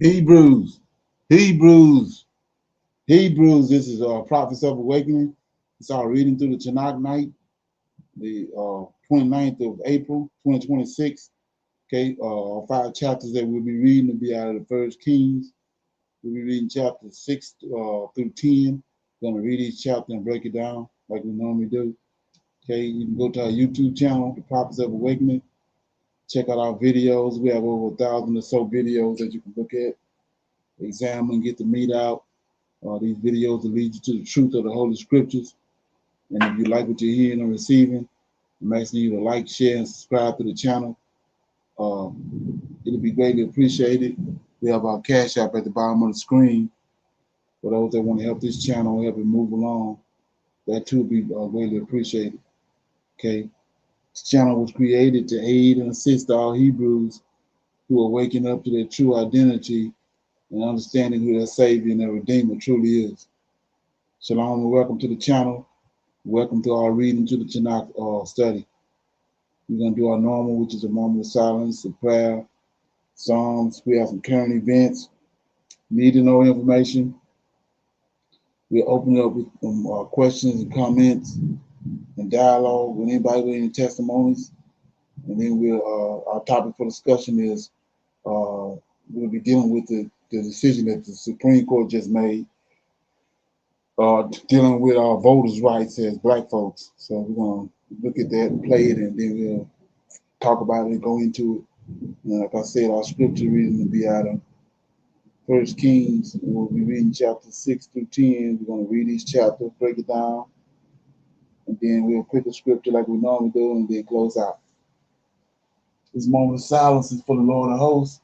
Hebrews, Hebrews, Hebrews. This is Prophets of Awakening. It's our reading through the Tanak night, the 29th of April, 2026. Okay, 5 chapters that we'll be reading will be out of the First Kings. We'll be reading chapters 6 through 10. We're going to read each chapter and break it down like we normally do. Okay, you can go to our YouTube channel, the Prophets of Awakening. Check out our videos. We have over 1,000 or so videos that you can look at, examine, get the meat out. These videos will lead you to the truth of the Holy Scriptures. And if you like what you're hearing and receiving, I'm asking you to like, share, and subscribe to the channel. It'll be greatly appreciated. We have our Cash App at the bottom of the screen for those that want to help this channel, help it move along. That too will be greatly appreciated. Okay. This channel was created to aid and assist all Hebrews who are waking up to their true identity and understanding who their Savior and their Redeemer truly is. Shalom and welcome to the channel. Welcome to our reading to the Tanakh study. We're going to do our normal, which is a moment of silence, a prayer, Psalms. We have some current events, need to know information. We'll open it up with some questions and comments and dialogue with anybody with any testimonies. And then our topic for discussion is we'll be dealing with the decision that the Supreme Court just made, dealing with our voters' rights as Black folks. So we're going to look at that and play it, and then we'll talk about it and go into it. And like I said, our scripture reading will be out of First Kings. We'll be reading chapters 6 through 10. We're going to read each chapter, break it down, and then we'll pick a scripture like we normally do, and then close out. This moment of silence is for the Lord of hosts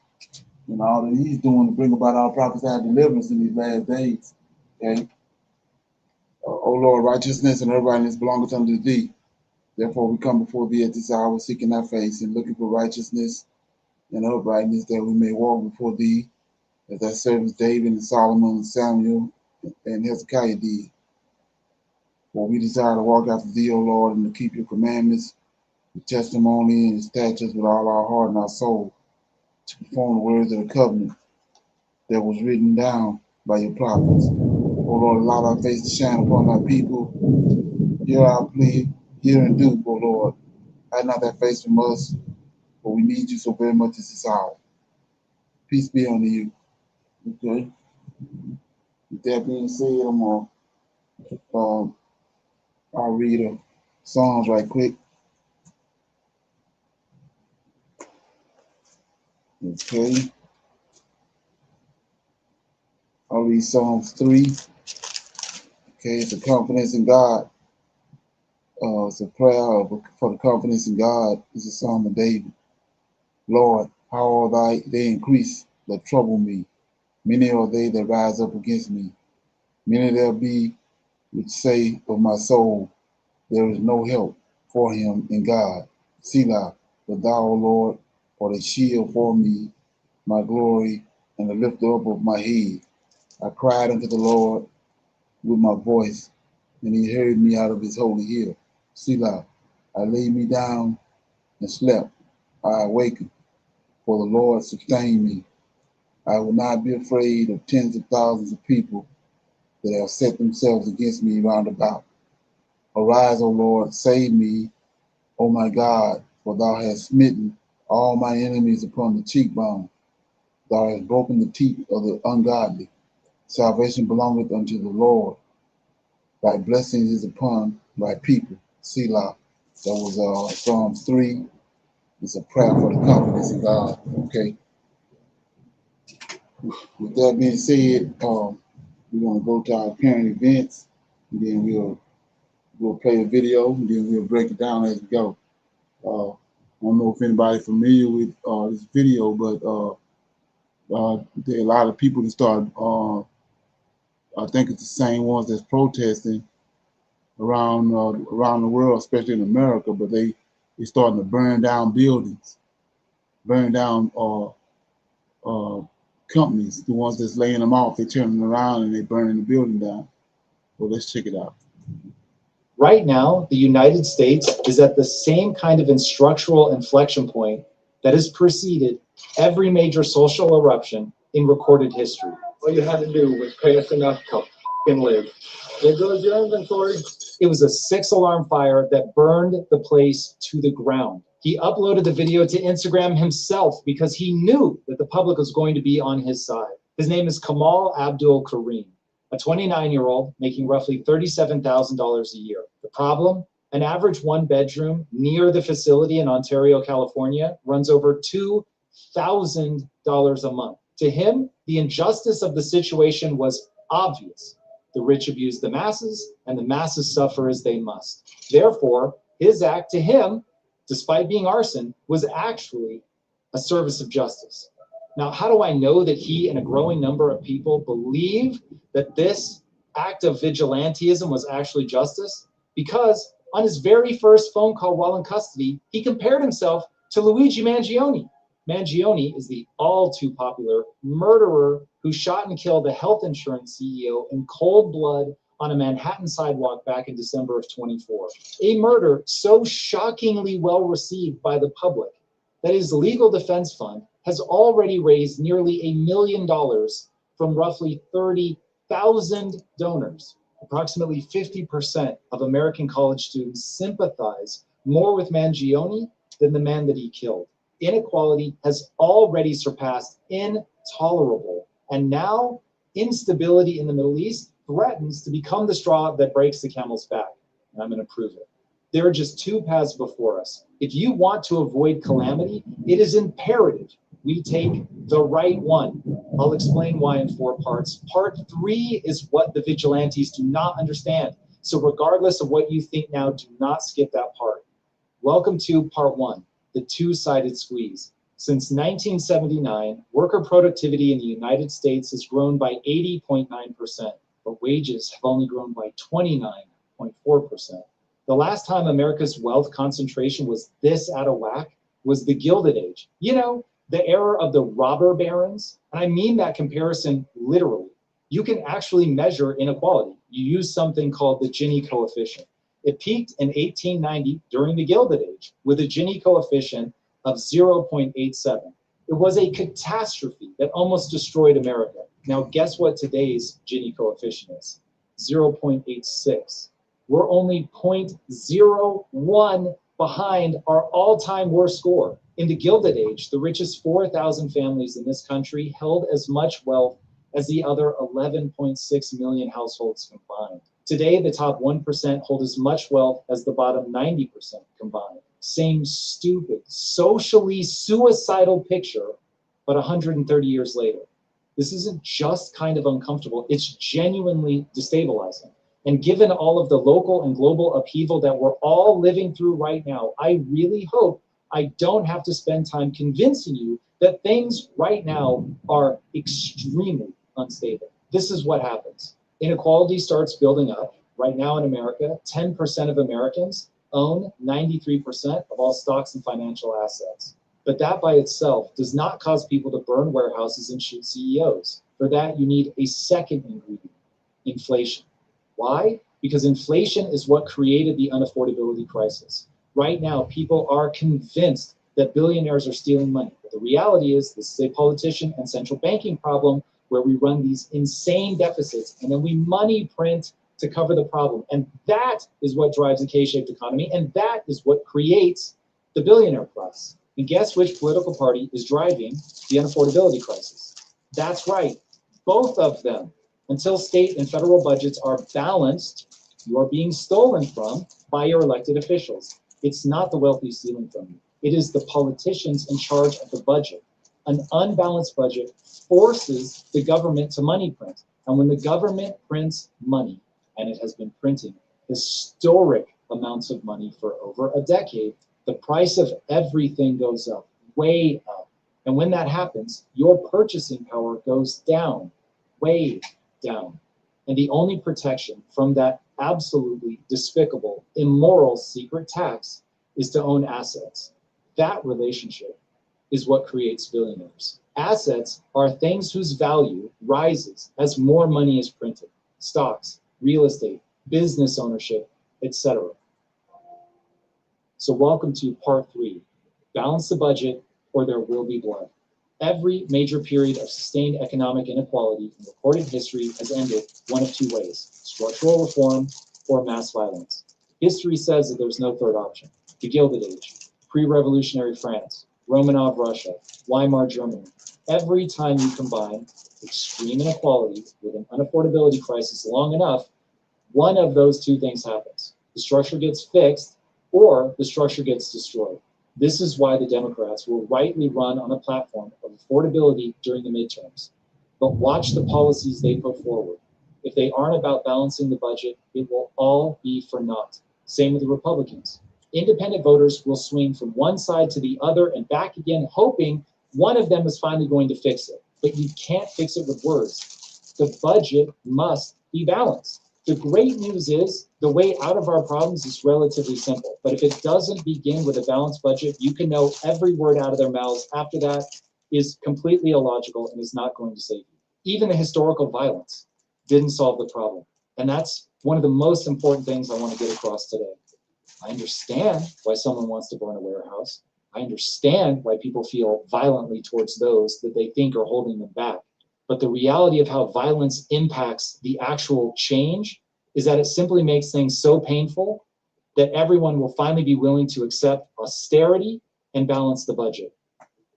and all that he's doing to bring about our prophesied deliverance in these last days. Okay? O Lord, righteousness and uprightness belongeth unto thee. Therefore we come before thee at this hour, seeking thy face and looking for righteousness and uprightness, that we may walk before thee as thy servants David and Solomon and Samuel and Hezekiah did. For we desire to walk after thee, O Lord, and to keep your commandments, your testimony, and your statutes with all our heart and our soul, to perform the words of the covenant that was written down by your prophets. O Lord, allow thy face to shine upon thy people. Hear our plea, hear and do, O Lord. Hide not thy face from us, for we need you so very much at this hour. Peace be unto you. Okay. With that being said, I'll read a Psalms right quick. Okay. I'll read Psalms 3. Okay, it's a confidence in God. It's a prayer for the confidence in God. It's a Psalm of David. Lord, how are they increase that trouble me? Many are they that rise up against me. Many there be which say of my soul, there is no help for him in God. Selah, but thou, O Lord, art a shield for me, my glory, and the lifter up of my head. I cried unto the Lord with my voice, and he heard me out of his holy hill. Selah, I laid me down and slept. I awakened, for the Lord sustained me. I will not be afraid of tens of thousands of people that have set themselves against me round about. Arise, O Lord, save me, O my God, for thou hast smitten all my enemies upon the cheekbone. Thou hast broken the teeth of the ungodly. Salvation belongeth unto the Lord. Thy blessing is upon thy people. Selah. That was Psalms 3. It's a prayer for the confidence in God. Okay. With that being said, we're going to go to our current events, and then we'll play a video, and then we'll break it down as we go. I don't know if anybody's familiar with this video, but there are a lot of people that start, I think it's the same ones that's protesting around the world, especially in America, but they're starting to burn down buildings, burn down companies, the ones that's laying them off. They turn them around and they burning the building down. Well, let's check it out. Right now, the United States is at the same kind of structural inflection point that has preceded every major social eruption in recorded history. All you had to do was pay us enough to and live. There goes your inventory. It was a 6-alarm fire that burned the place to the ground. He uploaded the video to Instagram himself because he knew that the public was going to be on his side. His name is Kamal Abdul Kareem, a 29-year-old making roughly $37,000 a year. The problem? An average one-bedroom near the facility in Ontario, California, runs over $2,000 a month. To him, the injustice of the situation was obvious. The rich abuse the masses, and the masses suffer as they must. Therefore, his act to him, despite being arson, was actually a service of justice. Now, how do I know that he and a growing number of people believe that this act of vigilantism was actually justice? Because on his very first phone call while in custody, he compared himself to Luigi Mangione. Mangione is the all too popular murderer who shot and killed the health insurance CEO in cold blood on a Manhattan sidewalk back in December of 24. A murder so shockingly well received by the public that his legal defense fund has already raised nearly $1 million from roughly 30,000 donors. Approximately 50% of American college students sympathize more with Mangione than the man that he killed. Inequality has already surpassed intolerable, and now instability in the Middle East threatens to become the straw that breaks the camel's back, and I'm going to prove it. There are just two paths before us. If you want to avoid calamity, it is imperative we take the right one. I'll explain why in 4 parts. Part 3 is what the vigilantes do not understand. So regardless of what you think now, do not skip that part. Welcome to part 1. The two-sided squeeze. Since 1979, worker productivity in the United States has grown by 80.9%, but wages have only grown by 29.4%. The last time America's wealth concentration was this out of whack was the Gilded Age. You know, the era of the robber barons. And I mean that comparison literally. You can actually measure inequality. You use something called the Gini coefficient. It peaked in 1890 during the Gilded Age with a Gini coefficient of 0.87. It was a catastrophe that almost destroyed America. Now, guess what today's Gini coefficient is? 0.86. We're only 0.01 behind our all-time worst score. In the Gilded Age, the richest 4,000 families in this country held as much wealth as the other 11.6 million households combined. Today, the top 1% hold as much wealth as the bottom 90% combined. Same stupid, socially suicidal picture, but 130 years later. This isn't just kind of uncomfortable, it's genuinely destabilizing. And given all of the local and global upheaval that we're all living through right now, I really hope I don't have to spend time convincing you that things right now are extremely unstable. This is what happens. Inequality starts building up. Right now in America, 10% of Americans own 93% of all stocks and financial assets. But that by itself does not cause people to burn warehouses and shoot CEOs. For that, you need a second ingredient, inflation. Why? Because inflation is what created the unaffordability crisis. Right now, people are convinced that billionaires are stealing money. But the reality is this is a politician and central banking problem where we run these insane deficits and then we money print to cover the problem. And that is what drives a K-shaped economy, and that is what creates the billionaire class. And guess which political party is driving the unaffordability crisis? That's right, both of them. Until state and federal budgets are balanced, you are being stolen from by your elected officials. It's not the wealthy stealing from you. It is the politicians in charge of the budget. An unbalanced budget forces the government to money print. And when the government prints money, and it has been printing historic amounts of money for over a decade, the price of everything goes up, way up. And when that happens, your purchasing power goes down, way down. And the only protection from that absolutely despicable, immoral secret tax is to own assets. That relationship is what creates billionaires. Assets are things whose value rises as more money is printed. Stocks, real estate, business ownership, etc. So welcome to part 3. Balance the budget or there will be blood. Every major period of sustained economic inequality in recorded history has ended one of two ways: structural reform or mass violence. History says that there's no third option. The Gilded Age, pre-revolutionary France, Romanov Russia, Weimar Germany. Every time you combine extreme inequality with an unaffordability crisis long enough, one of those two things happens. The structure gets fixed or the structure gets destroyed. This is why the Democrats will rightly run on a platform of affordability during the midterms. But watch the policies they put forward. If they aren't about balancing the budget, it will all be for naught. Same with the Republicans. Independent voters will swing from one side to the other and back again, hoping one of them is finally going to fix it. But you can't fix it with words. The budget must be balanced. The great news is the way out of our problems is relatively simple. But if it doesn't begin with a balanced budget, you can know every word out of their mouths after that is completely illogical and is not going to save you. Even the historical violence didn't solve the problem. And that's one of the most important things I want to get across today. I understand why someone wants to burn a warehouse. I understand why people feel violently towards those that they think are holding them back. But the reality of how violence impacts the actual change is that it simply makes things so painful that everyone will finally be willing to accept austerity and balance the budget.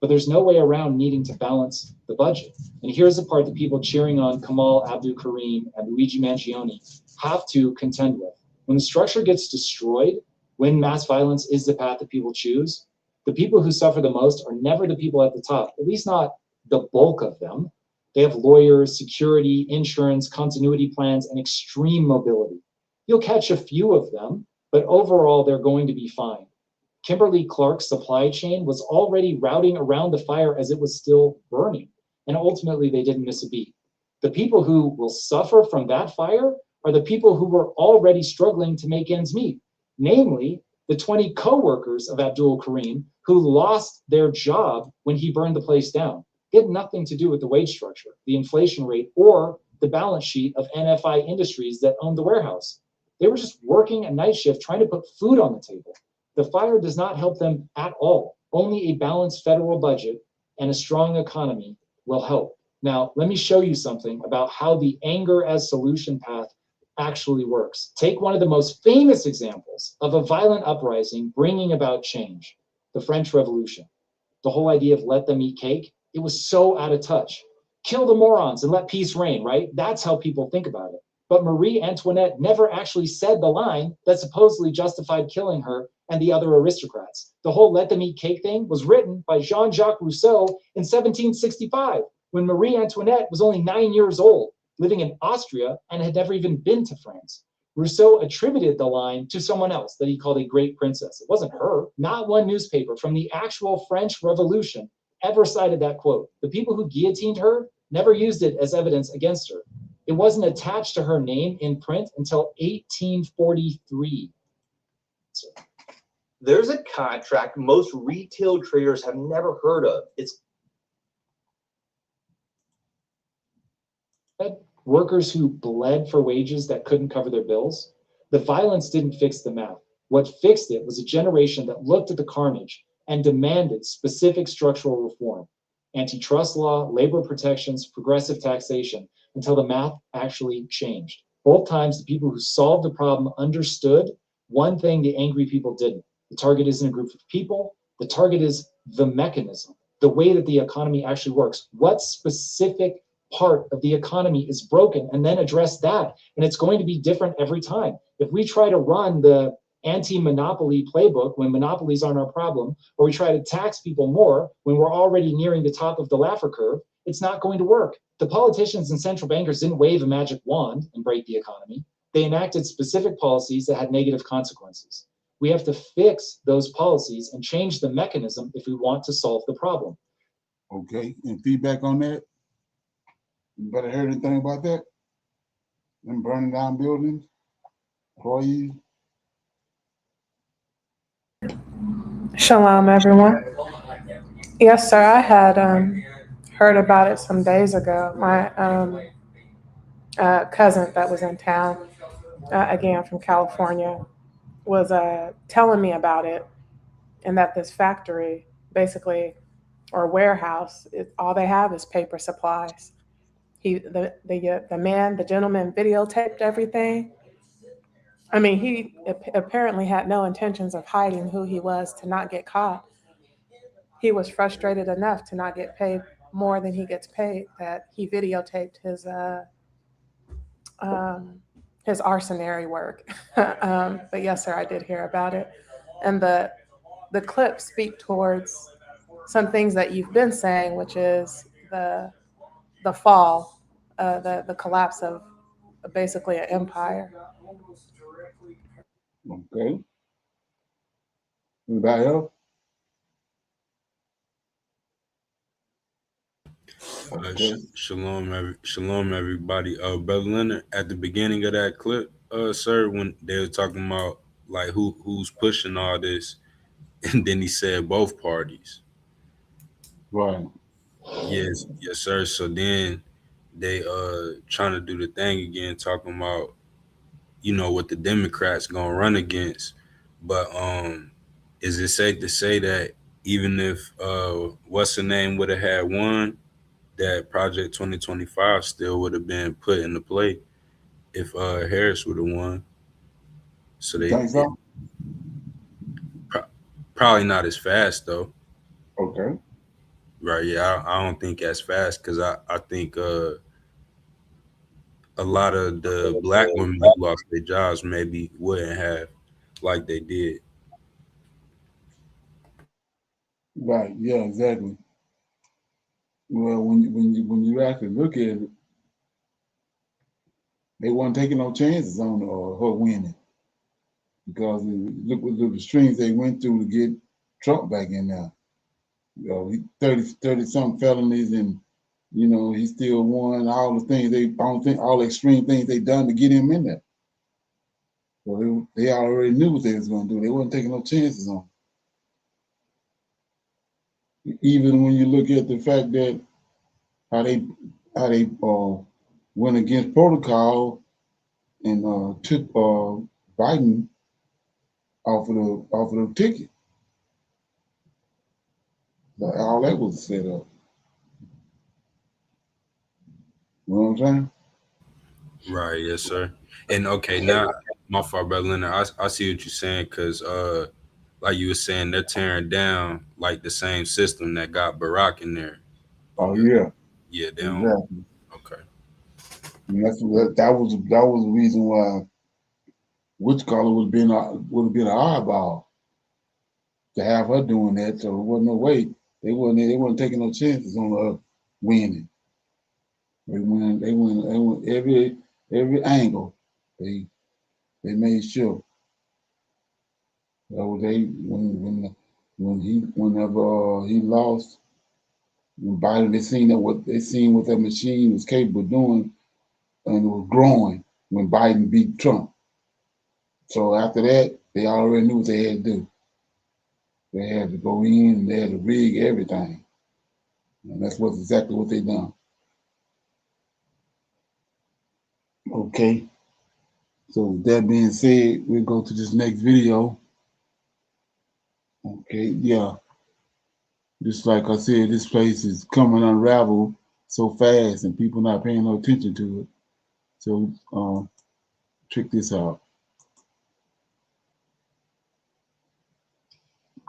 But there's no way around needing to balance the budget. And here's the part that people cheering on Kamal Abdul Karim and Luigi Mangione have to contend with. When the structure gets destroyed, when mass violence is the path that people choose, the people who suffer the most are never the people at the top, at least not the bulk of them. They have lawyers, security, insurance, continuity plans, and extreme mobility. You'll catch a few of them, but overall, they're going to be fine. Kimberly Clark's supply chain was already routing around the fire as it was still burning, and ultimately, they didn't miss a beat. The people who will suffer from that fire are the people who were already struggling to make ends meet, namely the 20 co-workers of Abdul Karim who lost their job when he burned the place down. It had nothing to do with the wage structure, the inflation rate, or the balance sheet of NFI Industries that owned the warehouse. They were just working a night shift trying to put food on the table. The fire does not help them at all. Only a balanced federal budget and a strong economy will help. Now, let me show you something about how the anger as solution path actually works. Take one of the most famous examples of a violent uprising bringing about change, the French Revolution. The whole idea of let them eat cake, it was so out of touch. Kill the morons and let peace reign, right? That's how people think about it. But Marie Antoinette never actually said the line that supposedly justified killing her and the other aristocrats. The whole let them eat cake thing was written by Jean-Jacques Rousseau in 1765, when Marie Antoinette was only 9 years old, living in Austria, and had never even been to France. Rousseau attributed the line to someone else that he called a great princess. It wasn't her. Not one newspaper from the actual French Revolution ever cited that quote. The people who guillotined her never used it as evidence against her. It wasn't attached to her name in print until 1843. There's a contract most retail traders have never heard of. It's workers who bled for wages that couldn't cover their bills. The violence didn't fix the math. What fixed it was a generation that looked at the carnage and demanded specific structural reform, antitrust law, labor protections, progressive taxation, until the math actually changed. Both times, the people who solved the problem understood one thing the angry people didn't. The target isn't a group of people. The target is the mechanism, the way that the economy actually works. What specific part of the economy is broken, and then address that. And it's going to be different every time. If we try to run the anti-monopoly playbook when monopolies aren't our problem, or we try to tax people more when we're already nearing the top of the Laffer curve, it's not going to work. The politicians and central bankers didn't wave a magic wand and break the economy. They enacted specific policies that had negative consequences. We have to fix those policies and change the mechanism if we want to solve the problem. Okay, and feedback on that? Anybody heard anything about that? Them burning down buildings, employees? Shalom, everyone. Yes, sir. I had heard about it some days ago. My cousin that was in town, again from California, was telling me about it, and that this factory basically or warehouse. All they have is paper supplies. The gentleman videotaped everything. I mean, he apparently had no intentions of hiding who he was to not get caught. He was frustrated enough to not get paid more than he gets paid that he videotaped um, his arsonary work. But yes, sir, I did hear about it, and the clips speak towards some things that you've been saying, which is the fall, the collapse of basically an empire. Okay. Anybody else? Okay. Shalom, everybody. Brother Leonard, at the beginning of that clip, sir, when they were talking about like who's pushing all this, and then he said both parties. Right. Yes, sir. So then they trying to do the thing again, talking about what the Democrats gonna run against, but is it safe to say that even if what's the name would have had won, that Project 2025 still would have been put into play if Harris would have won. So You think so? pro- probably not as fast though. Okay. Right? Yeah, I don't think as fast because I think a lot of the black women who lost their jobs maybe wouldn't have like they did. Right. Yeah. Exactly. Well, when you actually look at it, they weren't taking no chances on her winning because look what the strings they went through to get Trump back in there. You know, he 30 some felonies, and he still won all the things I don't think all the extreme things they done to get him in there. So they already knew what they was going to do. They wasn't taking no chances on him. Even when you look at the fact that how they went against protocol and took Biden off of the ticket. Like, all that was set up. You know what I'm saying? Right? Yes, sir. And okay, now my fault, brother Leonard. I see what you're saying because like you were saying, they're tearing down like the same system that got Barack in there. Oh yeah, Yeah, they don't. exactly. Okay. And that was the reason why which color would have been an eyeball to have her doing that. So there wasn't no way they weren't taking no chances on her winning. They went every angle. They they made sure that was whenever he lost, when Biden they seen what that machine was capable of doing, and it was growing when Biden beat Trump. So after that, they already knew what they had to do. They had to go in and they had to rig everything. And that's exactly what they done. Okay. So with that being said, we'll go to this next video. Okay, yeah. Just like I said, this place is coming unravel so fast and people not paying no attention to it. So check this out.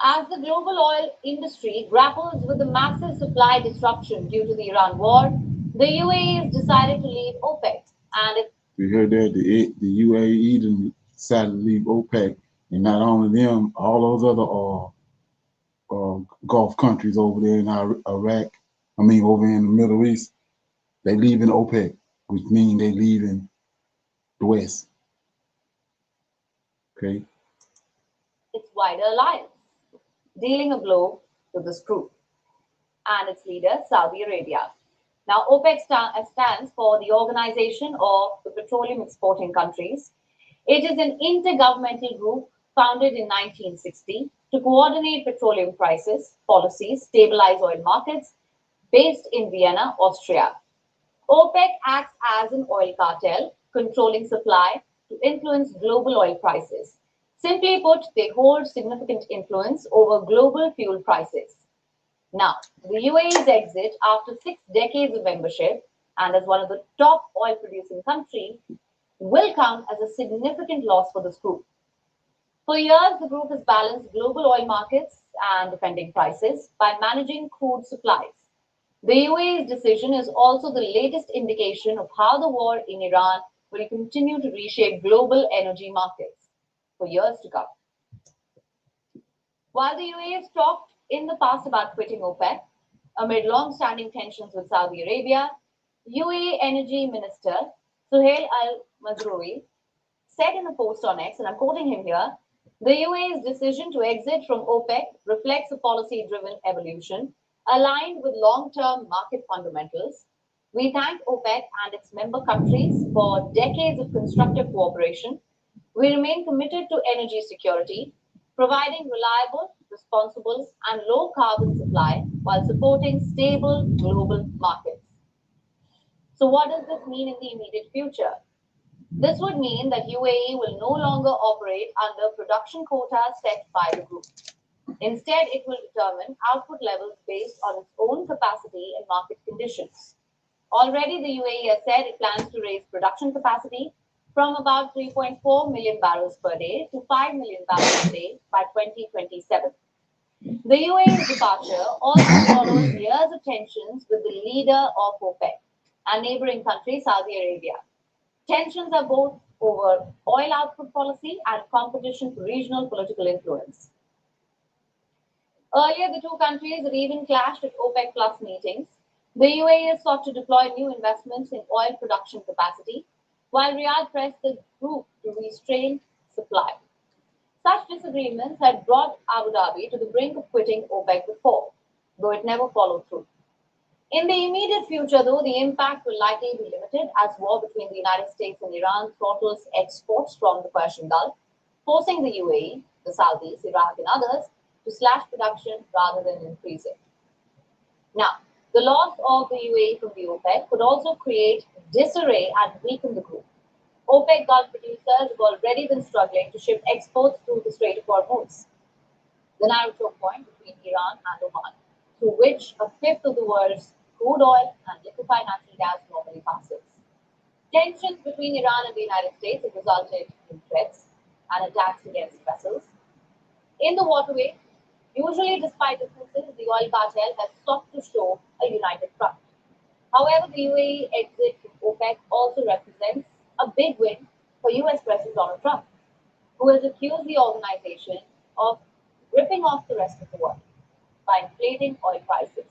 As the global oil industry grapples with the massive supply disruption due to the Iran war, the UAE has decided to leave OPEC. And it We heard that the UAE decided to leave OPEC, and not only them, all those other Gulf countries over there in Iraq, over in the Middle East, they leaving OPEC, which means they leaving the West. Okay. its wider alliance, dealing a blow to this group and its leader, Saudi Arabia. Now, OPEC stands for the Organization of the Petroleum Exporting Countries. It is an intergovernmental group founded in 1960 to coordinate petroleum prices, policies, stabilize oil markets, based in Vienna, Austria. OPEC acts as an oil cartel, controlling supply to influence global oil prices. Simply put, they hold significant influence over global fuel prices. Now, the UAE's exit after 6 decades of membership and as one of the top oil producing countries will come as a significant loss for this group. For years, the group has balanced global oil markets and defending prices by managing crude supplies. The UAE's decision is also the latest indication of how the war in Iran will continue to reshape global energy markets for years to come. While the UAE has talked in the past about quitting OPEC, amid long-standing tensions with Saudi Arabia, UAE Energy Minister Suhail Al-Mazroui said in a post on X, and I'm quoting him here, the UAE's decision to exit from OPEC reflects a policy-driven evolution aligned with long-term market fundamentals. We thank OPEC and its member countries for decades of constructive cooperation. We remain committed to energy security, providing reliable, responsible, and low-carbon supply while supporting stable global markets. So what does this mean in the immediate future? This would mean that UAE will no longer operate under production quotas set by the group. Instead, it will determine output levels based on its own capacity and market conditions. Already, the UAE has said it plans to raise production capacity from about 3.4 million barrels per day to 5 million barrels a day by 2027. The UAE's departure also follows years of tensions with the leader of OPEC and neighboring country, Saudi Arabia. Tensions are both over oil output policy and competition for regional political influence. Earlier, the two countries had even clashed at OPEC Plus meetings. The UAE has sought to deploy new investments in oil production capacity, while Riyadh pressed the group to restrain supply. Such disagreements had brought Abu Dhabi to the brink of quitting OPEC before, though it never followed through. In the immediate future, though, the impact will likely be limited as war between the United States and Iran throttles exports from the Persian Gulf, forcing the UAE, the Saudis, Iraq, and others to slash production rather than increase it. Now, the loss of the UAE from the OPEC could also create disarray and weaken the group. OPEC Gulf producers have already been struggling to ship exports through the Strait of Hormuz, the narrow choke point between Iran and Oman, through which a fifth of the world's crude oil and liquefied natural gas normally passes. Tensions between Iran and the United States have resulted in threats and attacks against vessels. In the waterway, usually despite differences, the oil cartel has sought to show a united front. However, the UAE exit from OPEC also represents a big win for US President Donald Trump, who has accused the organization of ripping off the rest of the world by inflating oil prices.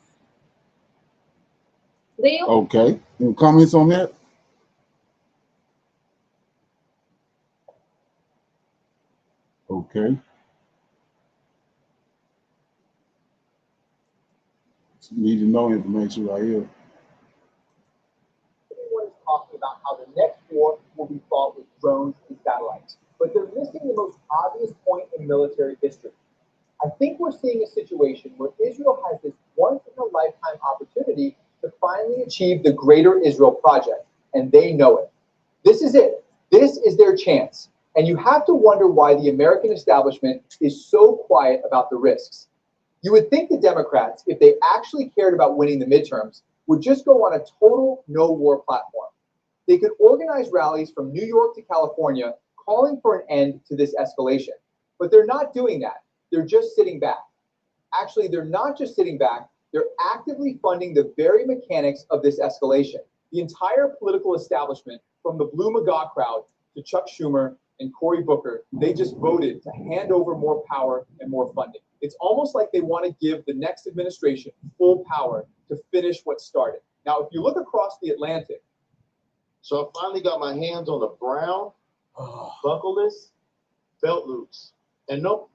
Okay. Any comments on that? Okay. Need to know information right here. Everyone is talking about how the next war will be fought with drones and satellites, but they're missing the most obvious point in military history. I think we're seeing a situation where Israel has this once-in-a-lifetime opportunity to finally achieve the Greater Israel Project, and they know it. This is it. This is their chance. And you have to wonder why the American establishment is so quiet about the risks. You would think the Democrats, if they actually cared about winning the midterms, would just go on a total no-war platform. They could organize rallies from New York to California calling for an end to this escalation. But they're not doing that. They're just sitting back. Actually, they're not just sitting back. They're actively funding the very mechanics of this escalation. The entire political establishment, from the Blue MAGA crowd to Chuck Schumer and Cory Booker, they just voted to hand over more power and more funding. It's almost like they want to give the next administration full power to finish what started. Now, if you look across the Atlantic. So I finally got my hands on the brown, buckleless belt loops. And nope.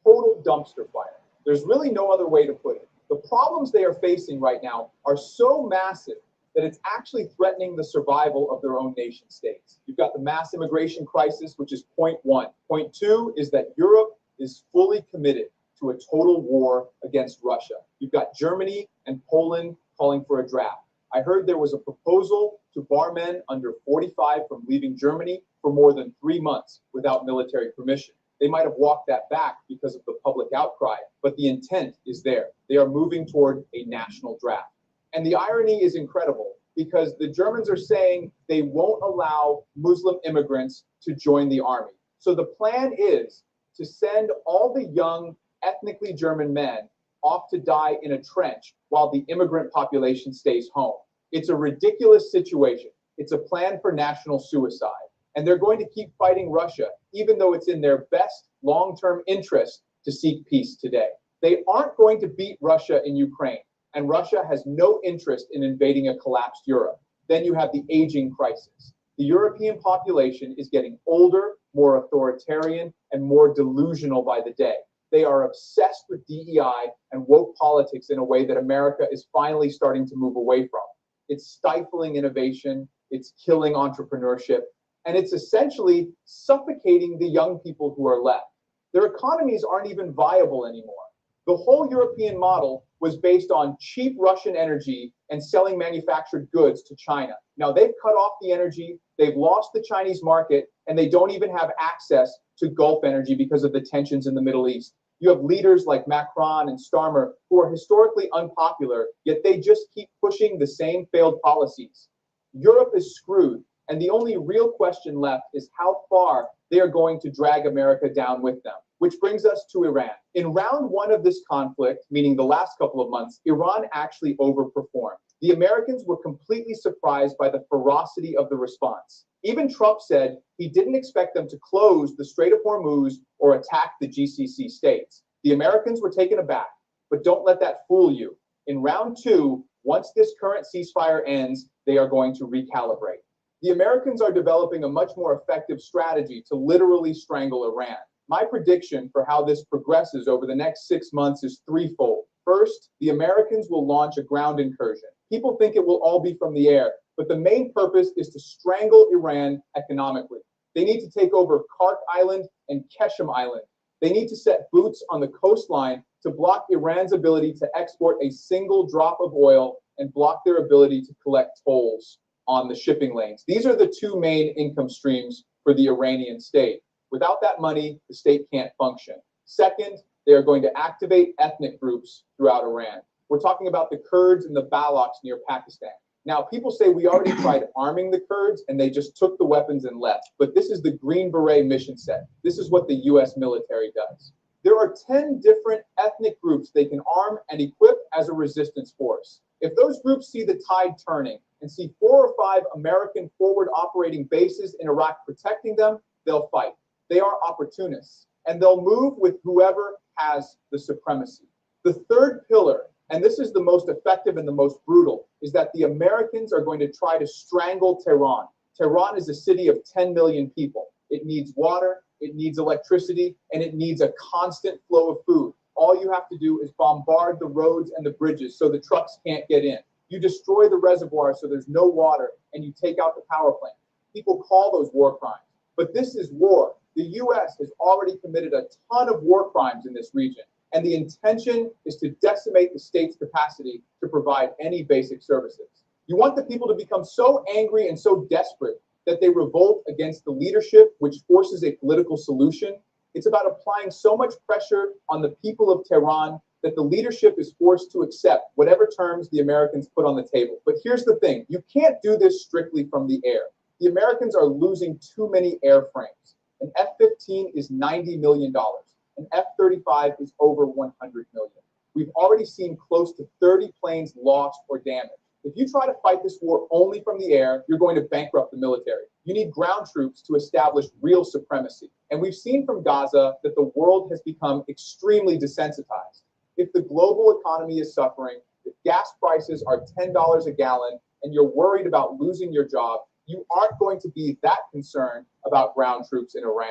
Total dumpster fire. There's really no other way to put it. The problems they are facing right now are so massive that it's actually threatening the survival of their own nation states. You've got the mass immigration crisis, which is point one. Point two is that Europe is fully committed to a total war against Russia. You've got Germany and Poland calling for a draft. I heard there was a proposal to bar men under 45 from leaving Germany for more than 3 months without military permission. They might have walked that back because of the public outcry, but the intent is there. They are moving toward a national draft. And the irony is incredible because the Germans are saying they won't allow Muslim immigrants to join the army. So the plan is to send all the young, ethnically German men off to die in a trench while the immigrant population stays home. It's a ridiculous situation. It's a plan for national suicide. And they're going to keep fighting Russia, even though it's in their best long-term interest to seek peace today. They aren't going to beat Russia in Ukraine, and Russia has no interest in invading a collapsed Europe. Then you have the aging crisis. The European population is getting older, more authoritarian, and more delusional by the day. They are obsessed with DEI and woke politics in a way that America is finally starting to move away from. It's stifling innovation, it's killing entrepreneurship, and it's essentially suffocating the young people who are left. Their economies aren't even viable anymore. The whole European model was based on cheap Russian energy and selling manufactured goods to China. Now they've cut off the energy, they've lost the Chinese market, and they don't even have access to Gulf energy because of the tensions in the Middle East. You have leaders like Macron and Starmer who are historically unpopular, yet they just keep pushing the same failed policies. Europe is screwed, and the only real question left is how far they are going to drag America down with them. Which brings us to Iran. In round one of this conflict, meaning the last couple of months, Iran actually overperformed. The Americans were completely surprised by the ferocity of the response. Even Trump said he didn't expect them to close the Strait of Hormuz or attack the GCC states. The Americans were taken aback, but don't let that fool you. In round two, once this current ceasefire ends, they are going to recalibrate. The Americans are developing a much more effective strategy to literally strangle Iran. My prediction for how this progresses over the next 6 months is threefold. First, the Americans will launch a ground incursion. People think it will all be from the air, but the main purpose is to strangle Iran economically. They need to take over Kark Island and Keshem Island. They need to set boots on the coastline to block Iran's ability to export a single drop of oil and block their ability to collect tolls on the shipping lanes. These are the two main income streams for the Iranian state. Without that money, the state can't function. Second, they are going to activate ethnic groups throughout Iran. We're talking about the Kurds and the Balochs near Pakistan. Now, people say we already tried arming the Kurds and they just took the weapons and left. But this is the Green Beret mission set. This is what the US military does. There are 10 different ethnic groups they can arm and equip as a resistance force. If those groups see the tide turning and see 4 or 5 American forward operating bases in Iraq protecting them, they'll fight. They are opportunists, and they'll move with whoever has the supremacy. The third pillar, and this is the most effective and the most brutal, is that the Americans are going to try to strangle Tehran. Tehran is a city of 10 million people. It needs water, it needs electricity, and it needs a constant flow of food. All you have to do is bombard the roads and the bridges so the trucks can't get in. You destroy the reservoir so there's no water, and you take out the power plant. People call those war crimes, but this is war. The U.S. has already committed a ton of war crimes in this region, and the intention is to decimate the state's capacity to provide any basic services. You want the people to become so angry and so desperate that they revolt against the leadership, which forces a political solution. It's about applying so much pressure on the people of Tehran that the leadership is forced to accept whatever terms the Americans put on the table. But here's the thing, you can't do this strictly from the air. The Americans are losing too many airframes. An F-15 is $90 million. An F-35 is over $100 million. We've already seen close to 30 planes lost or damaged. If you try to fight this war only from the air, you're going to bankrupt the military. You need ground troops to establish real supremacy. And we've seen from Gaza that the world has become extremely desensitized. If the global economy is suffering, if gas prices are $10 a gallon, and you're worried about losing your job, you aren't going to be that concerned about ground troops in Iran.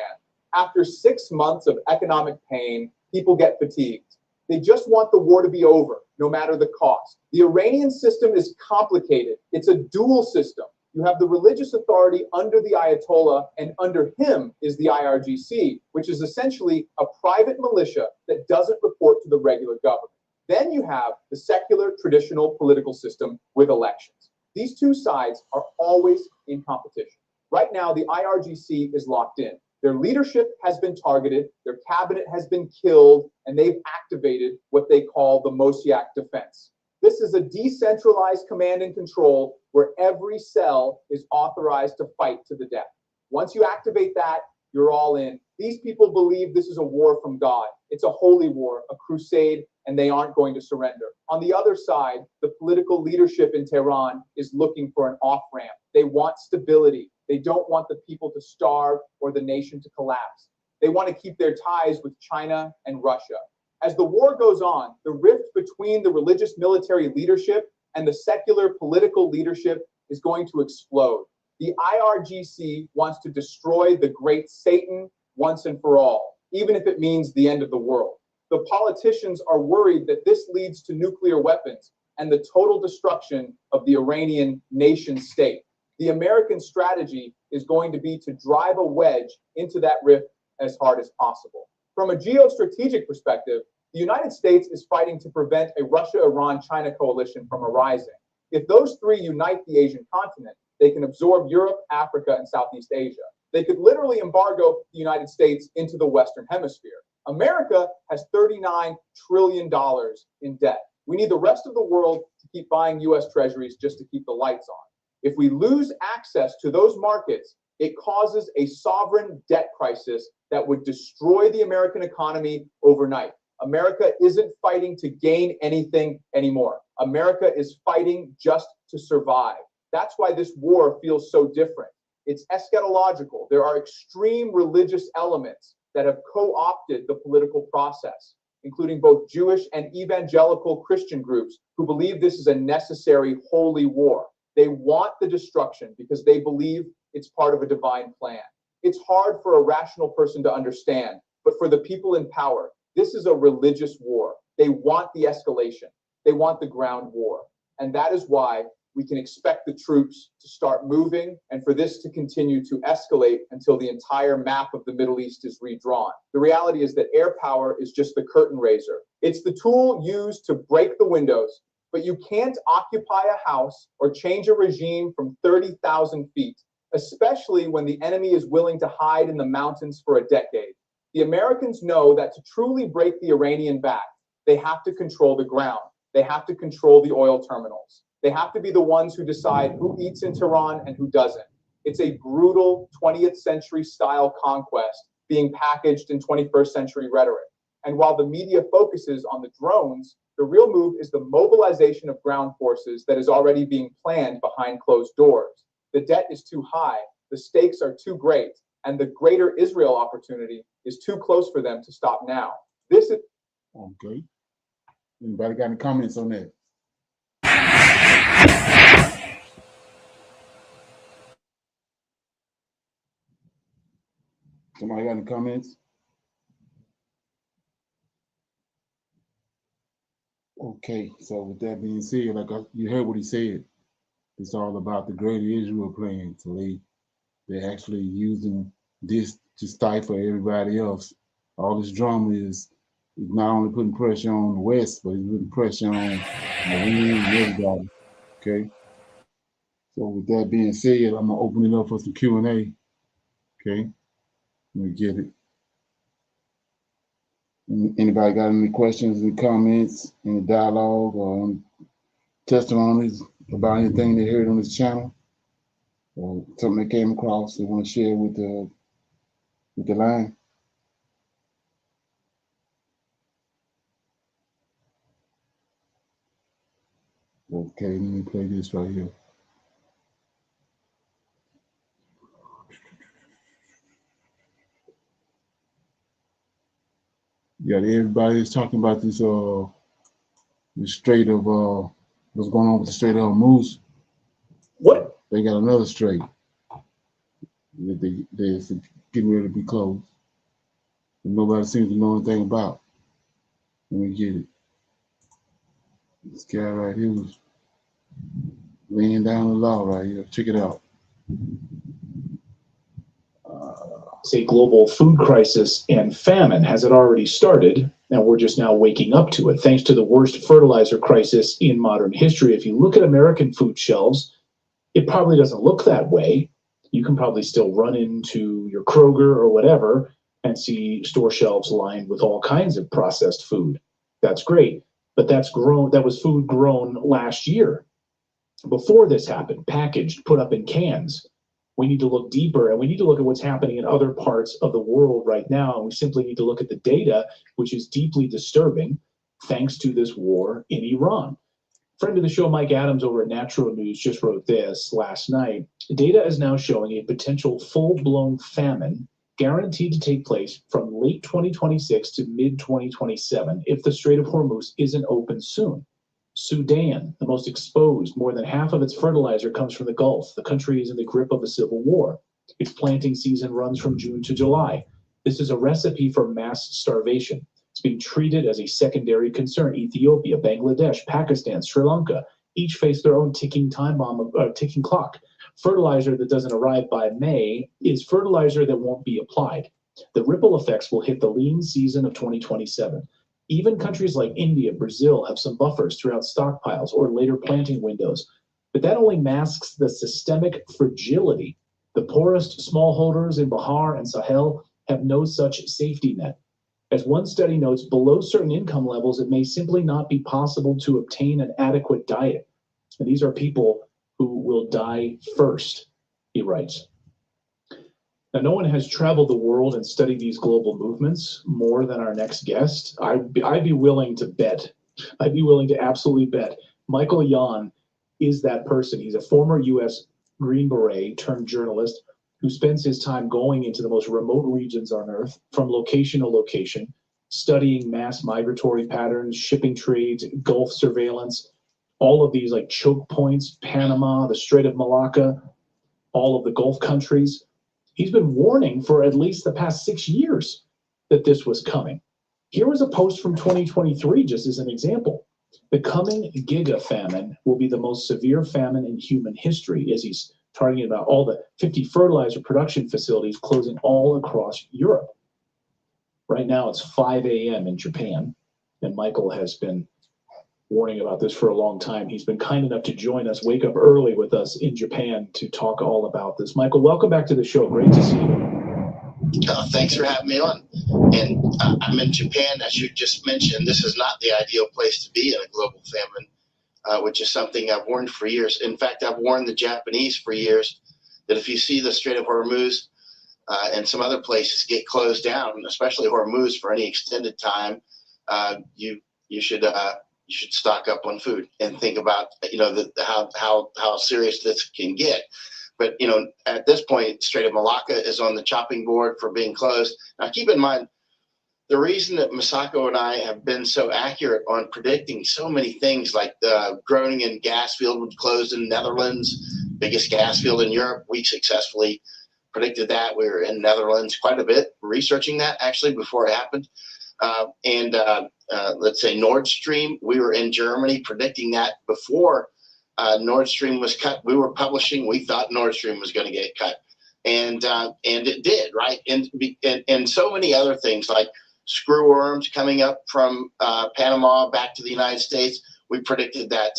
After 6 months of economic pain, people get fatigued. They just want the war to be over, no matter the cost. The Iranian system is complicated. It's a dual system. You have the religious authority under the Ayatollah, and under him is the IRGC, which is essentially a private militia that doesn't report to the regular government. Then you have the secular traditional political system with elections. These two sides are always in competition. Right now, the IRGC is locked in. Their leadership has been targeted, their cabinet has been killed, and they've activated what they call the Mossack defense. This is a decentralized command and control where every cell is authorized to fight to the death. Once you activate that, you're all in. These people believe this is a war from God. It's a holy war, a crusade, and they aren't going to surrender. On the other side, the political leadership in Tehran is looking for an off-ramp. They want stability. They don't want the people to starve or the nation to collapse. They want to keep their ties with China and Russia. As the war goes on, the rift between the religious military leadership and the secular political leadership is going to explode. The IRGC wants to destroy the great Satan once and for all, even if it means the end of the world. The politicians are worried that this leads to nuclear weapons and the total destruction of the Iranian nation state. The American strategy is going to be to drive a wedge into that rift as hard as possible. From a geostrategic perspective, the United States is fighting to prevent a Russia-Iran-China coalition from arising. If those three unite the Asian continent, they can absorb Europe, Africa, and Southeast Asia. They could literally embargo the United States into the Western Hemisphere. America has $39 trillion in debt. We need the rest of the world to keep buying U.S. treasuries just to keep the lights on. If we lose access to those markets, it causes a sovereign debt crisis that would destroy the American economy overnight. America isn't fighting to gain anything anymore. America is fighting just to survive. That's why this war feels so different. It's eschatological. There are extreme religious elements that have co-opted the political process, including both Jewish and evangelical Christian groups who believe this is a necessary holy war. They want the destruction because they believe it's part of a divine plan. It's hard for a rational person to understand, but for the people in power, this is a religious war. They want the escalation. They want the ground war. And that is why we can expect the troops to start moving and for this to continue to escalate until the entire map of the Middle East is redrawn. The reality is that air power is just the curtain raiser. It's the tool used to break the windows, but you can't occupy a house or change a regime from 30,000 feet, especially when the enemy is willing to hide in the mountains for a decade. The Americans know that to truly break the Iranian back, they have to control the ground. They have to control the oil terminals. They have to be the ones who decide who eats in Tehran and who doesn't. It's a brutal 20th century style conquest being packaged in 21st century rhetoric. And while the media focuses on the drones, the real move is the mobilization of ground forces that is already being planned behind closed doors. The debt is too high, the stakes are too great, and the greater Israel opportunity is too close for them to stop now. This is okay. Anybody got any comments on that? Somebody got any comments? Okay, so with that being said, you heard what he said. It's all about the greater Israel plan. So they're actually using this to stifle everybody else. All this drama is not only putting pressure on the West, but it's putting pressure on Iran and everybody. Okay. So with that being said, I'm gonna open it up for some Q&A. Okay. Let me get it. Anybody got any questions, any comments, any dialogue, or any testimonies about anything they heard on this channel, or something they came across they want to share with the line? Okay, let me play this right here. Yeah, everybody is talking about this the Strait of what's going on with the Strait of Hormuz. what? They got another strait. They're getting ready to be closed. And nobody seems to know anything about. Let me get it. This guy right here was laying down the law right here. Check it out. Say global food crisis and famine. Has it already started? And we're just now waking up to it, thanks to the worst fertilizer crisis in modern history. If you look at American food shelves, it probably doesn't look that way. You can probably still run into your Kroger or whatever and see store shelves lined with all kinds of processed food. That's great, but that was food grown last year. Before this happened, packaged, put up in cans. We need to look deeper, and we need to look at what's happening in other parts of the world right now. And we simply need to look at the data, which is deeply disturbing, thanks to this war in Iran. Friend of the show, Mike Adams over at Natural News, just wrote this last night. Data is now showing a potential full-blown famine guaranteed to take place from late 2026 to mid-2027 if the Strait of Hormuz isn't open soon. Sudan, the most exposed, more than half of its fertilizer comes from the Gulf. The country is in the grip of a civil war. Its planting season runs from June to July. This is a recipe for mass starvation. It's being treated as a secondary concern. Ethiopia, Bangladesh, Pakistan, Sri Lanka, each face their own ticking time bomb, ticking clock. Fertilizer that doesn't arrive by May is fertilizer that won't be applied. The ripple effects will hit the lean season of 2027. Even countries like India, Brazil have some buffers throughout stockpiles or later planting windows, but that only masks the systemic fragility. The poorest smallholders in Bihar and Sahel have no such safety net. As one study notes, below certain income levels, it may simply not be possible to obtain an adequate diet. And these are people who will die first, he writes. Now, no one has traveled the world and studied these global movements more than our next guest. I'd be willing to bet. I'd be willing to absolutely bet. Michael Yon is that person. He's a former U.S. Green Beret turned journalist who spends his time going into the most remote regions on Earth, from location to location, studying mass migratory patterns, shipping trades, Gulf surveillance, all of these like choke points, Panama, the Strait of Malacca, all of the Gulf countries. He's been warning for at least the past 6 years that this was coming. Here was a post from 2023, just as an example. The coming giga famine will be the most severe famine in human history, as he's talking about all the 50 fertilizer production facilities closing all across Europe. Right now it's 5 a.m. in Japan, and Michael has been warning about this for a long time. He's been kind enough to join us, wake up early with us in Japan to talk all about this. Michael, welcome back to the show. Great to see you. Thanks for having me on. And I'm in Japan, as you just mentioned. This is not the ideal place to be in a global famine, which is something I've warned for years. In fact, I've warned the Japanese for years that if you see the Strait of Hormuz and some other places get closed down, especially Hormuz for any extended time, you should stock up on food and think about how serious this can get. But at this point, Strait of Malacca is on the chopping board for being closed. Now, keep in mind, the reason that Masako and I have been so accurate on predicting so many things, like the Groningen gas field would close in the Netherlands, biggest gas field in Europe, we successfully predicted that. We were in Netherlands quite a bit, researching that actually before it happened. Let's say Nord Stream, we were in Germany predicting that before Nord Stream was cut. We were publishing, we thought Nord Stream was going to get cut. And it did, right? And so many other things like screwworms coming up from Panama back to the United States. We predicted that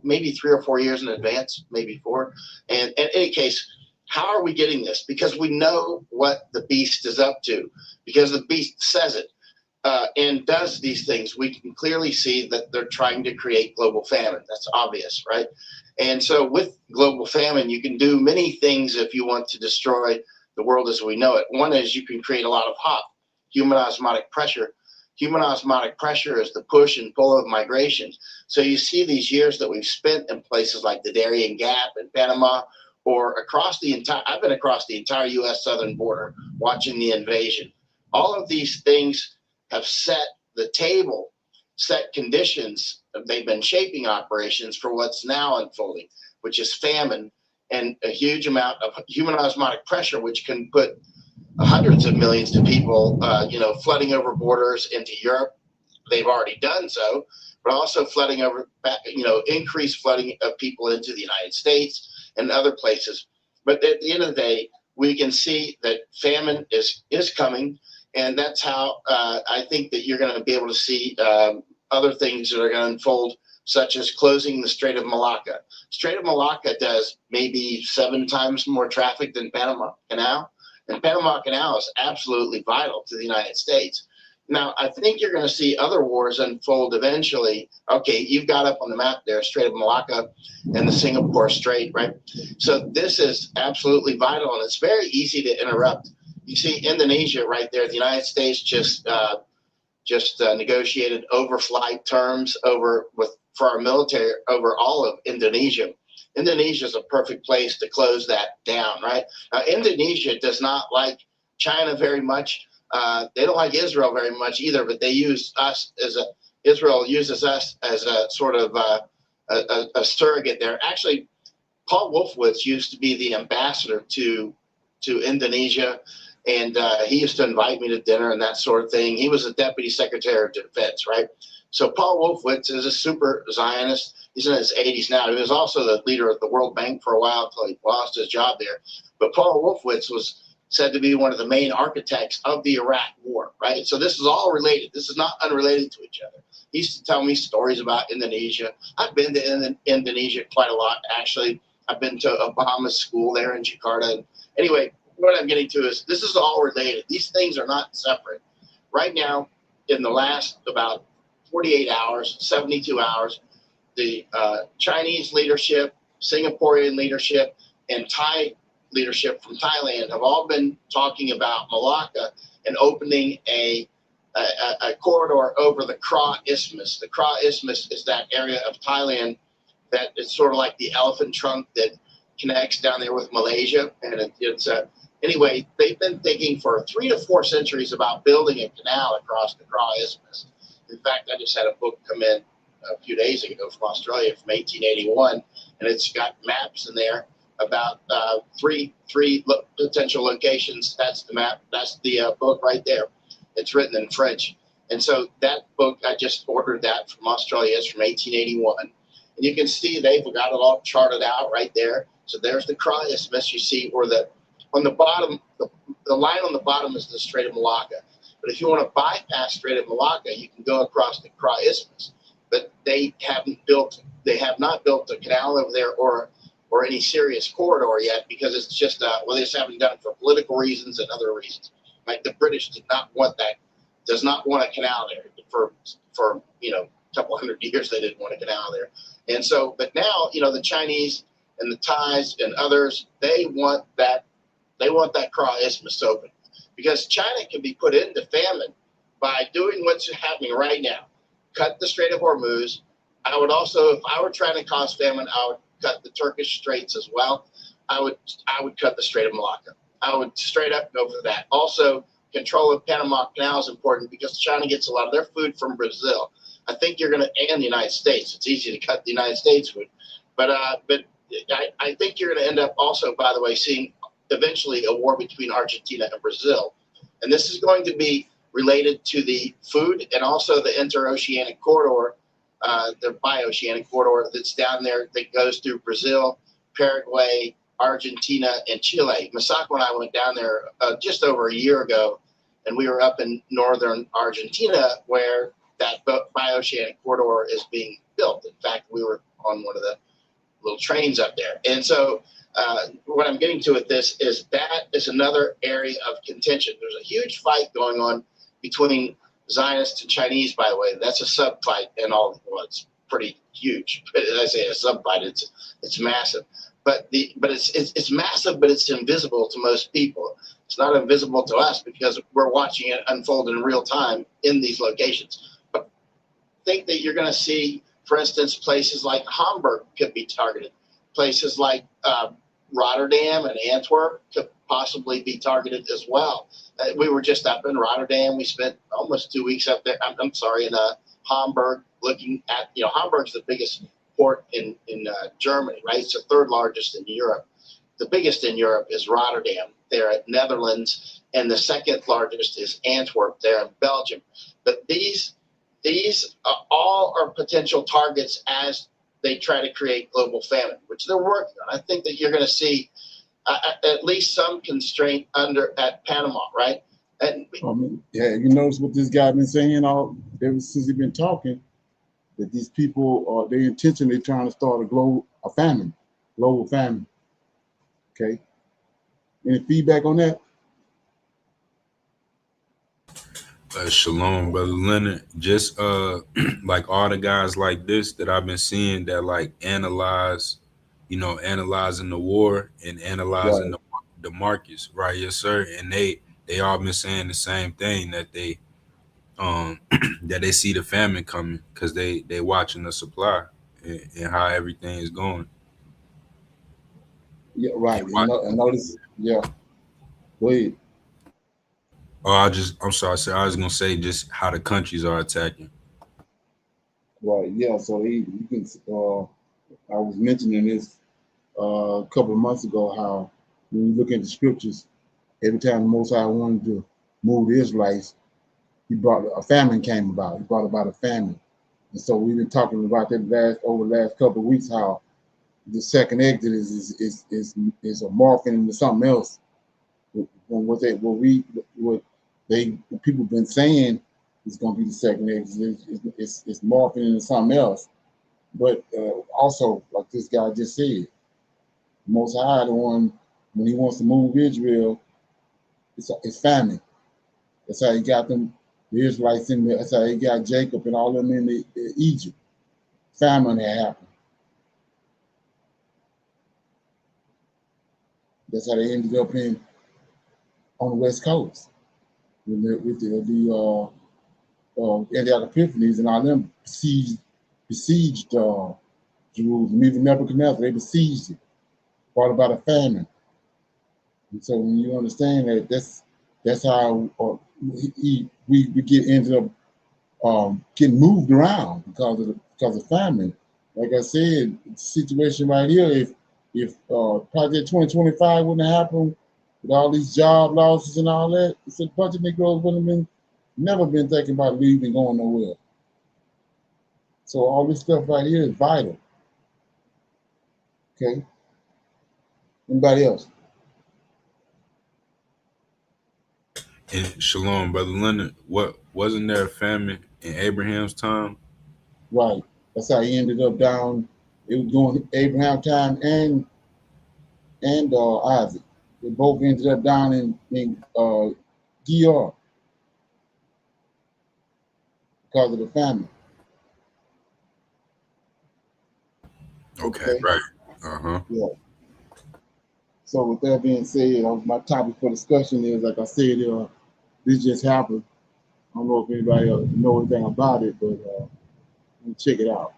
maybe 3 or 4 years in advance, maybe 4. And in any case, how are we getting this? Because we know what the beast is up to, because the beast says it. And does these things. We can clearly see that they're trying to create global famine. That's obvious, right? And so with global famine, you can do many things if you want to destroy the world as we know it. One is you can create a lot of HOP, human osmotic pressure. Human osmotic pressure is the push and pull of migration. So you see these years that we've spent in places like the Darien Gap in Panama, or across I've been across the entire U.S. southern border watching the invasion. All of these things have set the table, set conditions. They've been shaping operations for what's now unfolding, which is famine and a huge amount of human osmotic pressure, which can put hundreds of millions of people, flooding over borders into Europe. They've already done so, but also flooding over, increased flooding of people into the United States and other places. But at the end of the day, we can see that famine is coming. And that's how I think that you're going to be able to see other things that are going to unfold such as closing the Strait of Malacca. Strait of Malacca does maybe 7 times more traffic than Panama Canal, and Panama Canal is absolutely vital to the United States. Now, I think you're going to see other wars unfold eventually. Okay, you've got up on the map there, Strait of Malacca and the Singapore Strait, right? So this is absolutely vital, and it's very easy to interrupt. You see Indonesia right there. The United States just negotiated overflight terms for our military over all of Indonesia. Indonesia is a perfect place to close that down, right? Now, Indonesia does not like China very much. They don't like Israel very much either, but they use us Israel uses us as a sort of a surrogate there. Actually, Paul Wolfowitz used to be the ambassador to Indonesia, and he used to invite me to dinner and that sort of thing. He was a deputy secretary of defense, right? So Paul Wolfowitz is a super Zionist. He's in his 80s now. He was also the leader of the World Bank for a while until he lost his job there. But Paul Wolfowitz was said to be one of the main architects of the Iraq War, right? So this is all related. This is not unrelated to each other. He used to tell me stories about Indonesia. I've been to Indonesia quite a lot, actually. I've been to Obama's school there in Jakarta. Anyway, what I'm getting to is this is all related. These things are not separate. Right now, in the last about 48 hours, 72 hours, the Chinese leadership, Singaporean leadership, and Thai leadership from Thailand have all been talking about Malacca and opening a corridor over the Kra Isthmus. The Kra Isthmus is that area of Thailand that is sort of like the elephant trunk that connects down there with Malaysia. And anyway, they've been thinking for 3 to 4 centuries about building a canal across the Kra Isthmus. In fact, I just had a book come in a few days ago from Australia from 1881, and it's got maps in there about three potential locations. That's the map. That's the book right there. It's written in French. And so that book, I just ordered that from Australia. It's from 1881. And you can see they've got it all charted out right there. So there's the Kra Isthmus. You see where on the bottom, the line on the bottom is the Strait of Malacca. But if you want to bypass Strait of Malacca, you can go across the Kra Isthmus. But they have not built a canal over there or any serious corridor yet, because it's just they just haven't done it for political reasons and other reasons. Like the British does not want a canal there for a couple hundred years. They didn't want a canal there, and so but now the Chinese and the Thais and others, they want that Kra Isthmus open, because China can be put into famine by doing what's happening right now. Cut the Strait of Hormuz. I would also, if I were trying to cause famine, I would cut the Turkish Straits as well. I would cut the Strait of Malacca. I would straight up go for that. Also, control of Panama Canal is important because China gets a lot of their food from Brazil. I think and the United States. It's easy to cut the United States food, but I think you're going to end up also, by the way, seeing eventually a war between Argentina and Brazil, and this is going to be related to the food and also the interoceanic corridor. The bioceanic corridor that's down there that goes through Brazil, Paraguay, Argentina, and Chile. Masako and I went down there just over a year ago, and we were up in northern Argentina where that bioceanic corridor is being built. In fact, we were on one of the little trains up there. And so what I'm getting to with this is that is another area of contention. There's a huge fight going on between Zionists and Chinese, by the way. That's a sub fight, and it's pretty huge. But as I say, a sub fight, it's massive. But it's massive, but it's invisible to most people. It's not invisible to us because we're watching it unfold in real time in these locations. But I think that you're going to see, for instance, places like Hamburg could be targeted. Places like Rotterdam and Antwerp could possibly be targeted as well. We were just up in Rotterdam. We spent almost 2 weeks up there. In Hamburg, looking at, Hamburg's the biggest port in Germany, right? It's the 3rd largest in Europe. The biggest in Europe is Rotterdam there at Netherlands, and the 2nd largest is Antwerp there in Belgium. But these all are potential targets as they try to create global famine, which they're working on. I think that you're going to see at least some constraint at Panama, right? And you notice what this guy been saying ever since he's been talking. that these people are they intentionally trying to start a global famine. Okay. Any feedback on that? Shalom, brother Leonard. Just like all the guys like this that I've been seeing that like analyze, analyzing the war and analyzing Right. the markets, right? Yes, sir. And they all been saying the same thing, that they that they see the famine coming because they watching the supply and how everything is going. Yeah, right. And And notice, yeah. Go ahead. oh, I'm sorry, sir. I was gonna say just how the countries are attacking. Right. Yeah. So you can. I was mentioning this a couple of months ago. How when you look at the scriptures, every time the Most High wanted to move the Israelites, he brought a famine came about. He brought about a famine, and so we've been talking about that over the last couple of weeks. How the second exodus is a morphing into something else. What people been saying is going to be the second exodus. It's morphing into something else. But also, like this guy just said, Most High, the one when he wants to move Israel, it's famine. That's how he got them, the Israelites in there. That's how he got Jacob and all them in Egypt. Famine had happened. That's how they ended up on the West Coast with the Antioch Epiphanes and all them besieged Jerusalem. Even Nebuchadnezzar, they besieged it, brought about a famine. And so when you understand that, that's how we get ended up getting moved around because of famine. Like I said, the situation right here, if Project 2025 wouldn't have happened with all these job losses and all that, it's a bunch of Negroes wouldn't have never been thinking about leaving and going nowhere. So all this stuff right here is vital. Okay. Anybody else? And shalom, brother Leonard. What wasn't there a famine in Abraham's time? Right. That's how he ended up down. It was during Abraham time and Isaac. They both ended up down in Gerar because of the famine. Okay, Okay. right. Uh-huh. Yeah. So with that being said, my topic for discussion is, like I said, this just happened. I don't know if anybody else know anything about it, but let me check it out.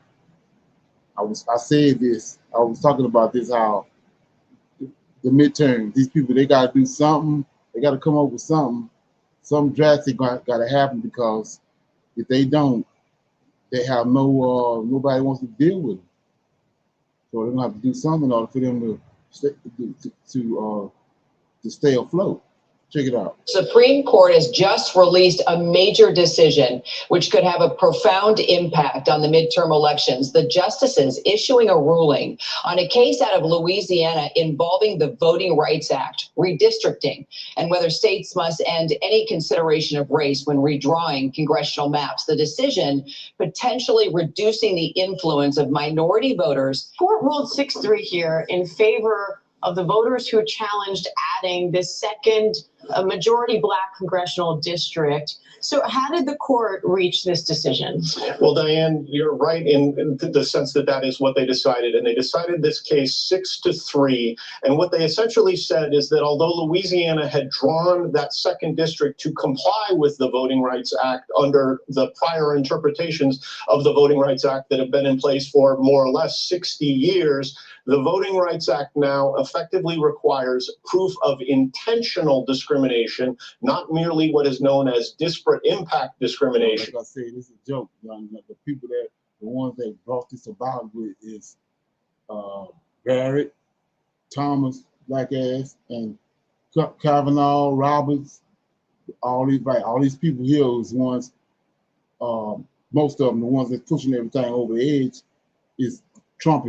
I said this. I was talking about this, how the midterms, these people, they got to do something. They got to come up with something drastic got to happen, because if they don't, they have nobody wants to deal with it. So they're gonna have to do something in order for them to stay afloat. Check it out. Supreme Court has just released a major decision which could have a profound impact on the midterm elections. The justices issuing a ruling on a case out of Louisiana involving the Voting Rights Act, redistricting, and whether states must end any consideration of race when redrawing congressional maps. The decision potentially reducing the influence of minority voters. Court ruled 6-3 here in favor of the voters who challenged adding this second majority Black congressional district. So how did the court reach this decision? Well, Diane, you're right in the sense that is what they decided. And they decided this case 6-3. And what they essentially said is that although Louisiana had drawn that second district to comply with the Voting Rights Act under the prior interpretations of the Voting Rights Act that have been in place for more or less 60 years, the Voting Rights Act now effectively requires proof of intentional discrimination, not merely what is known as disparate impact discrimination. Like I said, this is a joke. The people the ones that brought this about with is Barrett, Thomas, Black Ass, and Kavanaugh, Roberts. All these people here is ones. Most of them, the ones that's pushing everything over the edge, is Trump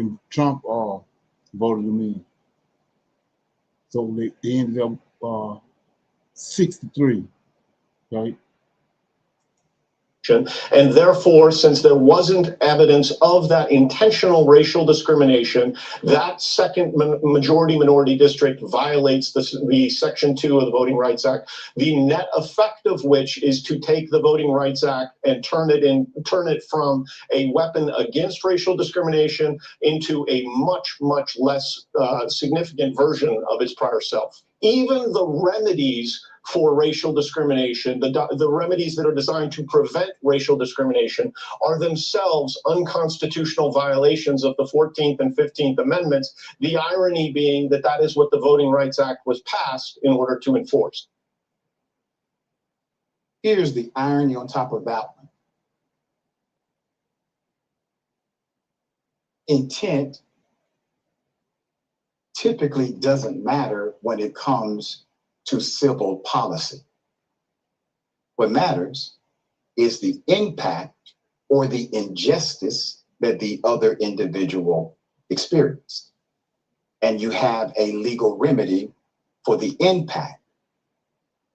voted them in. So they ended up 6-3, right? And therefore, since there wasn't evidence of that intentional racial discrimination, that second majority minority district violates the Section 2 of the Voting Rights Act, the net effect of which is to take the Voting Rights Act and turn it from a weapon against racial discrimination into a much, much less significant version of its prior self. Even the remedies for racial discrimination, the remedies that are designed to prevent racial discrimination, are themselves unconstitutional violations of the 14th and 15th Amendments, the irony being that that is what the Voting Rights Act was passed in order to enforce. Here's the irony on top of that one. Intent typically doesn't matter when it comes to civil policy. What matters is the impact or the injustice that the other individual experienced. And you have a legal remedy for the impact.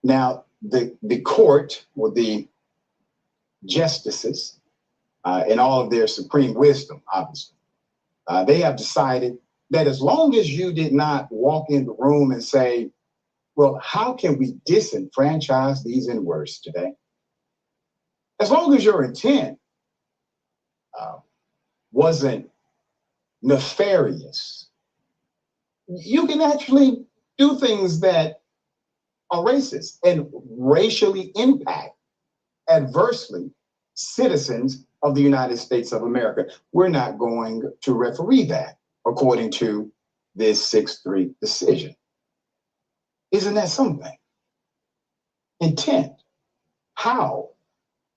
Now, the court, or the justices, in all of their supreme wisdom, obviously, they have decided that as long as you did not walk in the room and say, well, how can we disenfranchise these N-words today? As long as your intent wasn't nefarious, you can actually do things that are racist and racially impact adversely citizens of the United States of America. We're not going to referee that according to this 6-3 decision. Isn't that something? Intent. How?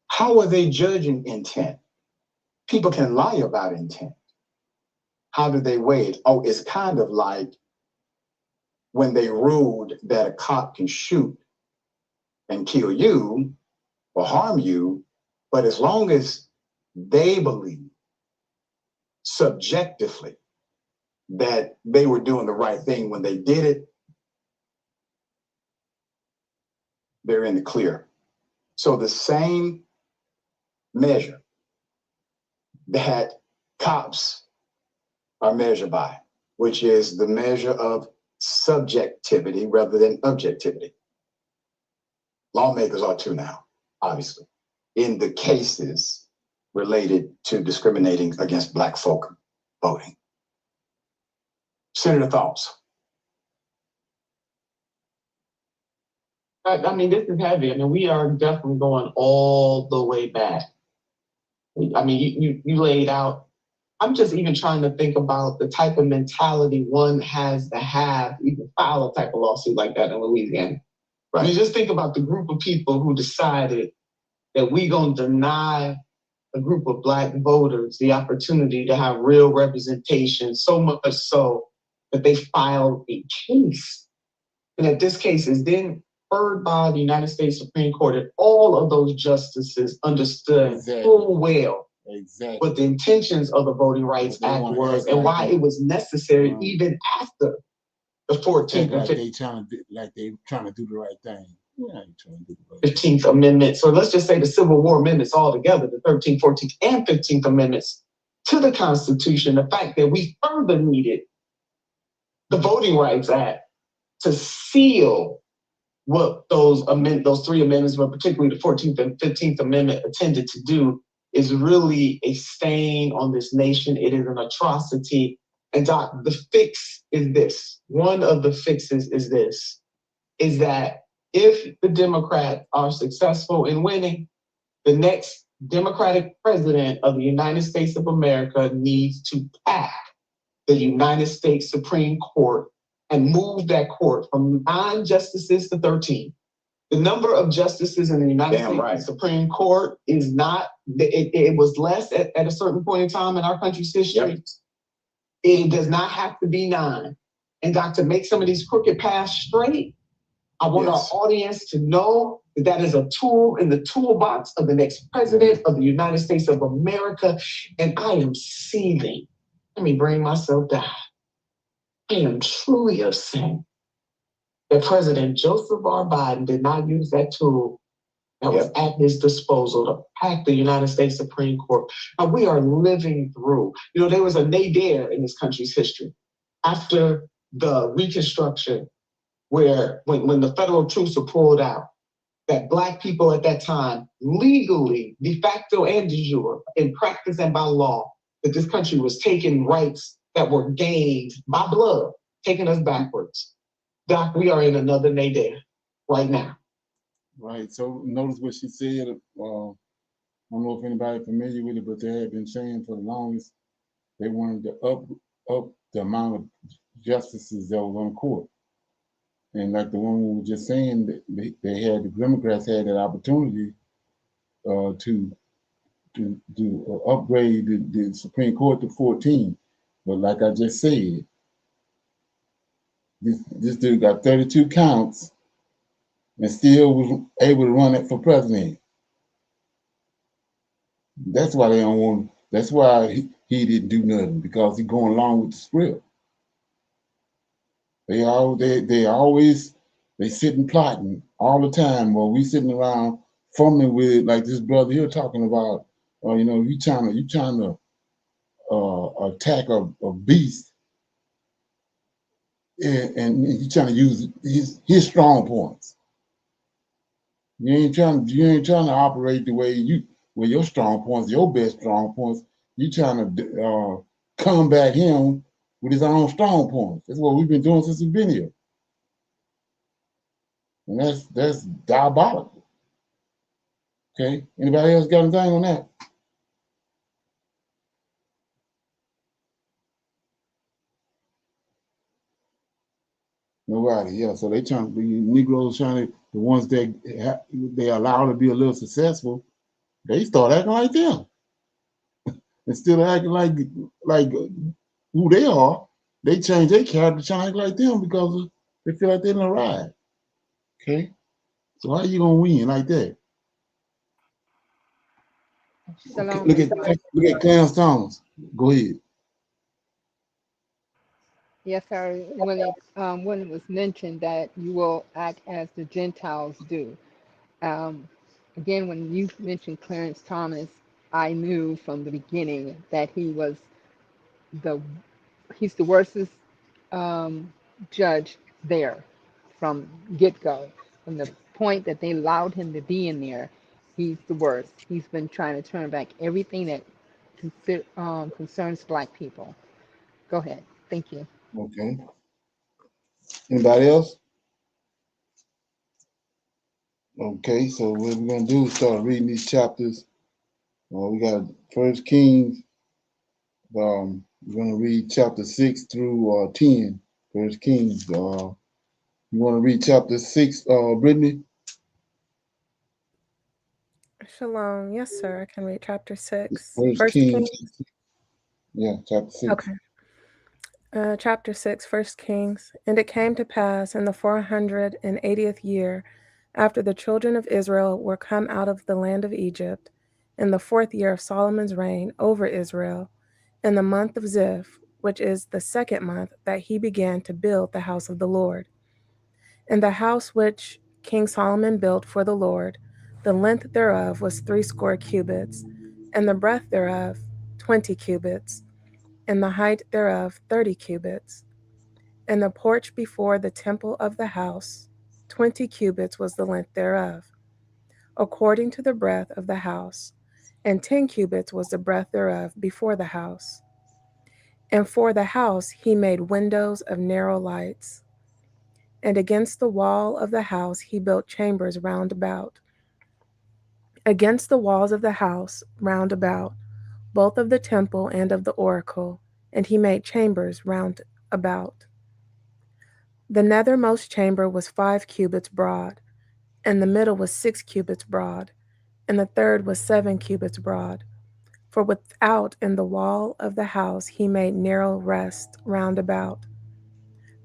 How are they judging intent? People can lie about intent. How do they weigh it? Oh, it's kind of like when they ruled that a cop can shoot and kill you or harm you, but as long as they believe subjectively that they were doing the right thing when they did it, they're in the clear. So the same measure that cops are measured by, which is the measure of subjectivity rather than objectivity. Lawmakers are too now, obviously, in the cases related to discriminating against Black folk voting. Senator, thoughts? I mean, this is heavy. I mean, we are definitely going all the way back. I mean, you laid out. I'm just even trying to think about the type of mentality one has to have, even file a type of lawsuit like that in Louisiana. Right. I mean, just think about the group of people who decided that we're going to deny a group of Black voters the opportunity to have real representation, so much so that they filed a case. And that this case is then heard by the United States Supreme Court, and all of those justices understood full well what the intentions of the Voting Rights Act was and why it was necessary even after the 14th and trying to do the right thing. Yeah, 15th Amendment. So let's just say the Civil War amendments all together, the 13th, 14th, and 15th Amendments to the Constitution, the fact that we further needed the Voting Rights Act to seal what those three amendments, but particularly the 14th and 15th Amendment, intended to do, is really a stain on this nation. It is an atrocity. And Doc, the fix is this. One of the fixes is this, is that if the Democrats are successful in winning, the next Democratic president of the United States of America needs to pack the United States Supreme Court and move that court from 9 justices to 13. The number of justices in the United States Supreme Court is not, it was less at a certain point in time in our country's history. Yep. It does not have to be 9. And Doc, to make some of these crooked paths straight, I want our audience to know that that is a tool in the toolbox of the next president of the United States of America. And I am seething. Let me bring myself down. I am truly upset that President Joseph R. Biden did not use that tool that was at his disposal to pack the United States Supreme Court. And we are living through, there was a nadir in this country's history after the Reconstruction, where when the federal troops were pulled out, that Black people at that time, legally, de facto and de jure, in practice and by law, that this country was taking rights that were gained by blood, taking us backwards. Doc, we are in another nadir right now. Right. So notice what she said. I don't know if anybody familiar with it, but they have been saying for the longest they wanted to up the amount of justices that was on the court. And like the one we were just saying, the Democrats had that opportunity to upgrade the Supreme Court to 14. But like I just said, this dude got 32 counts and still was able to run it for president. That's why they don't want. That's why he didn't do nothing, because he's going along with the script. They sitting plotting all the time while we sitting around fumbling with, like this brother here talking about. You trying to attack a beast, and you trying to use his strong points. You ain't trying to operate the way with your strong points, your best strong points. You trying to combat him with his own strong points. That's what we've been doing since we've been here, and that's diabolical. Okay, anybody else got anything on that? Nobody, yeah. So they trying to be Negroes the ones that they allow to be a little successful. They start acting like them instead of acting like who they are. They change their character to act like them because they feel like they're in a ride. Okay, so how you gonna win like that? Okay, look at Clarence Thomas. Go ahead. Yes, sir. When it was mentioned that you will act as the Gentiles do. Um, Again, when you mentioned Clarence Thomas, I knew from the beginning that he's the worstest judge there from get-go. From the point that they allowed him to be in there, he's the worst. He's been trying to turn back everything that concerns Black people. Go ahead. Thank you. Okay. Anybody else? Okay, so what we're gonna do is start reading these chapters. We got First Kings. We're gonna read chapter 6 through 10. First Kings. You want to read chapter 6, Brittany? Shalom. Yes, sir. I can read chapter 6. First Kings. Yeah, chapter 6. Okay. Chapter 6, First Kings. And it came to pass in the 480th year, after the children of Israel were come out of the land of Egypt, in the 4th year of Solomon's reign over Israel, in the month of Ziph, which is the 2nd month, that he began to build the house of the Lord. And the house which King Solomon built for the Lord, the length thereof was 80 cubits, and the breadth thereof 20 cubits, and the height thereof 30 cubits. And the porch before the temple of the house, 20 cubits was the length thereof, according to the breadth of the house, and 10 cubits was the breadth thereof before the house. And for the house he made windows of narrow lights. And against the wall of the house he built chambers round about. Against the walls of the house round about, both of the temple and of the oracle, and he made chambers round about. The nethermost chamber was 5 cubits broad, and the middle was 6 cubits broad, and the third was 7 cubits broad. For without in the wall of the house he made narrow rests round about,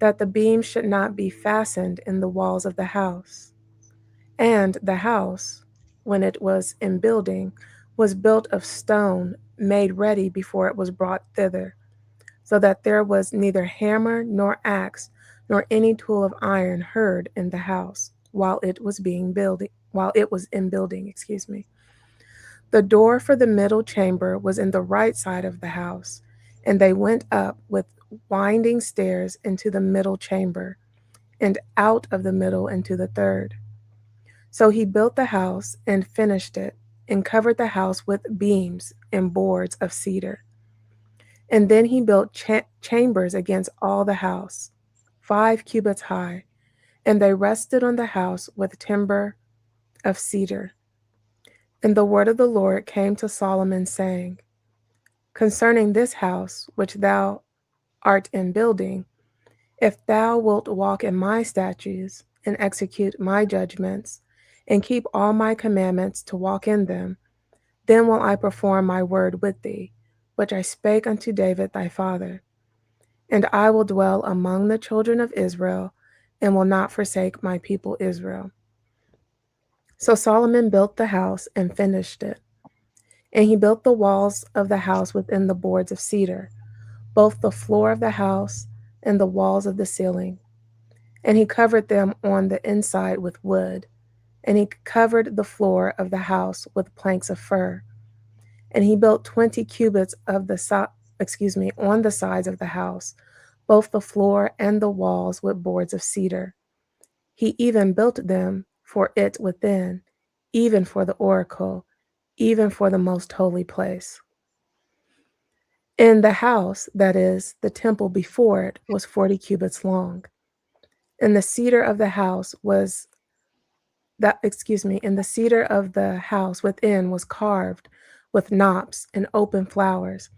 that the beams should not be fastened in the walls of the house. And the house, when it was in building, was built of stone made ready before it was brought thither, so that there was neither hammer nor axe nor any tool of iron heard in the house while it was being while it was in building, excuse me. The door for the middle chamber was in the right side of the house, and they went up with winding stairs into the middle chamber, and out of the middle into the third. So he built the house and finished it, and covered the house with beams and boards of cedar. And then he built chambers against all the house, 5 cubits high, and they rested on the house with timber of cedar. And the word of the Lord came to Solomon, saying, Concerning this house which thou art in building, if thou wilt walk in my statutes, and execute my judgments, and keep all my commandments to walk in them, then will I perform my word with thee, which I spake unto David thy father. And I will dwell among the children of Israel, and will not forsake my people Israel. So Solomon built the house and finished it. And he built the walls of the house within the boards of cedar, both the floor of the house and the walls of the ceiling. And he covered them on the inside with wood. And he covered the floor of the house with planks of fir. And he built 20 cubits of the on the sides of the house, both the floor and the walls with boards of cedar. He even built them for it within, even for the oracle, even for the most holy place. And the house, that is, the temple before it, was 40 cubits long. And the cedar of the house and the cedar of the house within was carved with knops and open flowers.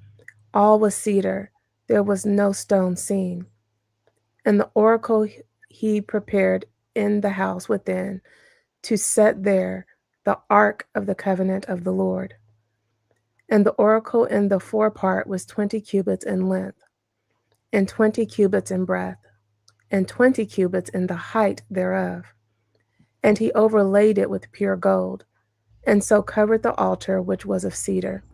All was cedar, there was no stone seen. And the oracle he prepared in the house within to set there the ark of the covenant of the Lord. And the oracle in the forepart was 20 cubits in length, and 20 cubits in breadth, and 20 cubits in the height thereof. And he overlaid it with pure gold, and so covered the altar which was of cedar.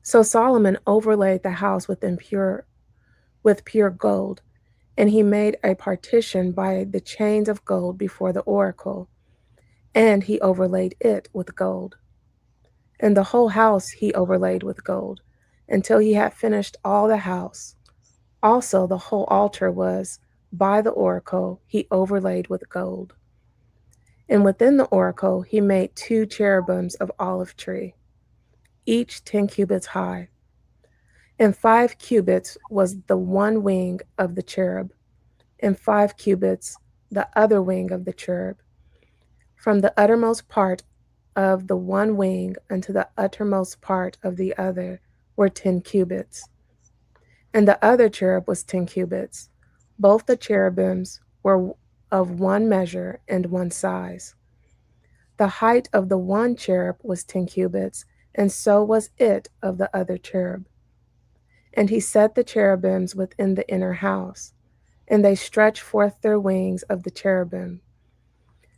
So Solomon overlaid the house with pure gold, and he made a partition by the chains of gold before the oracle, and he overlaid it with gold. And the whole house he overlaid with gold, until he had finished all the house. Also the whole altar was by the oracle he overlaid with gold. And within the oracle he made 2 cherubims of olive tree, each 10 cubits high. And 5 cubits was the one wing of the cherub, and 5 cubits the other wing of the cherub. From the uttermost part of the one wing unto the uttermost part of the other were 10 cubits. And the other cherub was 10 cubits. Both the cherubims were of one measure and one size. The height of the one cherub was 10 cubits, and so was it of the other cherub. And he set the cherubims within the inner house, and they stretched forth their wings of the cherubim,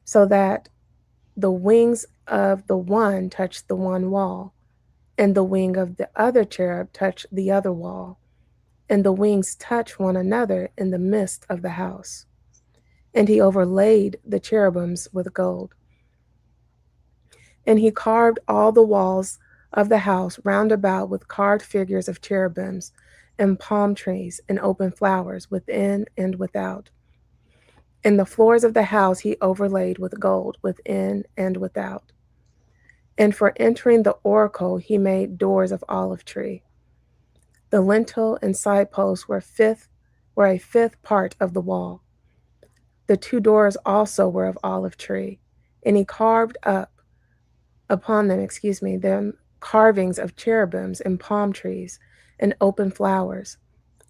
so that the wings of the one touched the one wall, and the wing of the other cherub touched the other wall, and the wings touched one another in the midst of the house. And he overlaid the cherubims with gold. And he carved all the walls of the house round about with carved figures of cherubims and palm trees and open flowers within and without. And the floors of the house he overlaid with gold within and without. And for entering the oracle he made doors of olive tree. The lintel and side posts were a fifth part of the wall. The 2 doors also were of olive tree, and he carved upon them carvings of cherubims and palm trees and open flowers,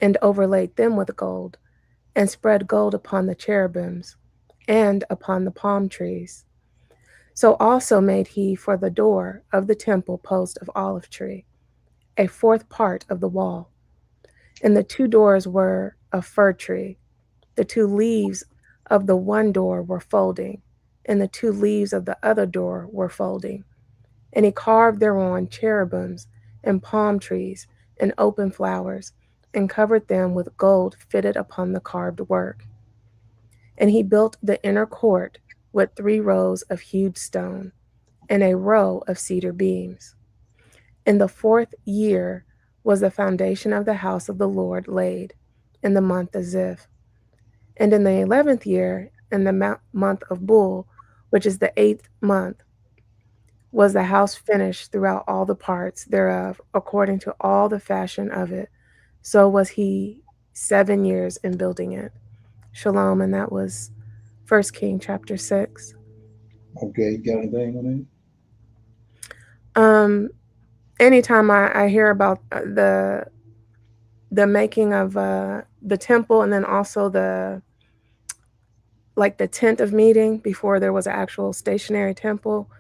and overlaid them with gold, and spread gold upon the cherubims and upon the palm trees. So also made he for the door of the temple post of olive tree, a 4th part of the wall. And the 2 doors were of fir tree. The 2 leaves of the one door were folding, and the 2 leaves of the other door were folding. And he carved thereon cherubims and palm trees and open flowers, and covered them with gold fitted upon the carved work. And he built the inner court with 3 rows of hewed stone and a row of cedar beams. In the 4th year was the foundation of the house of the Lord laid, in the month of Ziv. And in the 11th year, in the month of Bul, which is the 8th month, was the house finished throughout all the parts thereof, according to all the fashion of it. So was he 7 years in building it. Shalom, and that was 1 King chapter 6. Okay, you got anything on Um, anytime I hear about the making of the temple, and then also the tent of meeting before there was an actual stationary temple,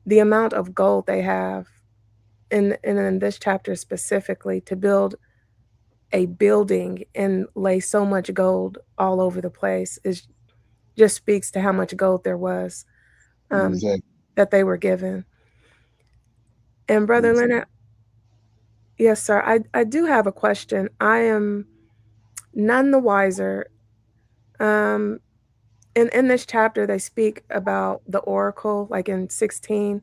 the amount of gold they have in this chapter specifically to build a building and lay so much gold all over the place is just speaks to how much gold there was it? Exactly. that they were given. And Brother Leonard, yes, sir, I do have a question. I am none the wiser. Um, in this chapter, they speak about the oracle, like in 16,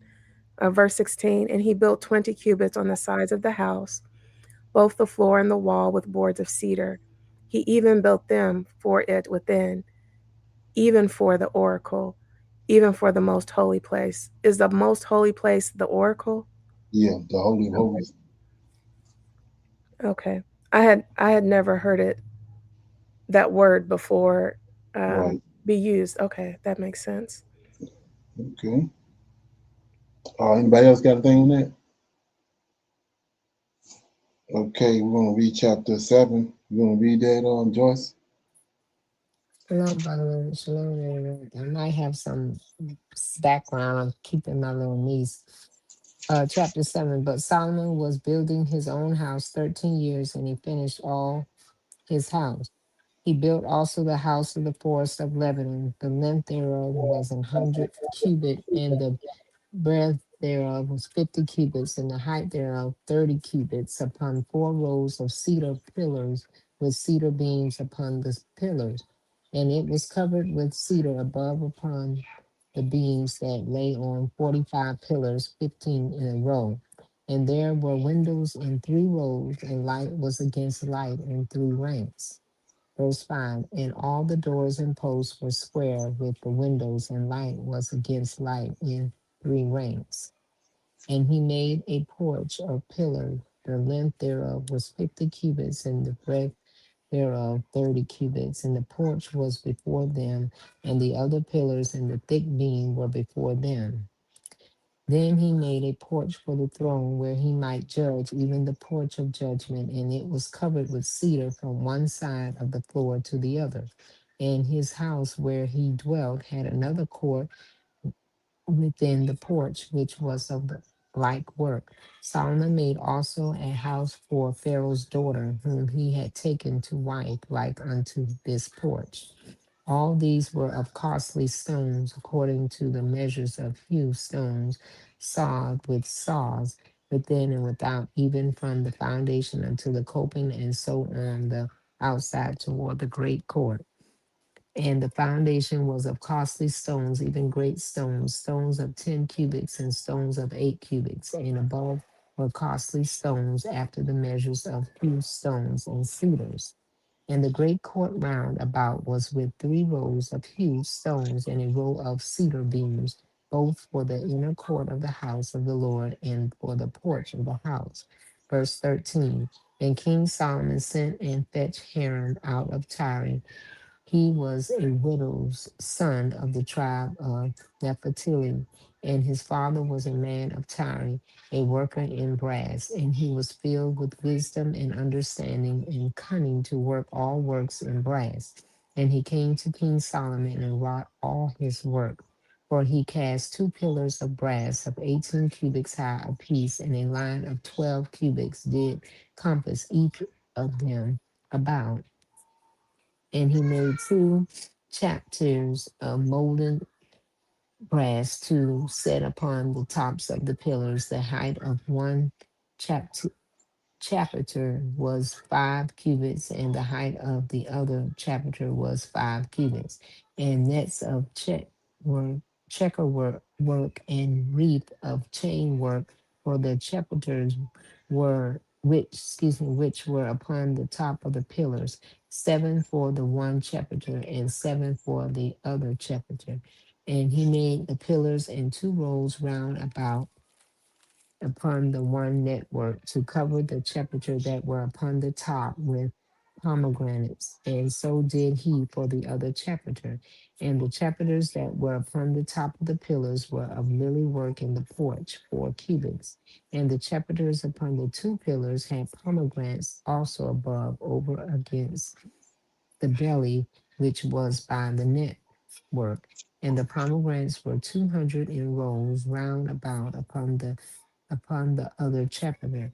verse 16, and he built 20 cubits on the sides of the house, both the floor and the wall with boards of cedar. He even built them for it within, even for the oracle, even for the most holy place. Is the most holy place the oracle? Yeah, the Holy of Holies. Okay. I had never heard that word before Right. be used. Okay, that makes sense. Okay. Anybody else got anything on that? Okay, we're gonna read chapter 7. You gonna read that, Joyce? Hello, brother. Shalom, everyone. I might have some background. I'm keeping my little niece. Chapter 7. But Solomon was building his own house 13 years, and he finished all his house. He built also the house of the forest of Lebanon. The length thereof was 100 cubit, and the breadth thereof was 50 cubits, and the height thereof 30 cubits, upon 4 rows of cedar pillars, with cedar beams upon the pillars. And it was covered with cedar above upon the beams that lay on 45 pillars, 15 in a row. And there were windows in 3 rows, and light was against light in 3 ranks. Verse 5. And all the doors and posts were square with the windows, and light was against light in 3 ranks. And he made a porch of pillars. The length thereof was 50 cubits, and the breadth thereof 30 cubits. And the porch was before them, and the other pillars and the thick beam were before them. Then he made a porch for the throne where he might judge, even the porch of judgment, and it was covered with cedar from one side of the floor to the other. And his house where he dwelt had another court within the porch, which was of the like work. Solomon made also a house for Pharaoh's daughter, whom he had taken to wife, like unto this porch. All these were of costly stones, according to the measures of hew stones, sawed with saws, within and without, even from the foundation unto the coping, and so on the outside toward the great court. And the foundation was of costly stones, even great stones, stones of 10 cubits and stones of 8 cubits. And above were costly stones after the measures of hew stones and cedars. And the great court round about was with 3 rows of hewed stones and a row of cedar beams, both for the inner court of the house of the Lord and for the porch of the house. Verse 13. And King Solomon sent and fetched Hiram out of Tyre. He was a widow's son of the tribe of Naphtali, and his father was a man of Tyre, a worker in brass, and he was filled with wisdom and understanding and cunning to work all works in brass. And he came to King Solomon and wrought all his work. For he cast 2 pillars of brass of 18 cubits high apiece, and a line of 12 cubits did compass each of them about. And he made 2 chapters of molten brass to set upon the tops of the pillars. The height of one chapter was 5 cubits, and the height of the other chapter was 5 cubits. And nets of work, checker work and wreath of chain work for the chapiters were which were upon the top of the pillars, 7 for the one chapiter and 7 for the other chapiter. And he made the pillars in two rows round about upon the one network to cover the chapiter that were upon the top with pomegranates, and so did he for the other chapiter. And the chapiters that were upon the top of the pillars were of lily work in the porch, 4 cubits. And the chapiters upon the two pillars had pomegranates also above over against the belly which was by the net work. And the pomegranates were 200 in rows round about upon the other chapiter.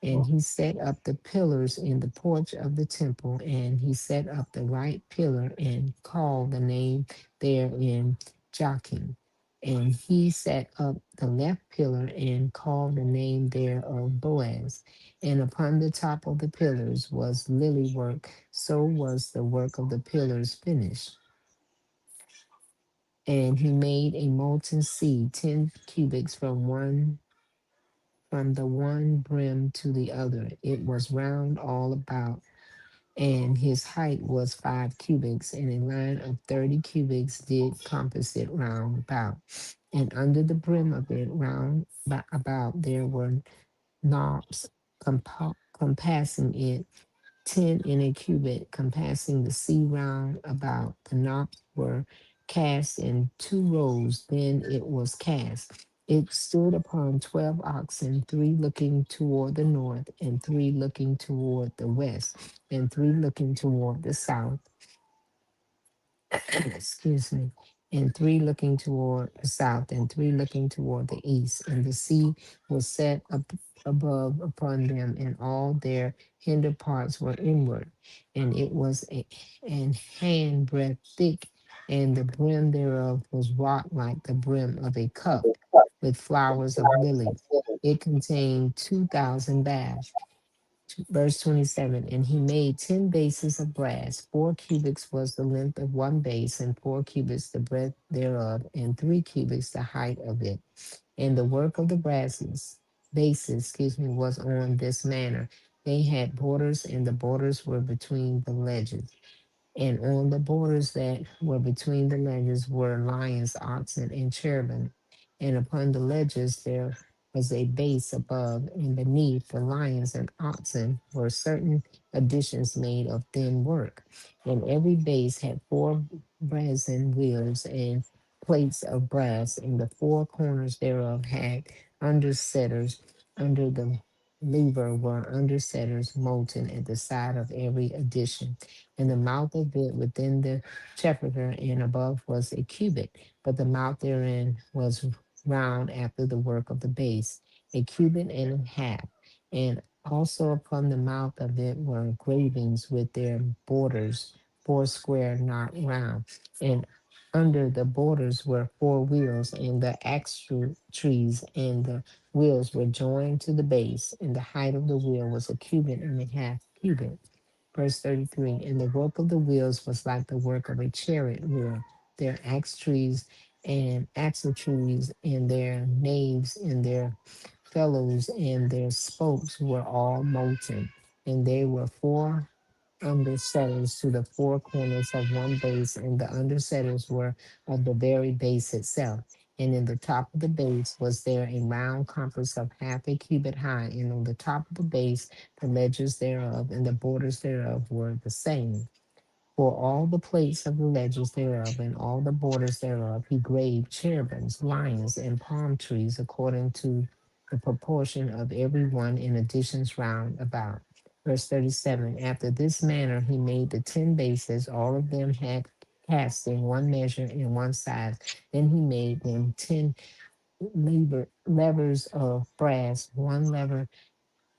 And he set up the pillars in the porch of the temple, and he set up the right pillar and called the name therein Joachim. And he set up the left pillar and called the name thereof Boaz. And upon the top of the pillars was lily work, so was the work of the pillars finished. And he made a molten sea, 10 cubits from the one brim to the other. It was round all about, and his height was 5 cubits, and a line of 30 cubits did compass it round about. And under the brim of it round about there were knobs compassing it, 10 in a cubit, compassing the sea round about. The knops were cast in 2 rows, then it was cast. It stood upon 12 oxen, 3 looking toward the north, and 3 looking toward the west, and 3 looking toward the south. Excuse me, and 3 looking toward the south, and 3 looking toward the east. And the sea was set up above upon them, and all their hinder parts were inward, and it was an hand breadth thick, and the brim thereof was wrought like the brim of a cup with flowers of lilies. It contained 2,000 baths. Verse 27, and he made 10 bases of brass. 4 cubits was the length of one base, and 4 cubits the breadth thereof, and 3 cubits the height of it. And the work of the bases, was on this manner. They had borders, and the borders were between the ledges. And on the borders that were between the ledges were lions, oxen, and cherubim. And upon the ledges there was a base above, and beneath the lions and oxen were certain additions made of thin work. And every base had 4 brazen wheels and plates of brass, and the 4 corners thereof had undersetters. Under the lever were undersetters molten at the side of every addition, and the mouth of it within the chapiter and above was a cubit, but the mouth therein was round after the work of the base, a cubit and a half. And also upon the mouth of it were engravings with their borders, 4 square, not round. And under the borders were 4 wheels, and the trees and the wheels were joined to the base, and the height of the wheel was a cubit and a half cubit. Verse 33, and the work of the wheels was like the work of a chariot wheel. Their axle trees and their naves and their felloes and their spokes were all molten. And they were 4 undersetters to the 4 corners of one base, and the undersetters were of the very base itself. And in the top of the base was there a round compass of half a cubit high, and on the top of the base the ledges thereof and the borders thereof were the same. For all the plates of the ledges thereof and all the borders thereof he graved cherubims, lions, and palm trees according to the proportion of every one in additions round about. Verse 37, after this manner he made the 10 bases, all of them had casting, one measure and one size. Then he made them 10 levers of brass, one lever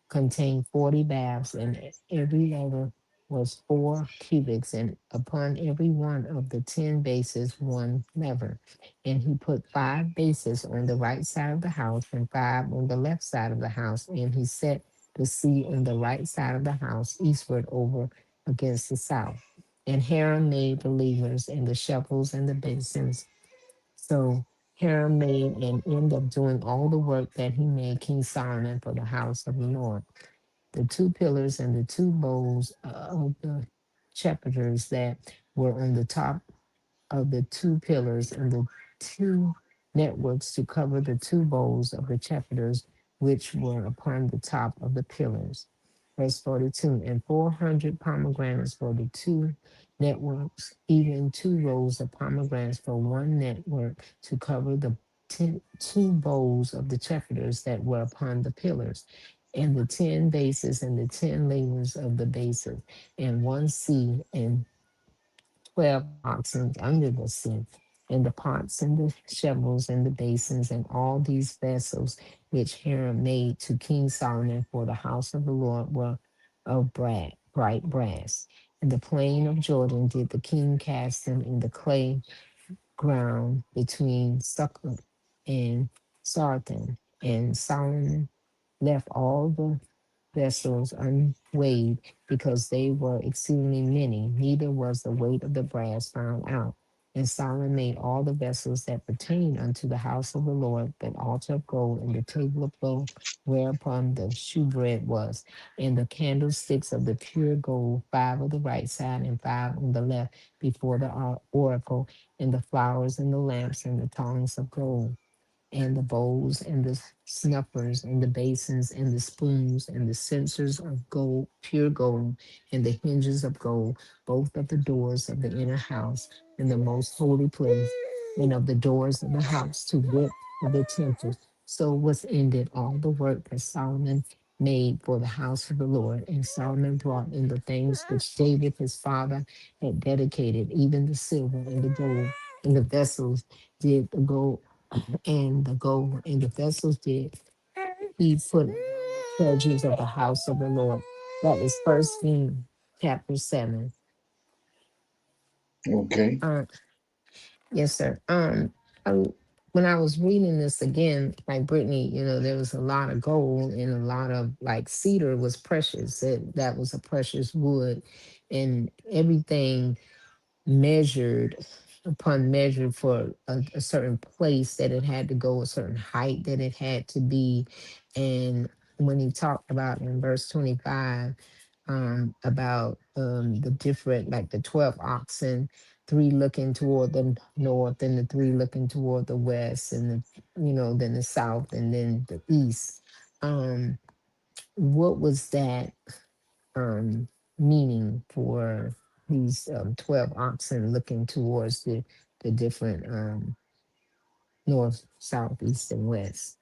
contained 40 baths, and every lever was 4 cubits, and upon every one of the 10 bases one lever. And he put 5 bases on the right side of the house, and 5 on the left side of the house. And he set the sea on the right side of the house, eastward over against the south. And Haran made the levers and the shovels and the basins So Hiram made and ended up doing all the work that he made King Solomon for the house of the Lord. The two pillars and the two bowls of the chapiters that were on the top of the two pillars and the two networks to cover the two bowls of the chapiters which were upon the top of the pillars. Verse 42, and 400 pomegranates for the two networks, even two rows of pomegranates for one network to cover the two bowls of the chapiters that were upon the pillars, and the 10 bases and the 10 layers of the bases, and one sea and 12 oxen under the sea, and the pots and the shovels and the basins and all these vessels which Hiram made to King Solomon for the house of the Lord were of bright brass. In the plain of Jordan did the king cast them in the clay ground between Succoth and Sarton, and Solomon left all the vessels unweighed because they were exceedingly many, neither was the weight of the brass found out. And Solomon made all the vessels that pertain unto the house of the Lord, the altar of gold, and the table of gold, whereupon the shewbread was, and the candlesticks of the pure gold, 5 on the right side and 5 on the left, before the oracle, and the flowers and the lamps and the tongs of gold and the bowls and the snuffers and the basins and the spoons and the censers of gold, pure gold, and the hinges of gold, both of the doors of the inner house and the most holy place, and of the doors of the house to wit of the temple. So was ended all the work that Solomon made for the house of the Lord. And Solomon brought in the things which David his father had dedicated, even the silver and the gold and the vessels did the gold and the gold and the vessels did he put treasures of the house of the Lord. That is First King chapter 7. Okay. Yes, sir. I, when I was reading this again, like Brittany, there was a lot of gold and a lot of like cedar was precious. That was a precious wood, and everything measured upon measure for a certain place that it had to go, a certain height that it had to be. And when he talked about in verse 25, about the different, like the 12 oxen, three looking toward the north and the three looking toward the west, and then the south and then the east. Um, what was that um, meaning for these 12 oxen looking towards the different north, south, east, and west?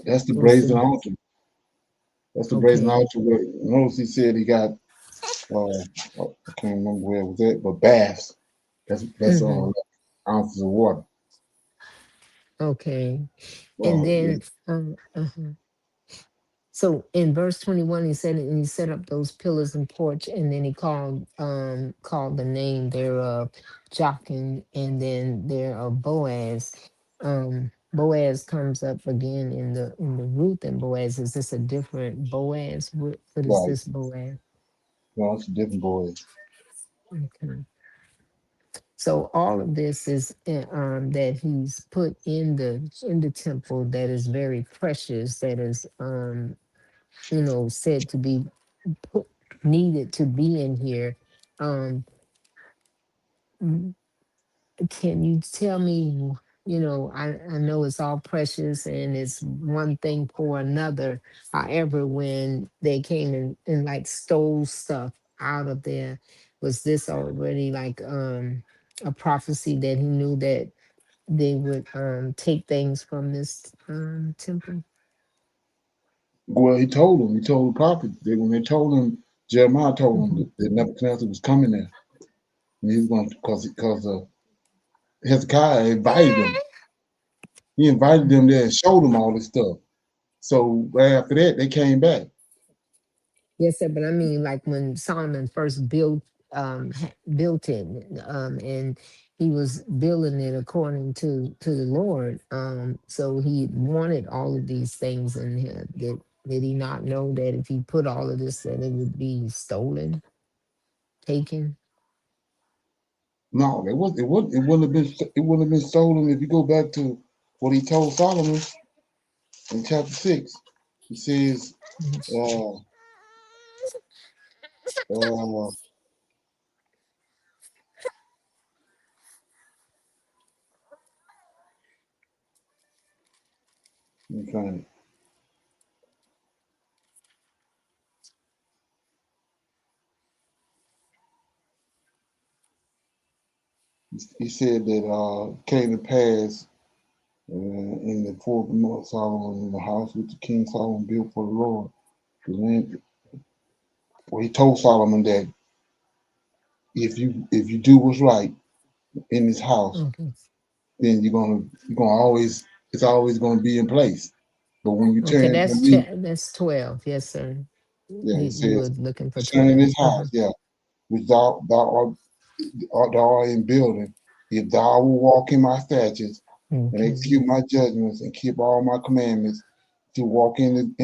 That's the What's brazen the altar. That's the brazen okay? altar. Where notice he said he got I can't remember where it was at, but baths. That's Hmm. ounces of water. Okay, and Yeah. then so in verse 21, he said, and he set up those pillars and porch, and then he called the name thereof Jachin, and then there of Boaz. Boaz comes up again in the Ruth and Boaz. Is this a different Boaz? What is Right. this Boaz? No, it's a different boy. Okay. So all of this is that he's put in the temple that is very precious, that is said to be put, needed to be in here. Um, m- can you tell me? I know it's all precious and it's one thing for another. However, when they came and like stole stuff out of there, was this already like a prophecy that he knew that they would take things from this temple? Well, he told the prophet that when they told him, Jeremiah told him Mhm. that Nebuchadnezzar was coming there, and he was going to, because Hezekiah invited them. He invited them there and showed them all this stuff. So right after that, they came back. Yes, sir. But I mean, like when Solomon first built it, and he was building it according to the Lord. So he wanted all of these things in here. Did he not know that if he put all of this, that it would be stolen, taken? No, it wouldn't have been it wouldn't have been stolen if you go back to what he told Solomon in chapter 6. He says, uh, uh, let me find it. He said that came to pass in the fourth month Solomon in the house which the king Solomon built for the Lord. The land, well, he told Solomon that if you do what's right in this house, Okay. then you're gonna always it's always gonna be in place. But when you Okay, turn from me, that's 12. Yes, sir. yeah, it You were says looking for concerning 12. this Uh-huh. house, yeah, which thou art in building, if thou will walk in my statutes and Okay. execute my judgments and keep all my commandments to walk in them,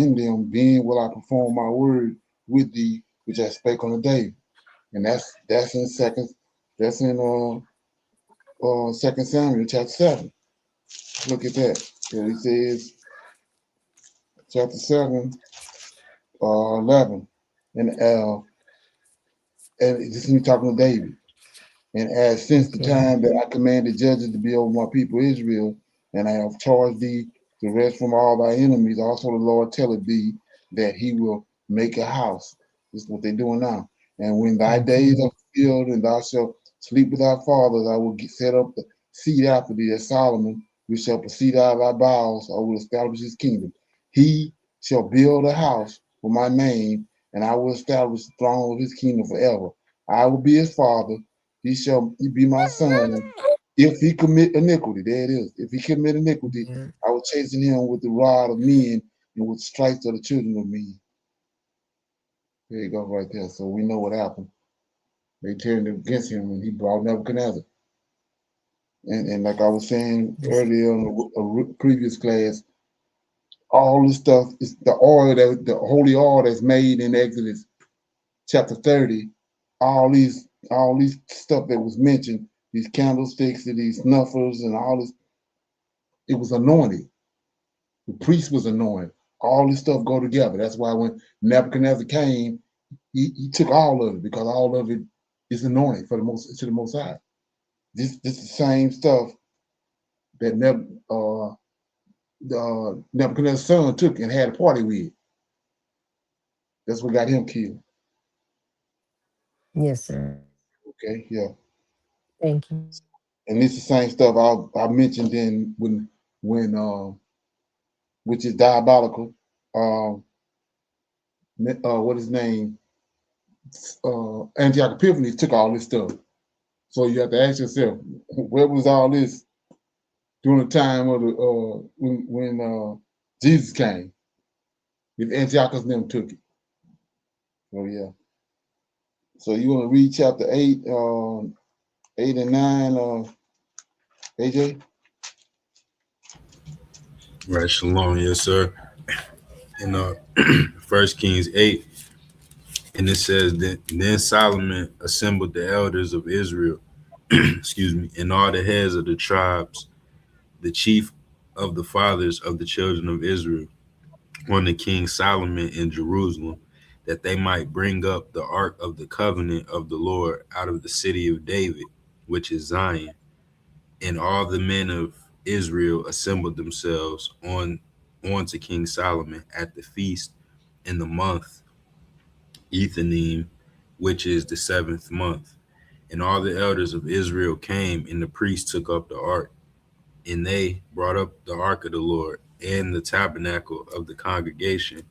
then will I perform my word with thee, which I spake on the day. And that's in Second Samuel chapter 7. Look at that. So he says chapter 7, 11. And this is me talking to David. And as since the Okay. time that I commanded judges to be over my people Israel, and I have charged thee to rest from all thy enemies, also the Lord telleth thee that he will make a house. This is what they're doing now. And when thy Okay. days are fulfilled and thou shalt sleep with thy fathers, I will set up the seed after thee as Solomon, which shall proceed out of thy bowels. I will establish his kingdom. He shall build a house for my name, and I will establish the throne of his kingdom forever. I will be his father, he shall be my son. If he commit iniquity, there it is. If he commit iniquity, Yeah. I will chasten him with the rod of men and with stripes of the children of men. There you go, right there. So we know what happened. They turned against him, and he brought Nebuchadnezzar. And like I was saying Yes. earlier in a previous class, all this stuff is the oil that the holy oil that's made in Exodus chapter 30, all these stuff that was mentioned, these candlesticks and these snuffers and all this, it was anointed. The priest was anointed. All this stuff go together. That's why when Nebuchadnezzar came, he took all of it because all of it is anointed for the most to the most high. This is the same stuff that Nebuchadnezzar's son took and had a party with. That's what got him killed. Yes, sir. Okay, yeah. Thank you. And it's the same stuff I mentioned in when which is diabolical. What his name? Antioch Epiphanes took all this stuff. So you have to ask yourself, where was all this during the time of the when Jesus came? If Antiochus and them took it. So yeah. So you want to read chapter 8, 8 and 9, AJ? Right, shalom, yes, sir. In First Kings 8, and it says that then Solomon assembled the elders of Israel, excuse me, and all the heads of the tribes, the chief of the fathers of the children of Israel, on the king Solomon in Jerusalem, that they might bring up the ark of the covenant of the Lord out of the city of David, which is Zion. And all the men of Israel assembled themselves on to King Solomon at the feast in the month Ethanim, which is the seventh month. And all the elders of Israel came, and the priests took up the ark, and they brought up the ark of the Lord and the tabernacle of the congregation,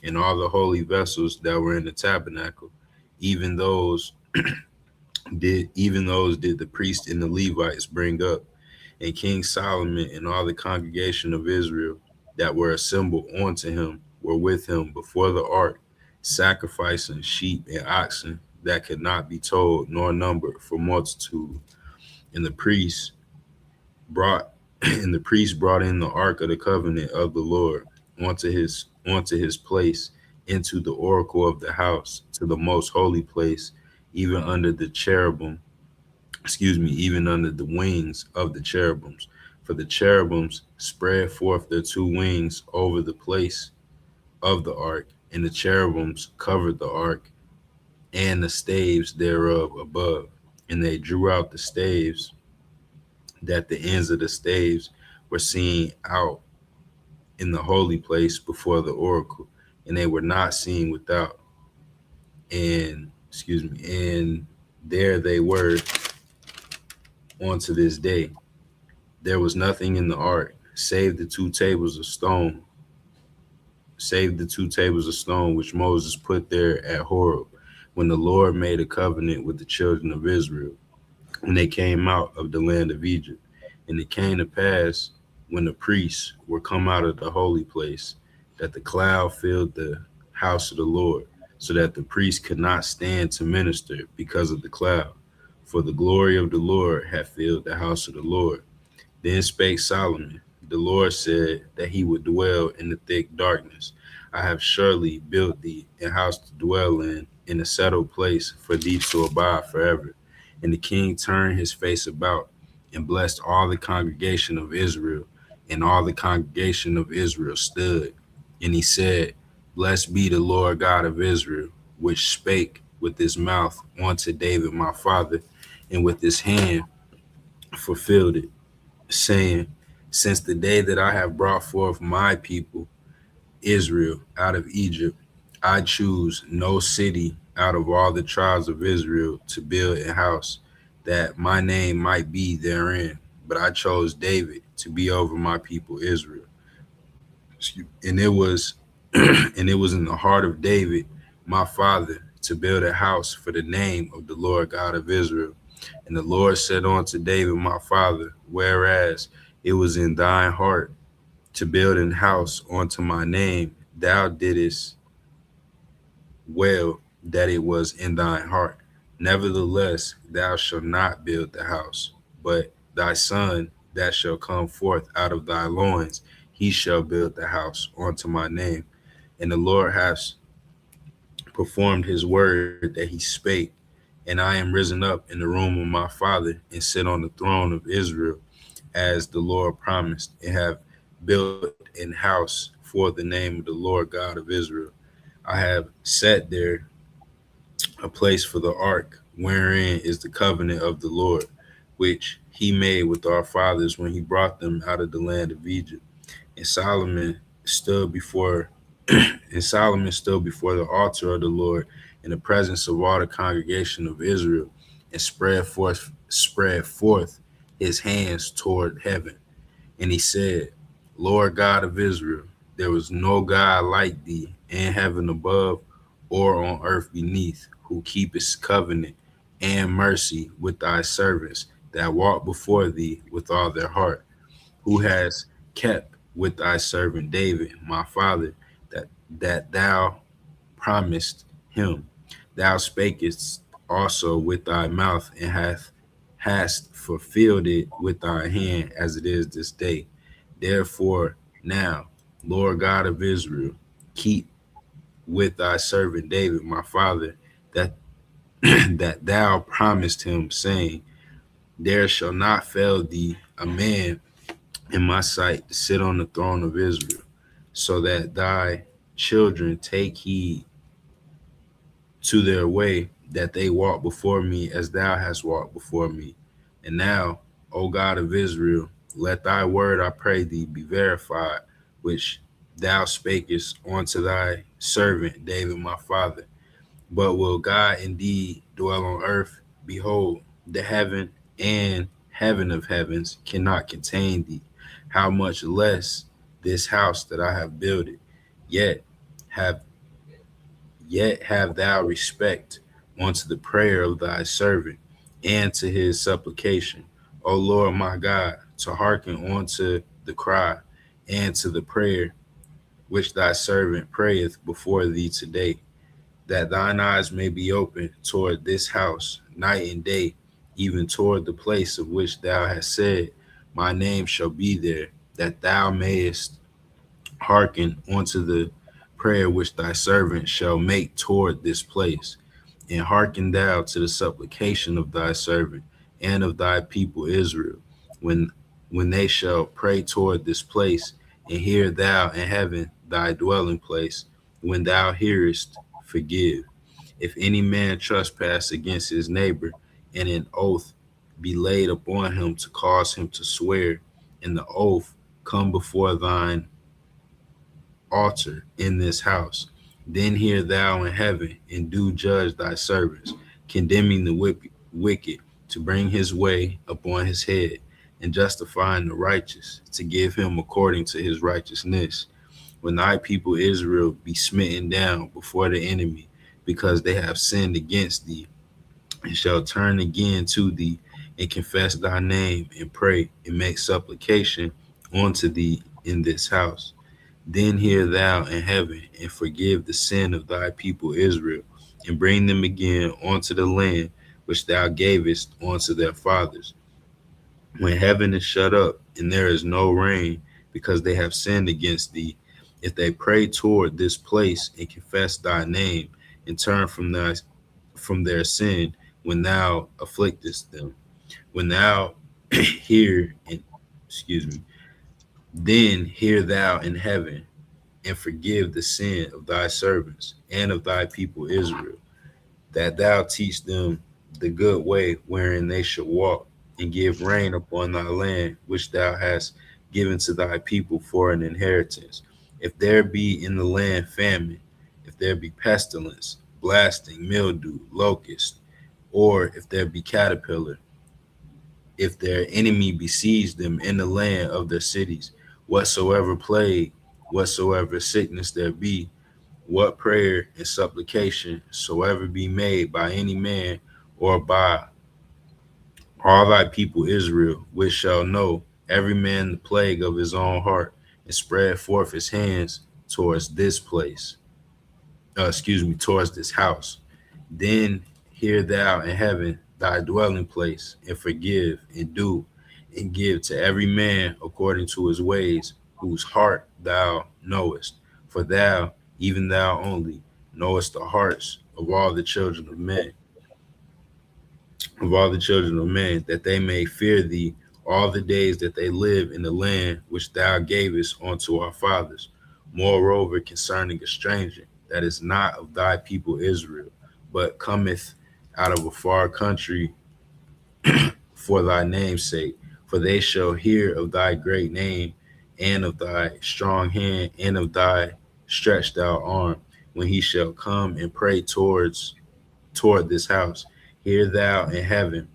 and all the holy vessels that were in the tabernacle, even those did the priests and the Levites bring up. And King Solomon and all the congregation of Israel that were assembled unto him were with him before the ark, sacrificing sheep and oxen that could not be told nor numbered for multitude. And the priests brought brought in the ark of the covenant of the Lord onto his place into the oracle of the house to the most holy place, even under the cherubim even under the wings of the cherubims. For the cherubims spread forth their two wings over the place of the ark, and the cherubims covered the ark and the staves thereof above. And they drew out the staves, that the ends of the staves were seen out in the holy place before the oracle, and they were not seen without. And and there they were unto this day. There was nothing in the ark save the two tables of stone, which Moses put there at Horeb, when the Lord made a covenant with the children of Israel, when they came out of the land of Egypt. And it came to pass, when the priests were come out of the holy place, that the cloud filled the house of the Lord, so that the priests could not stand to minister because of the cloud. For the glory of the Lord had filled the house of the Lord. Then spake Solomon, the Lord said that he would dwell in the thick darkness. I have surely built thee a house to dwell in a settled place for thee to abide forever. And the king turned his face about and blessed all the congregation of Israel. And all the congregation of Israel stood. And he said, Blessed be the Lord God of Israel, which spake with his mouth unto David my father, and with his hand fulfilled it, saying, Since the day that I have brought forth my people Israel out of Egypt, I choose no city out of all the tribes of Israel to build a house, that my name might be therein. But I chose David to be over my people Israel. And it was and it was in the heart of David, my father, to build a house for the name of the Lord God of Israel. And the Lord said unto David, my father, whereas it was in thine heart to build an house unto my name, thou didst well that it was in thine heart. Nevertheless, thou shalt not build the house, but thy son that shall come forth out of thy loins, he shall build the house unto my name. And the Lord has performed his word that he spake. And I am risen up in the room of my father and sit on the throne of Israel, as the Lord promised, and have built an house for the name of the Lord God of Israel. I have set there a place for the ark, wherein is the covenant of the Lord, which he made with our fathers when he brought them out of the land of Egypt. And Solomon stood before the altar of the Lord in the presence of all the congregation of Israel, and spread forth his hands toward heaven. And he said, Lord God of Israel, there was no God like thee in heaven above or on earth beneath, who keepeth covenant and mercy with thy servants that walk before thee with all their heart, who has kept with thy servant David, my father, that thou promised him. Thou spakest also with thy mouth, and hast fulfilled it with thy hand, as it is this day. Therefore now, Lord God of Israel, keep with thy servant David, my father, that that thou promised him, saying, There shall not fail thee a man in my sight to sit on the throne of Israel, so that thy children take heed to their way, that they walk before me as thou hast walked before me. And now, O God of Israel, let thy word, I pray thee, be verified, which thou spakest unto thy servant David my father. But will God indeed dwell on earth? Behold, the heaven and heaven of heavens cannot contain thee. How much less this house that I have builded? Yet have Yet have thou respect unto the prayer of thy servant, and to his supplication, O Lord my God, to hearken unto the cry and to the prayer which thy servant prayeth before thee today, that thine eyes may be open toward this house night and day, even toward the place of which thou hast said, My name shall be there, that thou mayest hearken unto the prayer which thy servant shall make toward this place. And hearken thou to the supplication of thy servant, and of thy people Israel, when they shall pray toward this place, and hear thou in heaven thy dwelling place, when thou hearest, forgive. If any man trespass against his neighbor, and an oath be laid upon him to cause him to swear, and the oath come before thine altar in this house, then hear thou in heaven, and do judge thy servants, condemning the wicked to bring his way upon his head, and justifying the righteous to give him according to his righteousness. When thy people Israel be smitten down before the enemy, because they have sinned against thee, and shall turn again to thee, and confess thy name, and pray, and make supplication unto thee in this house, then hear thou in heaven, and forgive the sin of thy people Israel, and bring them again unto the land which thou gavest unto their fathers. When heaven is shut up, and there is no rain, because they have sinned against thee, if they pray toward this place, and confess thy name, and turn from their sin, when thou afflictest them, when thou hear and excuse me, then hear thou in heaven, and forgive the sin of thy servants and of thy people Israel, that thou teach them the good way wherein they should walk, and give rain upon thy land which thou hast given to thy people for an inheritance. If there be in the land famine, if there be pestilence, blasting, mildew, locust, or if there be caterpillar, if their enemy besiege them in the land of their cities, whatsoever plague, whatsoever sickness there be, what prayer and supplication soever be made by any man, or by all thy people Israel, which shall know every man the plague of his own heart, and spread forth his hands towards this place, towards this house, then hear thou in heaven thy dwelling place, and forgive, and do, and give to every man according to his ways, whose heart thou knowest. For thou, even thou only, knowest the hearts of all the children of men, that they may fear thee all the days that they live in the land which thou gavest unto our fathers. Moreover, concerning a stranger that is not of thy people Israel, but cometh out of a far country for thy name's sake, for they shall hear of thy great name, and of thy strong hand, and of thy stretched out arm, when he shall come and pray toward this house. Hear thou in heaven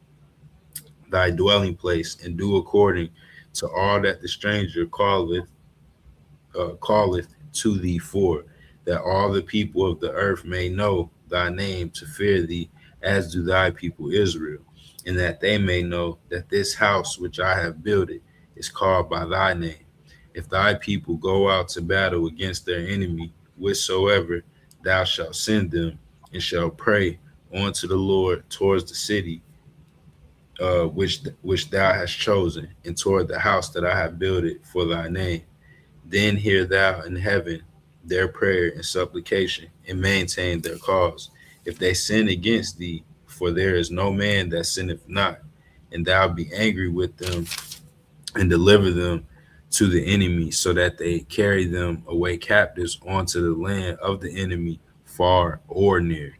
thy dwelling place, and do according to all that the stranger calleth to thee for, that all the people of the earth may know thy name, to fear thee, as do thy people Israel, and that they may know that this house which I have builded is called by thy name. If thy people go out to battle against their enemy, whichsoever thou shalt send them, and shall pray unto the Lord towards the city, which thou hast chosen, and toward the house that I have built it for thy name, then hear thou in heaven their prayer and supplication, and maintain their cause. If they sin against thee, for there is no man that sinneth not, and thou be angry with them, and deliver them to the enemy, so that they carry them away captives onto the land of the enemy, far or near.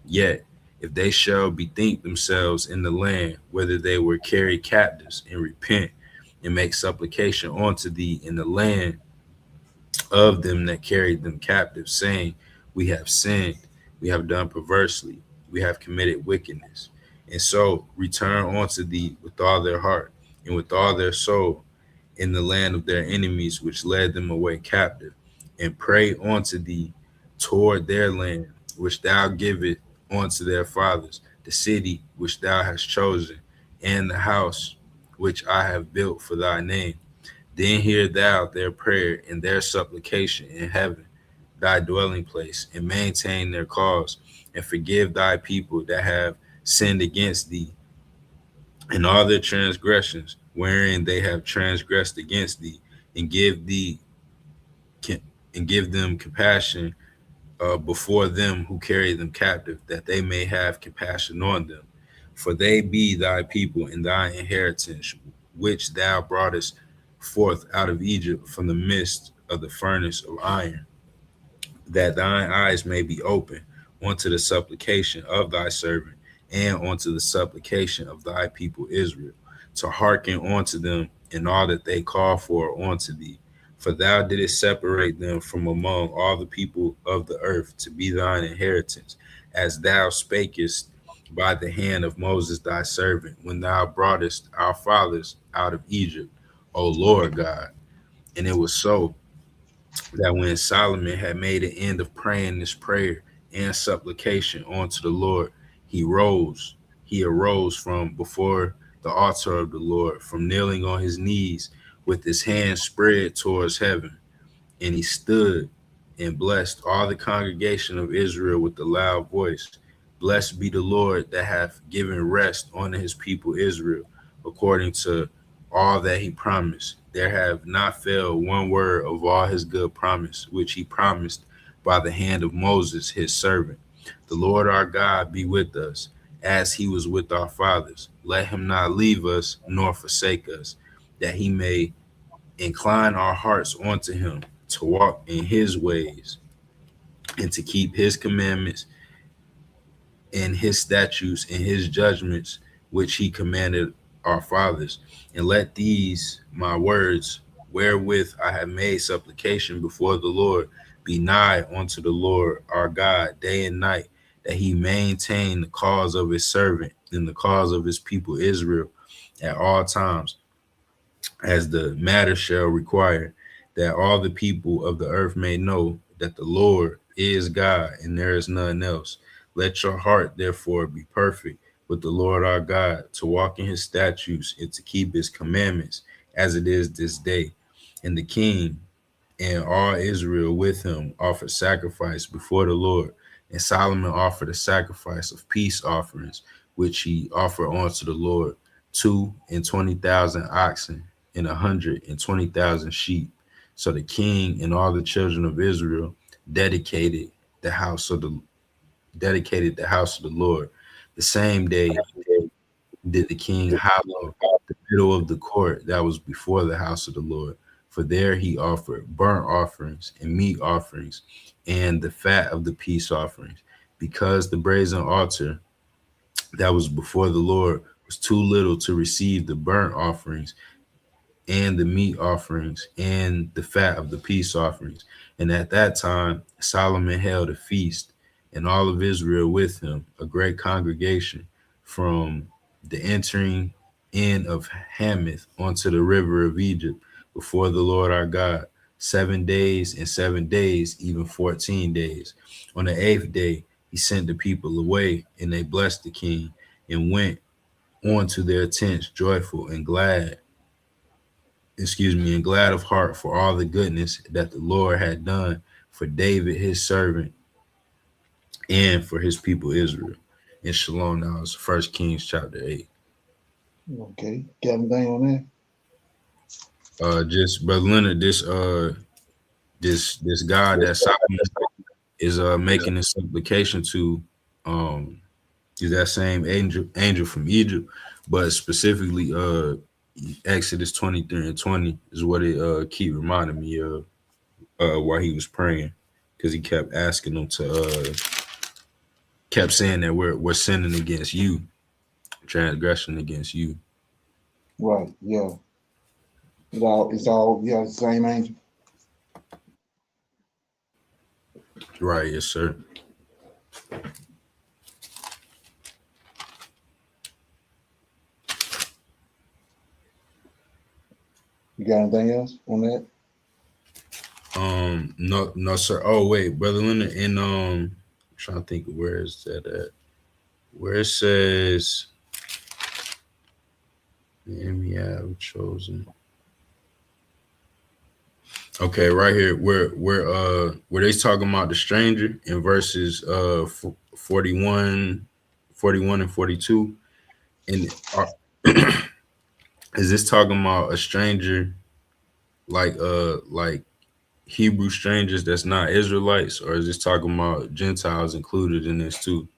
Yet, if they shall bethink themselves in the land whither they were carried captives, and repent, and make supplication unto thee in the land of them that carried them captive, saying, we have sinned, we have done perversely, we have committed wickedness, and so return unto thee with all their heart and with all their soul in the land of their enemies, which led them away captive, and pray unto thee toward their land, which thou givest unto their fathers, the city which thou hast chosen, and the house which I have built for thy name. Then hear thou their prayer and their supplication in heaven, thy dwelling place, and maintain their cause, and forgive thy people that have sinned against thee, and all their transgressions wherein they have transgressed against thee, and give them compassion before them who carry them captive, that they may have compassion on them. For they be thy people and thy inheritance, which thou broughtest forth out of Egypt from the midst of the furnace of iron, that thine eyes may be open unto the supplication of thy servant and unto the supplication of thy people Israel, to hearken unto them in all that they call for unto thee. For thou didst separate them from among all the people of the earth to be thine inheritance, as thou spakest by the hand of Moses thy servant, when thou broughtest our fathers out of Egypt, O Lord God. And it was so that when Solomon had made an end of praying this prayer and supplication unto the Lord, he rose. He arose from before the altar of the Lord, from kneeling on his knees with his hands spread towards heaven. And he stood and blessed all the congregation of Israel with a loud voice. Blessed be the Lord that hath given rest unto his people Israel, according to all that he promised. There have not failed one word of all his good promise, which he promised by the hand of Moses his servant. The Lord our God be with us, as he was with our fathers. Let him not leave us nor forsake us, that he may incline our hearts unto him, to walk in his ways and to keep his commandments and his statutes and his judgments, which he commanded our fathers. And let these my words, wherewith I have made supplication before the Lord, be nigh unto the Lord our God day and night, that he maintain the cause of his servant and the cause of his people Israel at all times, as the matter shall require, that all the people of the earth may know that the Lord is God and there is none else. Let your heart therefore be perfect with the Lord our God, to walk in his statutes and to keep his commandments, as it is this day. And the king and all Israel with him offered sacrifice before the Lord. And Solomon offered a sacrifice of peace offerings, which he offered unto the Lord, 220,000 oxen and 120,000 sheep. So the king and all the children of Israel dedicated the house of the Lord. The same day did the king hallow the middle of the court that was before the house of the Lord. For there he offered burnt offerings and meat offerings and the fat of the peace offerings, because the brazen altar that was before the Lord was too little to receive the burnt offerings and the meat offerings and the fat of the peace offerings. And at that time, Solomon held a feast, and all of Israel with him, a great congregation, from the entering in of Hamath onto the river of Egypt, before the Lord our God, 7 days and 7 days, even 14 days. On the eighth day, he sent the people away, and they blessed the king and went on to their tents joyful and glad, and glad of heart for all the goodness that the Lord had done for David his servant and for his people Israel. And Shalom, now is 1 Kings chapter 8. Okay, got anything on that? Just Brother Leonard, this God that Solomon is making this supplication to, is that same angel from Egypt, but specifically Exodus 23 and 20 is what it keep reminding me of while he was praying, because he kept asking them to kept saying that we're sinning against you, transgression against you. Right, yeah. It's all the same angel. Right, yes, sir. You got anything else on that? No, sir. Oh, wait, Brother Leonard, and I'm trying to think of where is that at? Where it says, "And we have chosen." Okay, right here, where they talking about the stranger in verses 41 and 42, and is this talking about a stranger like Hebrew strangers that's not Israelites, or is this talking about Gentiles included in this too?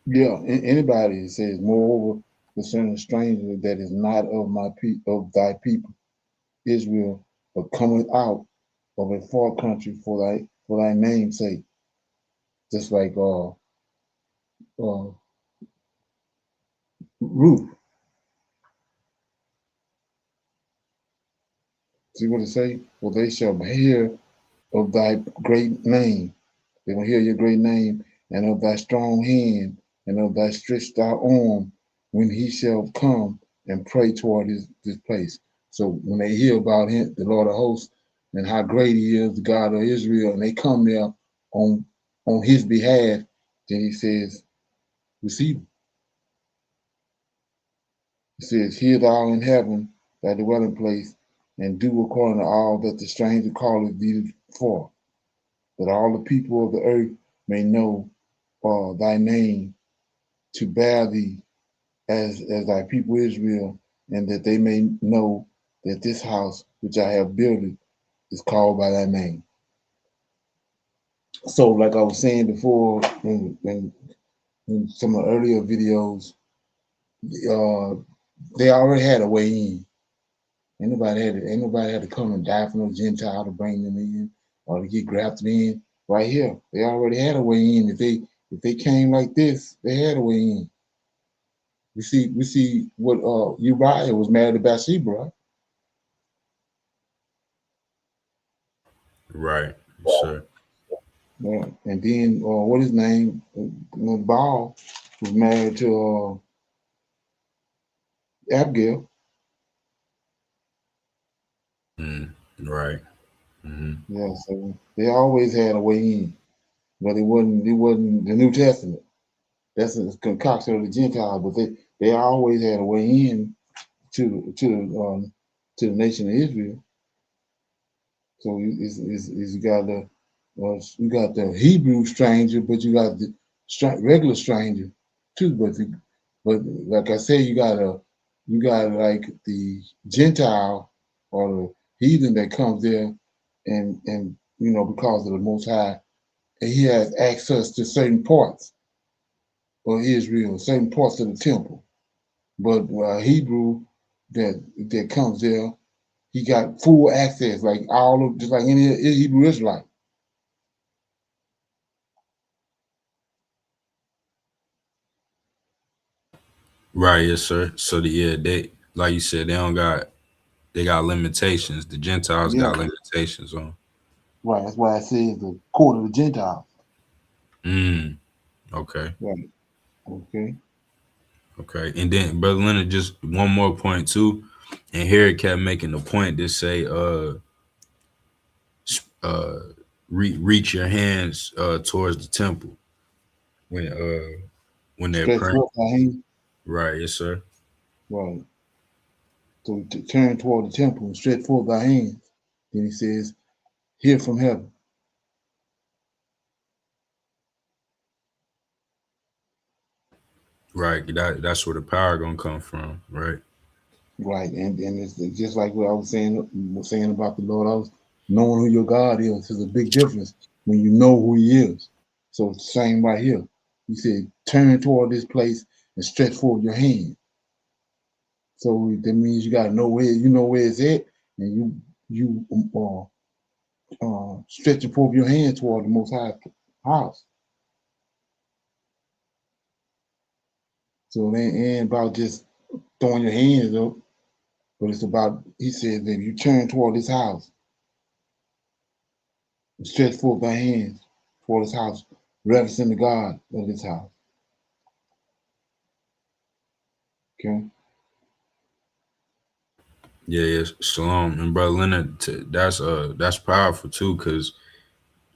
Yeah, anybody that says, moreover, concerning a stranger that is not of of thy people, Israel, but cometh out of a far country for thy name's sake. Just like Ruth. See what it say? For they shall hear of thy great name. They will hear your great name, and of thy strong hand, and of thy stretched out arm, when he shall come and pray toward this place. So when they hear about him, the Lord of hosts, and how great he is, the God of Israel, and they come there on on his behalf, then he says, receive him. He says, hear thou in heaven thy dwelling place, and do according to all that the stranger calleth thee for, that all the people of the earth may know thy name, to bear thee as thy people Israel, and that they may know that this house which I have built is called by thy name. So, like I was saying before in some of the earlier videos, they already had a way in. Ain't nobody had to come and die for no Gentile to bring them in or to get grafted in. Right here, they already had a way in. If they came like this, they had a way in. We see what Uriah was married to Bathsheba, right? Right. Yes, sir. Yeah. And then what his name? Baal was married to Abigail. Right. Mm-hmm. Yeah, so they always had a way in, but it wasn't the New Testament. That's a concoction of the Gentiles, but they always had a way in to the nation of Israel. So you got the Hebrew stranger, but you got the regular stranger too. But like I said, you got like the Gentile or the heathen that comes there, and because of the Most High, and he has access to certain parts of Israel, certain parts of the temple. But Hebrew that comes there, he got full access, like all of just like any Hebrew Israelite. Right. Yes, sir. So they like you said, they got limitations. The Gentiles Yeah, got limitations on. right. That's why it says the court of the Gentiles. Okay. Right. Okay. Okay. And then Brother Leonard, just one more point too. And here it kept making the point to say, uh, reach your hands towards the temple when when they're Stretch praying. forth thy hand. Right. Yes, sir. Right. So to turn toward the temple and stretch forth thy hands. Then he says, hear from heaven. Right. That's where the power gonna come from. Right. Right. And it's just like what I was saying about the Lord. I was knowing who your God is a big difference when you know who he is. So it's the same right here. He said, turn toward this place and stretch forth your hand. So that means you gotta know where it's at, and stretching forth your hand toward the Most High house. So it ain't about just throwing your hands up, but it's about, he said, that you turn toward this house and stretch forth thy hands toward this house, reverencing the God of this house. Okay. Yeah. Yes. Shalom. And Brother Leonard, that's powerful too, because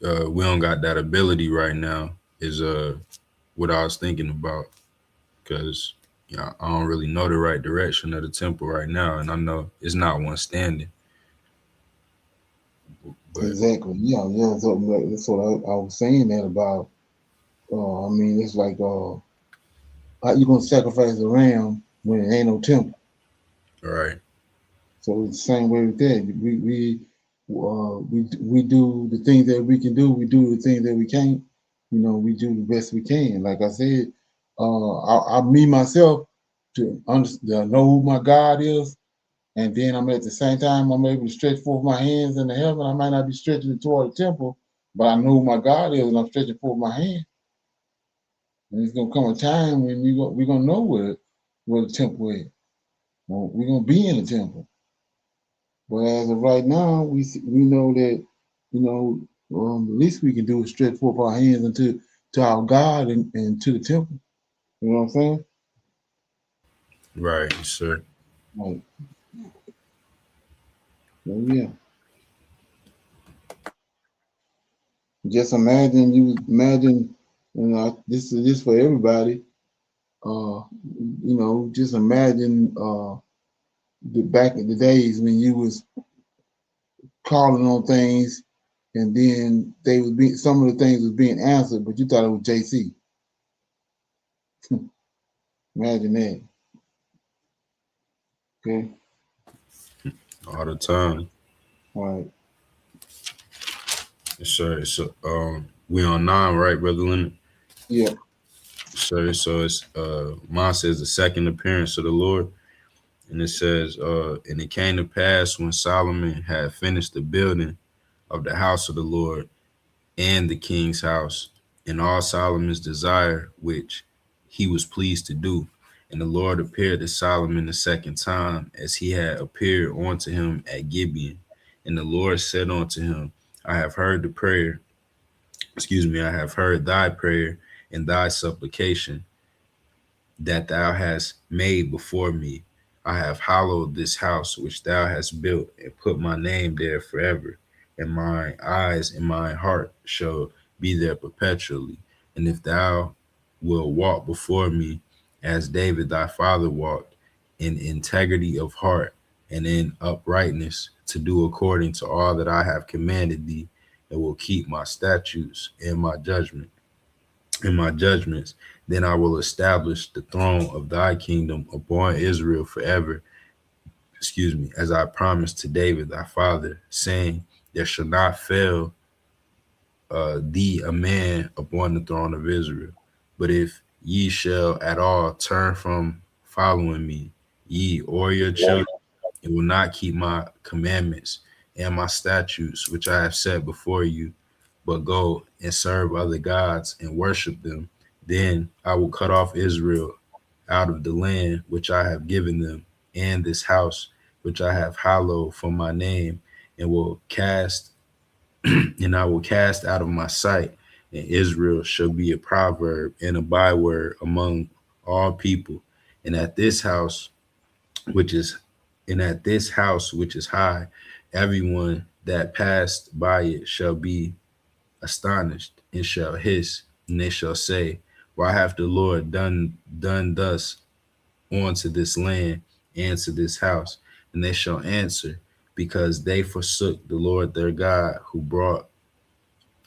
we don't got that ability right now. Is what I was thinking about, because I don't really know the right direction of the temple right now, and I know it's not one standing. But Exactly. Yeah, yeah. So that's what I was saying that about. I mean, it's like, how you gonna sacrifice a ram when it ain't no temple? right, So it's the same way with that. We do the things that we can do. We do the things that we can't. We do the best we can. Like I said, me myself to know who my God is, and then I'm at the same time I'm able to stretch forth my hands in the heaven. I might not be stretching it toward the temple, but I know who my God is, and I'm stretching forth my hand. And it's gonna come a time when we're gonna know where the temple is. Well, we're gonna be in the temple. But as of right now, we know that the least we can do is stretch forth our hands into to our God and to the temple. You know what I'm saying? Right, sir. Like, so yeah. Just imagine, this is this for everybody. Just imagine back in the days when you was calling on things, and then some of the things was being answered, but you thought it was JC. Imagine that. Okay. All the time. All right. Yes, sir. So we on 9, right, Brother Leonard? Yeah. Sir, so it's mine says the second appearance of the Lord. And it says, and it came to pass when Solomon had finished the building of the house of the Lord and the king's house, and all Solomon's desire, which he was pleased to do. And the Lord appeared to Solomon the second time, as he had appeared unto him at Gibeon. And the Lord said unto him, I have heard I have heard thy prayer and thy supplication that thou hast made before me. I have hallowed this house which thou hast built, and put my name there forever, and my eyes and my heart shall be there perpetually. And if thou wilt walk before me as David thy father walked, in integrity of heart and in uprightness, to do according to all that I have commanded thee, and will keep my statutes and my judgments, then I will establish the throne of thy kingdom upon Israel forever. As I promised to David thy father, saying, there shall not fail thee a man upon the throne of Israel. But if ye shall at all turn from following me, ye or your children, and will not keep my commandments and my statutes which I have set before you, but go and serve other gods and worship them, then I will cut off Israel out of the land which I have given them, and this house which I have hallowed for my name, and will cast and I will cast out of my sight, and Israel shall be a proverb and a byword among all people. And at this house which is high, everyone that passed by it shall be astonished, and shall hiss, and they shall say, why hath the Lord done thus unto this land and to this house? And they shall answer, because they forsook the Lord their God, who brought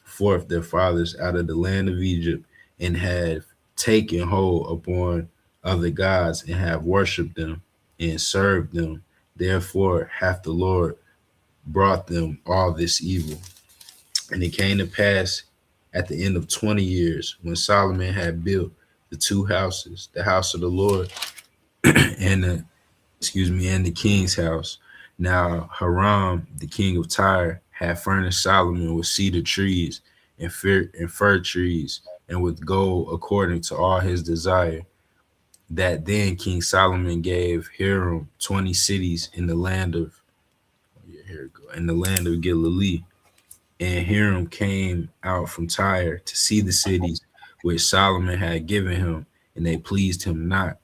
forth their fathers out of the land of Egypt, and have taken hold upon other gods, and have worshipped them and served them. Therefore hath the Lord brought them all this evil. And it came to pass at the end of 20 years, when Solomon had built the two houses, the house of the Lord and the king's house. Now Hiram, the king of Tyre, had furnished Solomon with cedar trees and fir trees, and with gold according to all his desire. That then King Solomon gave Hiram 20 cities in the land of Galilee. And Hiram came out from Tyre to see the cities which Solomon had given him, and they pleased him not.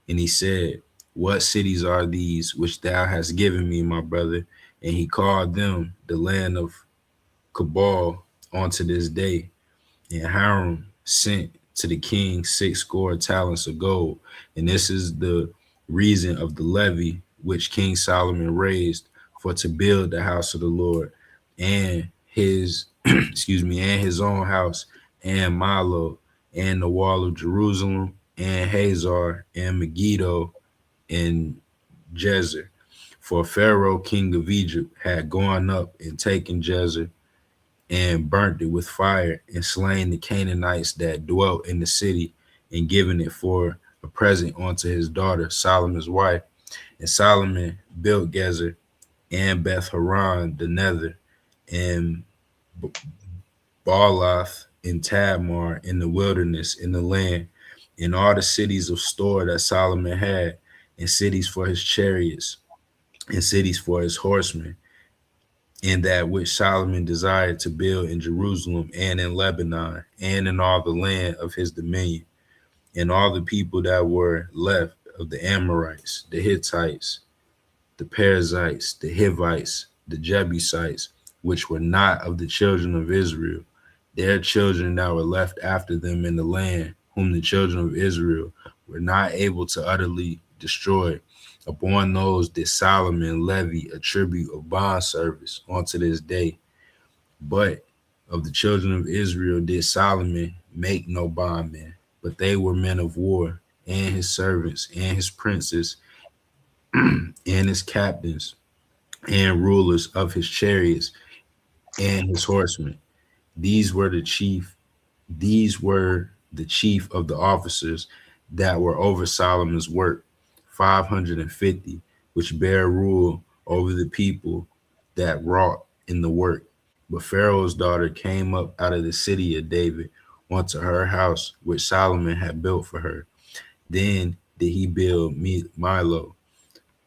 And he said, what cities are these which thou hast given me, my brother? And he called them the land of Cabal unto this day. And Hiram sent to the king 60 talents of gold. And this is the reason of the levy which King Solomon raised for to build the house of the Lord, and his and his own house, and Milo, and the wall of Jerusalem, and Hazar, and Megiddo, and Jezer. For Pharaoh, king of Egypt, had gone up and taken Jezer, and burnt it with fire, and slain the Canaanites that dwelt in the city, and given it for a present unto his daughter, Solomon's wife. And Solomon built Gezer and Beth Horon the nether, and Baalath and Tamar in the wilderness in the land, and all the cities of store that Solomon had, and cities for his chariots, and cities for his horsemen, and that which Solomon desired to build in Jerusalem and in Lebanon and in all the land of his dominion, and all the people that were left of the Amorites, the Hittites, the Perizzites, the Hivites, the Jebusites, which were not of the children of Israel, their children that were left after them in the land, whom the children of Israel were not able to utterly destroy. Upon those did Solomon levy a tribute of bond service unto this day. But of the children of Israel did Solomon make no bondmen, but they were men of war, and his servants, and his princes, and his captains, and rulers of his chariots, and his horsemen. These were the chief These were the chief of the officers that were over Solomon's work, 550, which bear rule over the people that wrought in the work. But Pharaoh's daughter came up out of the city of David unto her house, which Solomon had built for her. Then did he build Milo,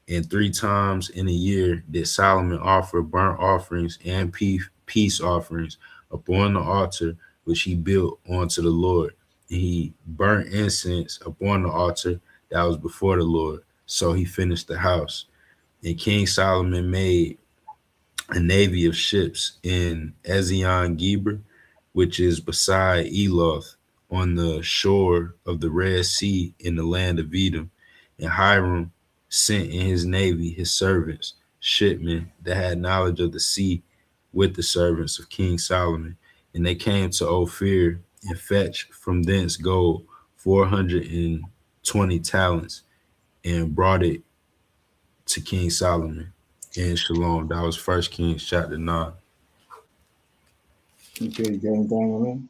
and 3 times in a year did Solomon offer burnt offerings and peace offerings upon the altar which he built unto the Lord. And he burnt incense upon the altar that was before the Lord. So he finished the house. And King Solomon made a navy of ships in Ezion Geber, which is beside Eloth, on the shore of the Red Sea in the land of Edom. And Hiram sent in his navy his servants, shipmen that had knowledge of the sea, with the servants of King Solomon. And they came to Ophir and fetched from thence gold 420 talents, and brought it to King Solomon in Shalom. That was 1 Kings chapter 9. Okay, you got anything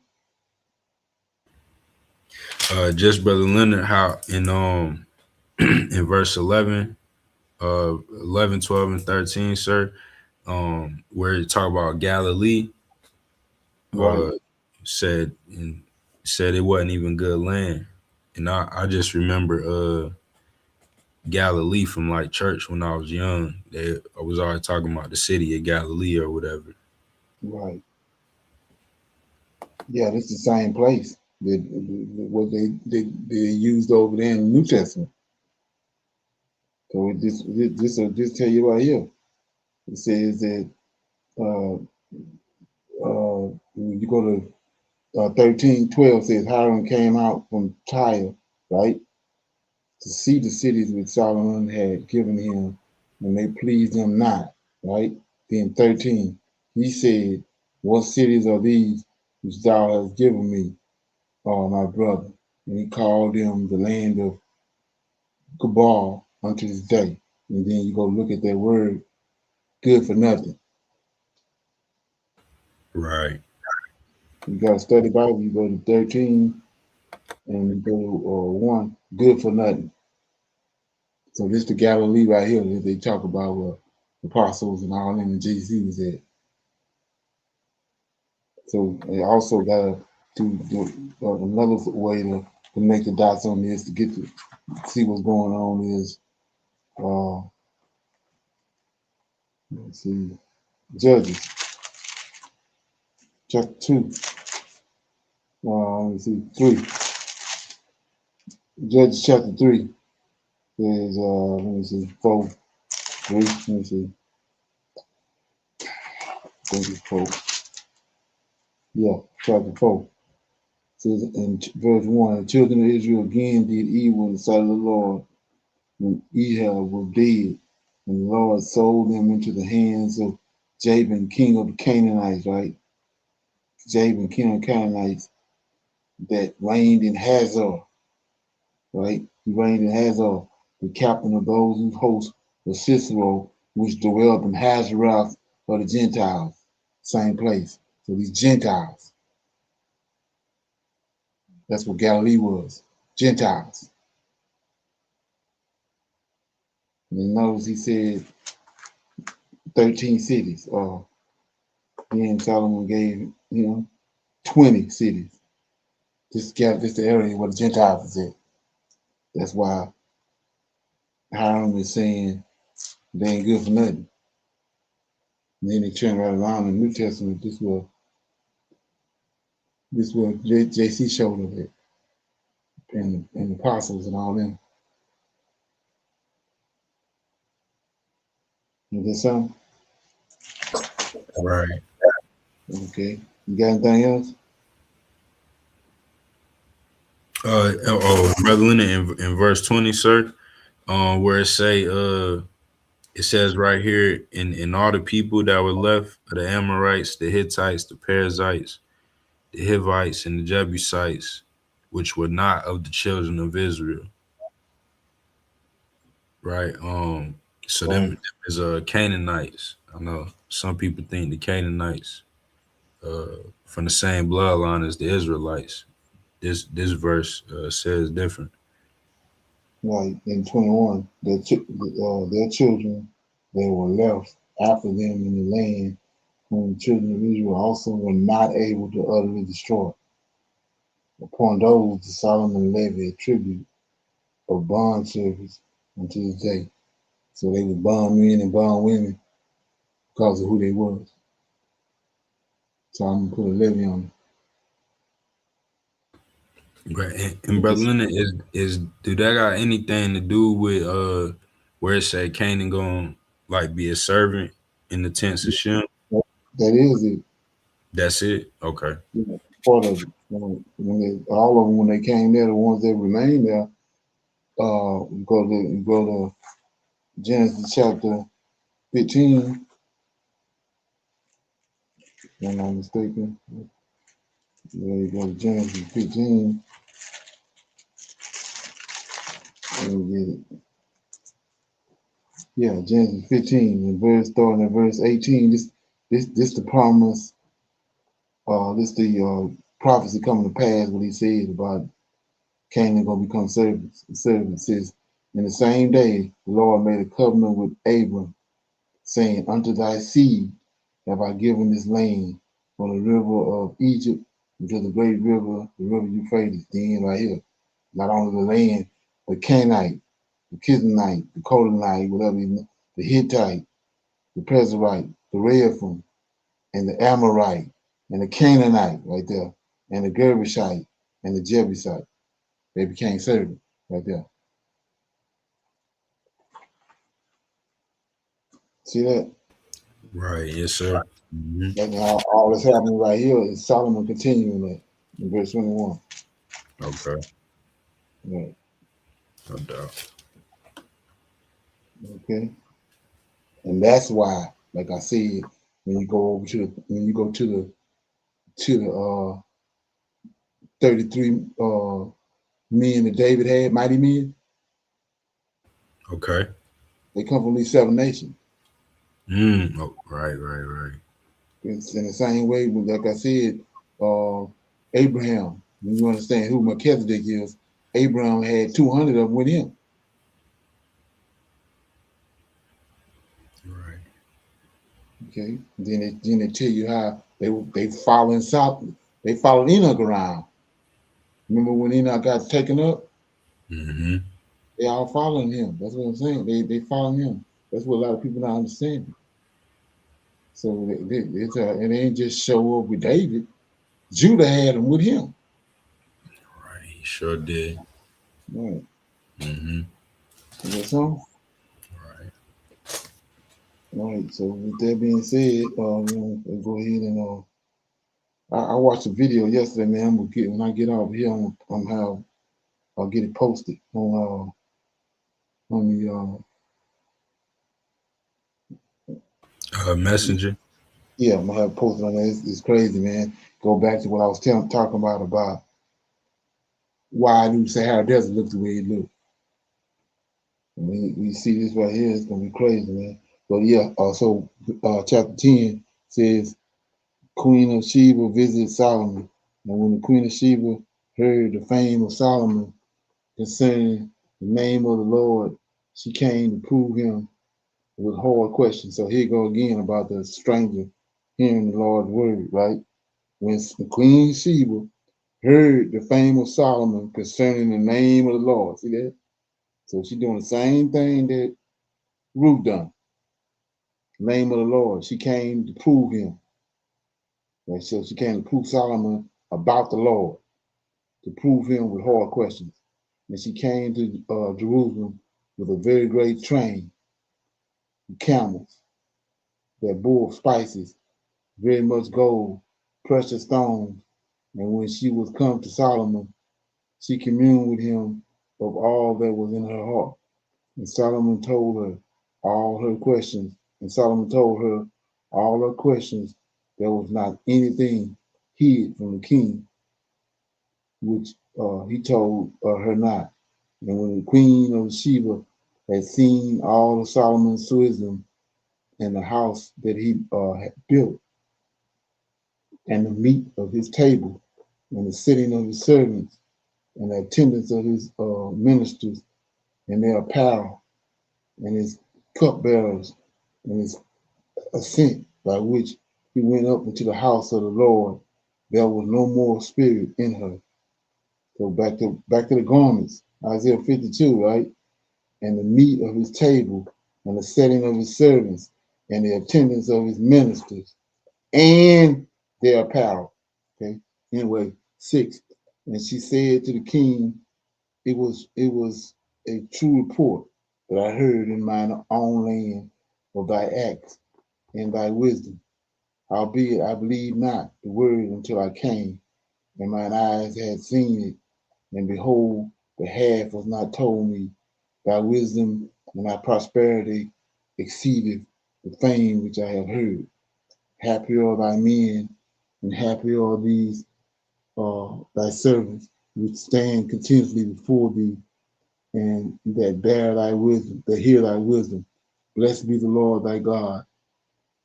on Just Brother Leonard, how in in verse 11, 11, 12, and 13, sir, where you talk about Galilee, Right. said it wasn't even good land. And I just remember Galilee from like church when I was young. I was always talking about the city of Galilee or whatever. Right. Yeah, this is the same place that what they used over there in the New Testament. So this will just tell you right here. It says that when you go to 13:12 says Hiram came out from Tyre, right, to see the cities which Solomon had given him, and they pleased him not, right? Then 13, he said, what cities are these which thou hast given me, my brother? And he called them the land of Gabal unto this day. And then you go look at that word, good for nothing. Right. You got to study Bible, you go to 13 and you go to 1, good for nothing. So this the Galilee right here that they talk about where the apostles and all them and Jesus was at. So they also got to do another way to connect the dots on this to get to see what's going on is, let's see, Judges chapter 2. Let me see, 3. Judges chapter 3. There's let me see, 4, 3. Let me see. I think it's 4. Yeah, chapter 4. Says in verse 1, the children of Israel again did evil in the sight of the Lord when Ehud was dead, and the Lord sold them into the hands of Jabin, king of the Canaanites, right? Jabin, king of the Canaanites, that reigned in Hazor, right? He reigned in Hazor, the captain of those whose host was Sisera, which dwelt in Hazarath of the Gentiles, same place. So these Gentiles, that's what Galilee was. Gentiles. And notice he said 13 cities. Then Solomon gave 20 cities. This the area where the Gentiles is at. That's why Hiram is saying they ain't good for nothing. And then they turn right around in the New Testament. This will JC showed of it, and the apostles and all them. Is that something? Right. Okay. You got anything else? Brother Leonard, in verse 20, sir, where it says right here, in all the people that were left, the Amorites, the Hittites, the Perizzites, the Hivites, and the Jebusites, which were not of the children of Israel. Right. So them is Canaanites. I know some people think the Canaanites from the same bloodline as the Israelites. This verse says different. Right, in 21, their children that were left after them in the land, whom the children of Israel also were not able to utterly destroy. Upon those, the Solomon levied a tribute of bond service unto this day. So they would bond men and bond women because of who they was. So I'm gonna put a levy on Right. And Brother Leonard, is do that got anything to do with where it say Canaan gonna like be a servant in the tents of Shem? That is it. That's it? Okay. Part of it. All of them, when they came there, the ones that remained there, go to Genesis chapter 15, if I'm not mistaken. There you go to Genesis 15. Let me get it. Yeah, Genesis 15, starting at verse 18. This the promise. This the prophecy coming to pass. What he said about Canaan gonna become servants. The servant says, in the same day, the Lord made a covenant with Abram, saying, unto thy seed have I given this land from the river of Egypt unto the great river, the river Euphrates, the end right here. Not only the land, but Canaanite, the Kizanite, the Canaanite, whatever, the Hittite, the Perizite, the Rephaim, and the Amorite, and the Canaanite right there, and the Girgashite, and the Jebusite. They became servants right there. See that? Right. Yes, sir. Mm-hmm. And all that's happening right here is Solomon continuing that in verse 21. Okay. Right. No doubt. Okay. And that's why, like I said, when you go to the 33 men that David had, mighty men. Okay. They come from these 7 nations. Oh, right. It's in the same way, like I said, Abraham, when you understand who Melchizedek is, Abraham had 200 of them with him. Right. Okay. Then they tell you how they followed Enoch around. Remember when Enoch got taken up? Mm-hmm. They all following him. That's what I'm saying. They follow him. That's what a lot of people not understanding. So and they ain't just show up with David. Judah had them with him. Right. He sure did. Right. Mm-hmm. Is that something? Right. All right. So with that being said, let's go ahead and I watched a video yesterday, man. I'm gonna get when I get off here. I'll get it posted on the Messenger. yeah, I'm gonna have it posted on there. It's crazy, man. Go back to what I was talking about why do Sahara Desert look the way it looks. We see this right here, it's gonna be crazy, man. But yeah, also chapter 10 says Queen of Sheba visited Solomon. And when the Queen of Sheba heard the fame of Solomon, concerning the name of the Lord. She came to prove him with hard questions. So here you go again about the stranger hearing the Lord's word, right? When Queen Sheba heard the fame of Solomon concerning the name of the Lord. See that? So she's doing the same thing that Ruth done. Name of the Lord. She came to prove him. Right? So she came to prove Solomon about the Lord, to prove him with hard questions. And she came to Jerusalem with a very great train, camels that bore spices, very much gold, precious stones. And when she was come to Solomon, she communed with him of all that was in her heart. And Solomon told her all her questions. And Solomon told her all her questions. There was not anything hid from the king, which he told her not. And when the queen of Sheba had seen all of Solomon's wisdom and the house that he had built, and the meat of his table, and the sitting of his servants, and the attendance of his ministers, and their apparel, and his cupbearers, and his ascent by which he went up into the house of the Lord, there was no more spirit in her. So back to the garments, Isaiah 52, right? And the meat of his table, and the setting of his servants, and the attendance of his ministers, and their apparel. Okay. Anyway, 6. And she said to the king, it was a true report that I heard in mine own land of thy acts and thy wisdom. Howbeit I believed not the word until I came, and mine eyes had seen it, and behold, the half was not told me. Thy wisdom and thy prosperity exceedeth the fame which I have heard. Happy are thy men, and happy are these thy servants, which stand continuously before thee, and that bear thy wisdom, that hear thy wisdom. Blessed be the Lord thy God,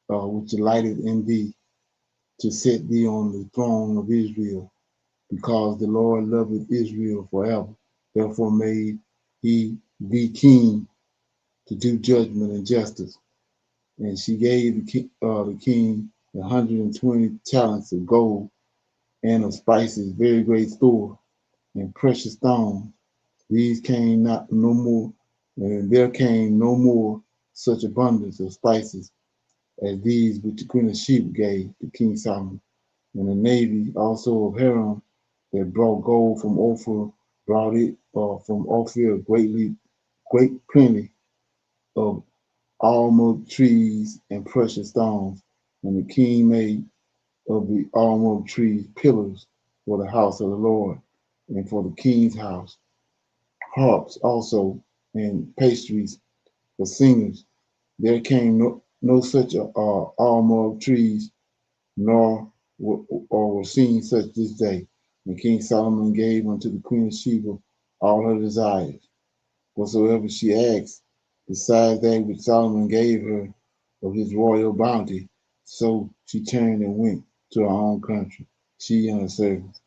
which delighteth in thee, to set thee on the throne of Israel, because the Lord loveth Israel forever. Therefore made he thee king to do judgment and justice. And she gave the king 120 talents of gold and of spices, very great store, and precious stones. These came not no more, and there came no more such abundance of spices as these which the queen of Sheba gave to King Solomon. And the navy also of Hiram that brought gold from Ophir brought it from Ophir great plenty of almond trees and precious stones. And the king made of the almond trees pillars for the house of the Lord and for the king's house, harps also and pastries for singers. There came no such almond trees, nor were seen such this day. And King Solomon gave unto the queen of Sheba all her desires, whatsoever she asked, besides that which Solomon gave her of his royal bounty. So she turned and went to her own country, she and her servants.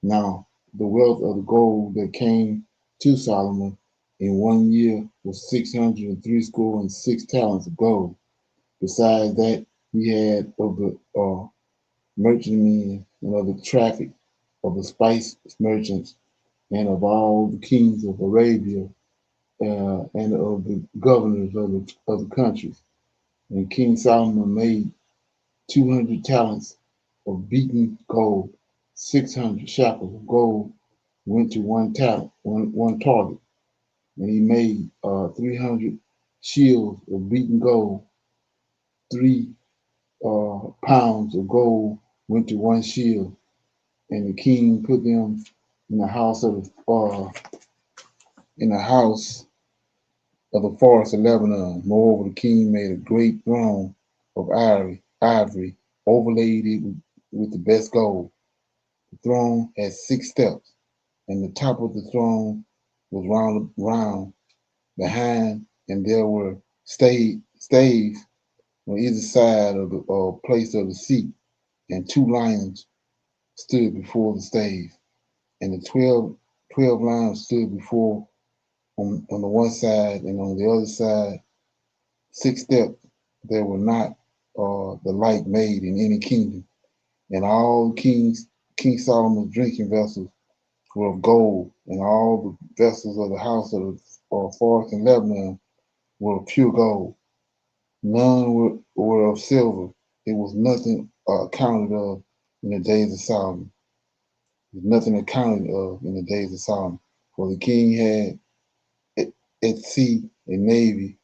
Now the wealth of the gold that came to Solomon in 1 year was 636 talents of gold. Besides that, he had of the merchantmen and of the traffic of the spice merchants and of all the kings of Arabia and of the governors of the countries. And King Solomon made 200 talents of beaten gold, 600 shekels of gold went to one target. And he made 300 shields of beaten gold, 3 pounds of gold went to one shield. And the king put them in the house of the forest of Lebanon. Moreover, the king made a great throne of ivory overlaid it with the best gold. The throne had 6 steps, and the top of the throne was round behind, and there were staves on either side of the place of the seat, and 2 lions stood before the staves. And the 12 12 lions stood before on the one side, and on the other side, 6 steps that were not the like made in any kingdom. And all King Solomon's drinking vessels were of gold, and all the vessels of the house of the forest in Lebanon were of pure gold. None were of silver. It was nothing accounted of in the days of Solomon. There's nothing accounted of in the days of Solomon. For the king had at sea a navy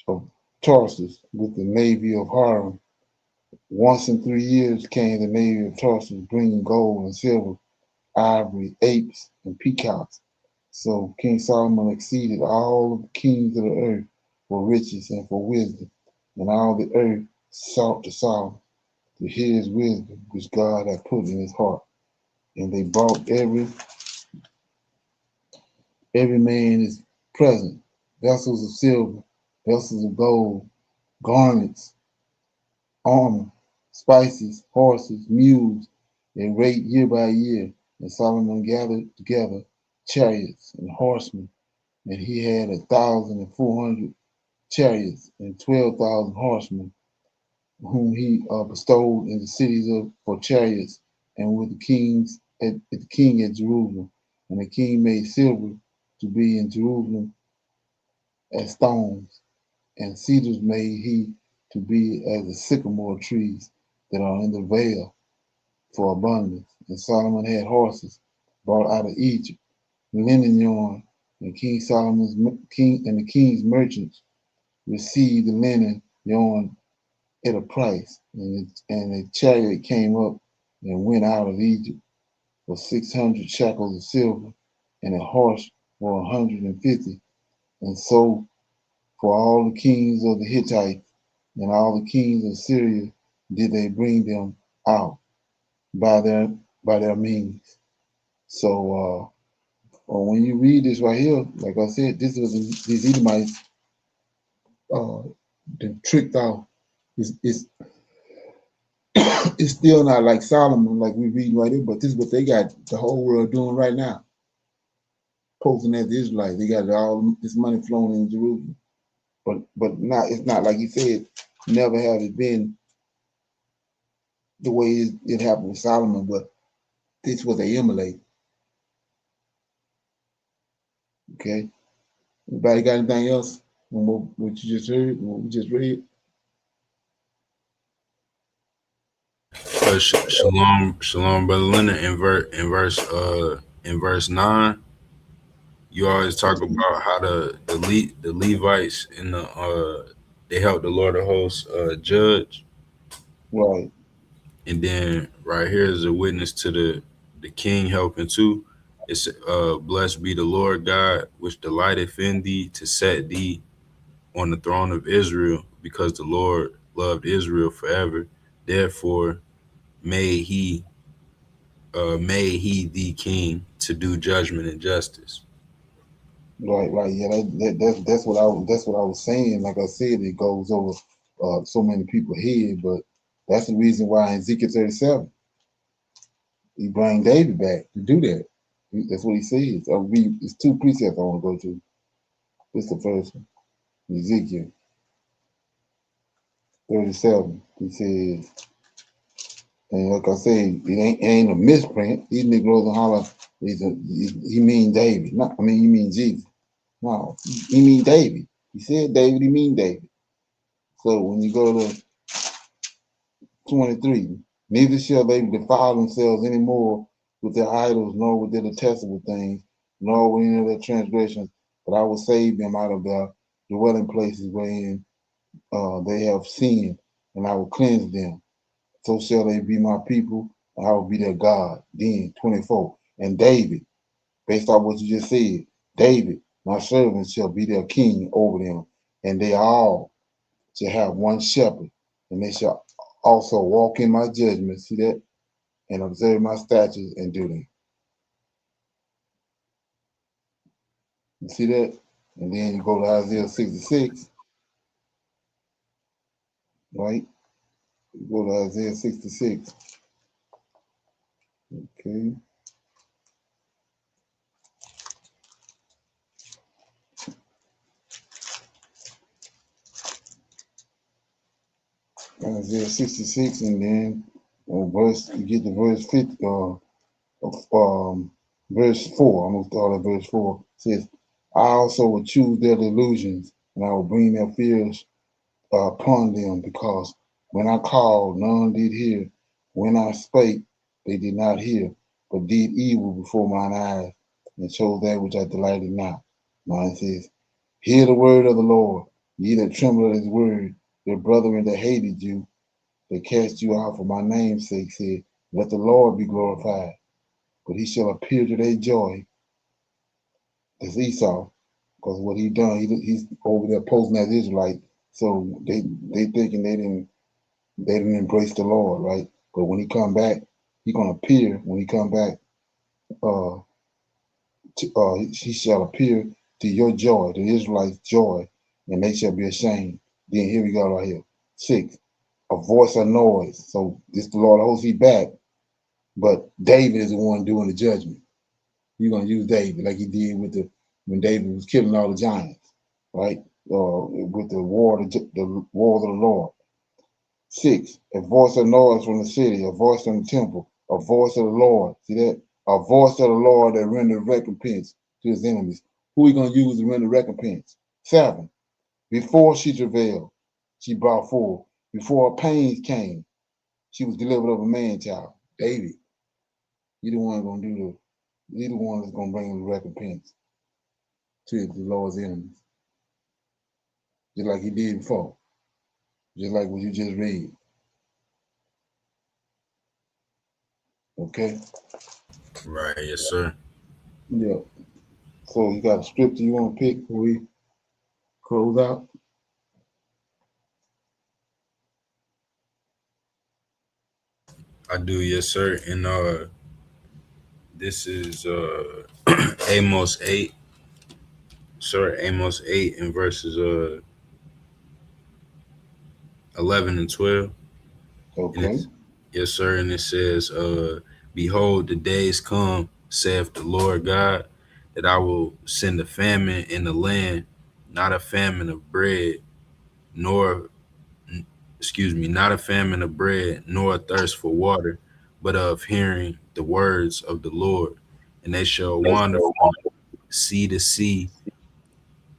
of Tarsus with the navy of Hiram. Once in 3 years came the navy of Tarsus bringing gold and silver, ivory, apes, and peacocks. So King Solomon exceeded all the kings of the earth for riches and for wisdom, and all the earth sought to Solomon to hear his wisdom, which God had put in his heart. And they brought every man his present, vessels of silver, vessels of gold, garments, armor, spices, horses, mules, and rate year by year. And Solomon gathered together chariots and horsemen, and he had 1,400 chariots and 12,000 horsemen, whom he bestowed in the cities for chariots, and with the king at Jerusalem. And the king made silver to be in Jerusalem as stones, and cedars made he to be as the sycamore trees that are in the vale for abundance. And Solomon had horses brought out of Egypt, linen yarn, and the king's merchants received the linen yarn at a price, and a chariot came up and went out of Egypt for 600 shekels of silver, and a horse for 150. And so for all the kings of the Hittites and all the kings of Syria did they bring them out by their means. So when you read this right here, like I said, this was these Edomites been tricked out. It's it's still not like Solomon, like we read right here, but this is what they got the whole world doing right now, posing as the Israelites. They got all this money flowing in Jerusalem, but not. It's not like he said. Never have it been the way it happened with Solomon, but this was they emulate. Okay. Anybody got anything else on what you just heard? What we just read? Shalom, brother Leonard. In verse 9, you always talk about how the Levites and they helped the Lord of hosts judge, Right. and then right here is a witness to the king helping too. It's blessed be the Lord God which delighteth in thee to set thee on the throne of Israel, because the Lord loved Israel forever. Therefore may he thee king to do judgment and justice. Right. Yeah, that's what I was saying. Like I said, it goes over so many people's head, but that's the reason why in Ezekiel 37 he bring David back to do that. That's what he says. It's 2 precepts I want to go to. This is the first one, Ezekiel 37. He says, and like I said, it ain't a misprint. These Negroes and holler, he mean David. Not, I mean, he mean Jesus. No, he mean David. He said David, he mean David. So when you go to 23, neither shall they defile themselves any more with their idols, nor with their detestable things, nor with any of their transgressions, but I will save them out of their dwelling places wherein they have sinned, and I will cleanse them. So shall they be my people, and I will be their God. Then 24, and David, based on what you just said, David, my servant, shall be their king over them, and they all shall have one shepherd, and they shall also walk in my judgments, see that, and observe my statutes and do them. You see that? And then you go to Isaiah 66, right? You go to Isaiah 66. Okay. Isaiah 66, and then you get to verse 50, verse 4. I'm gonna start at verse 4. It says, I also will choose their delusions, and I will bring their fears upon them, because when I called, none did hear. When I spake, they did not hear, but did evil before mine eyes, and chose that which I delighted not. Now it says, hear the word of the Lord, ye that tremble at his word, your brethren that hated you, they cast you out for my name's sake, said, let the Lord be glorified. But he shall appear to their joy. That's Esau, because what he done, he's over there posing as Israelite. So they thinking they didn't embrace the Lord, right? But when he come back, he gonna appear. When he come back, he shall appear to your joy, the Israelites' joy, and they shall be ashamed. Then here we go right here. 6, a voice of noise. So this the Lord holds he back, but David is the one doing the judgment. You're gonna use David like he did when David was killing all the giants, right? With the war of the Lord. 6, a voice of noise from the city, a voice from the temple, a voice of the Lord. See that? A voice of the Lord that rendered recompense to his enemies. Who are you gonna use to render recompense? 7, before she travailed, she brought forth. Before her pains came, she was delivered of a man child. David, you the one gonna do you the one that's gonna bring the recompense to the Lord's enemies. Just like he did before. Just like what you just read. Okay? Right, yes, sir. Yeah. So you got a scripture you want to pick before we close out? I do, yes, sir. And this is Amos 8. Sir, Amos 8 and verses 11 and 12. And Okay. it's, yes, sir. And it says, behold, the days come, saith the Lord God, that I will send a famine in the land, not a famine of bread, nor, not a famine of bread, nor a thirst for water, but of hearing the words of the Lord. And they shall wander from sea to sea,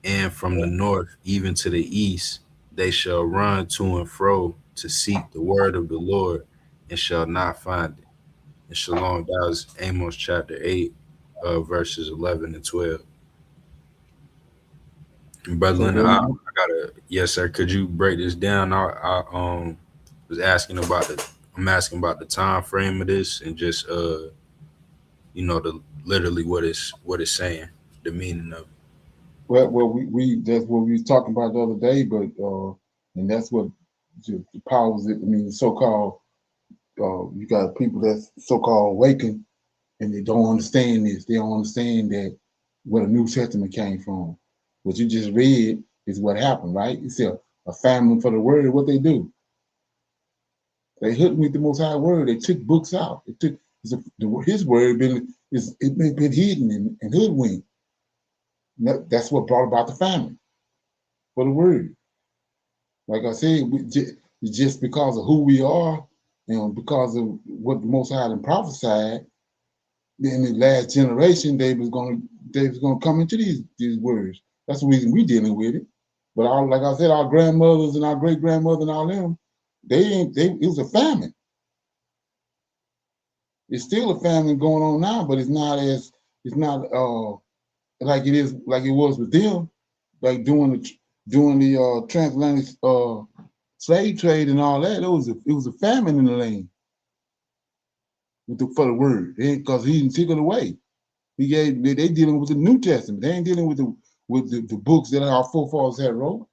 and from the north even to the east. They shall run to and fro to seek the word of the Lord, and shall not find it. And Shalom, that was Amos chapter 8, verses 11 and 12. And Brother So Leonard, there you I go. gotta, yes, sir. Could you break this down? I was asking about I'm asking about the time frame of this, and just the literally what it's saying, the meaning of it. Well, we that's what we was talking about the other day, but and that's what the powers that I mean, so-called you got people that's so-called awakened, and they don't understand this. They don't understand that where the New Testament came from. What you just read is what happened, right? It's a famine for the word. What they do? They hoodwinked the Most High word. They took books out. They took his word been hidden and hoodwinked. That's what brought about the famine for the word. Like I said, just because of who we are and because of what the Most High and prophesied in the last generation, they was gonna come into these words. That's the reason we dealing with it. But like I said, our grandmothers and our great grandmother and all them, it was a famine. It's still a famine going on now, but it's not like it was with them, like doing the transatlantic slave trade and all that. It was a famine in the land for the word, because he didn't take it away. They dealing with the New Testament. They ain't dealing with the books that our forefathers had wrote.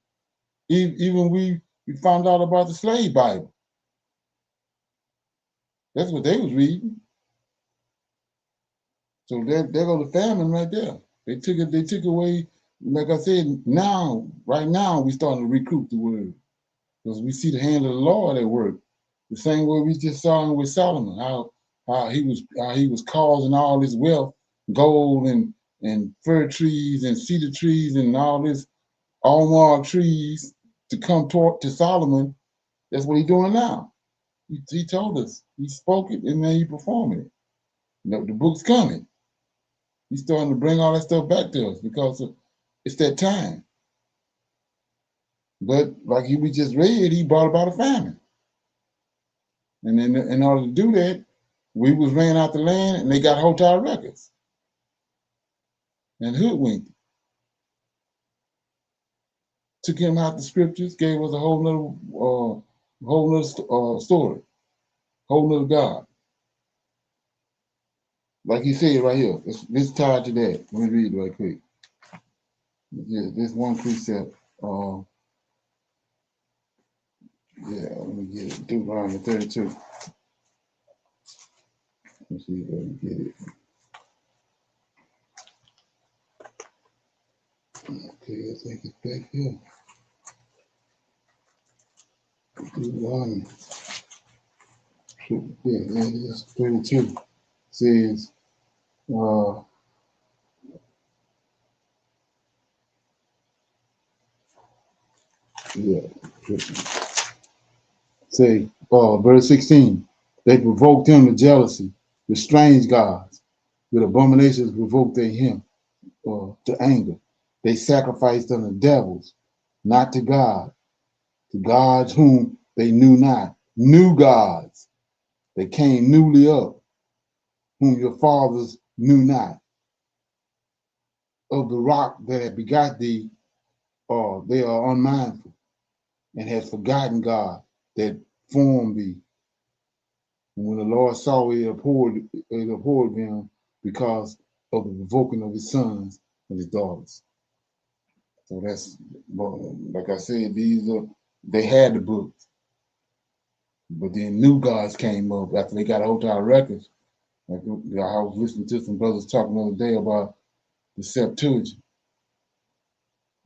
Even we found out about the slave Bible. That's what they was reading. So there go the famine right there. They took away, like I said, right now, we starting to recruit the word. Because we see the hand of the Lord at work. The same way we just saw him with Solomon, how he was causing all this wealth, gold and fir trees and cedar trees and all this almond trees to come to Solomon. That's what he's doing now. He told us. He spoke it and then he performing it. The book's coming. He's starting to bring all that stuff back to us because it's that time. But like we just read, he brought about a famine. And in order to do that, we was ran out the land and they got hotel records and hoodwinked. Took him out the scriptures, gave us a whole nother story, whole nother God. Like he said right here, this tied to that. Let me read it right quick. Yeah, this one precept. Let me get it. Deuteronomy 32. Let's see if I can get it. Okay, I think it's back here. Deuteronomy. Yeah, it is. 32 says, verse 16, they provoked him to jealousy with strange gods, with abominations provoked they him to anger. They sacrificed unto devils, not to God, to gods whom they knew not, new gods that came newly up, whom your fathers knew not. Of the rock that had begot thee, they are unmindful and have forgotten God that formed thee. And when the Lord saw it abhorred them because of the provoking of his sons and his daughters. So that's, like I said, they had the books, but then new gods came up after they got a hold of our records. Like I was listening to some brothers talking the other day about the Septuagint.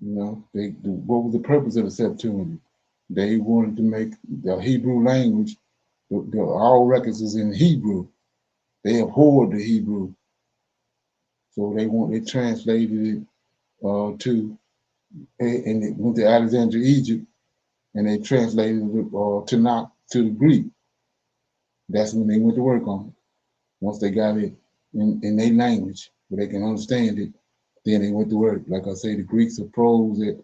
You know, what was the purpose of the Septuagint? They wanted to make the Hebrew language, all records is in Hebrew. They abhorred the Hebrew. So they translated it and it went to Alexandria, Egypt, and they translated it Tanak to the Greek. That's when they went to work on it. Once they got it in their language, where they can understand it, then they went to work. Like I say, the Greeks are pros at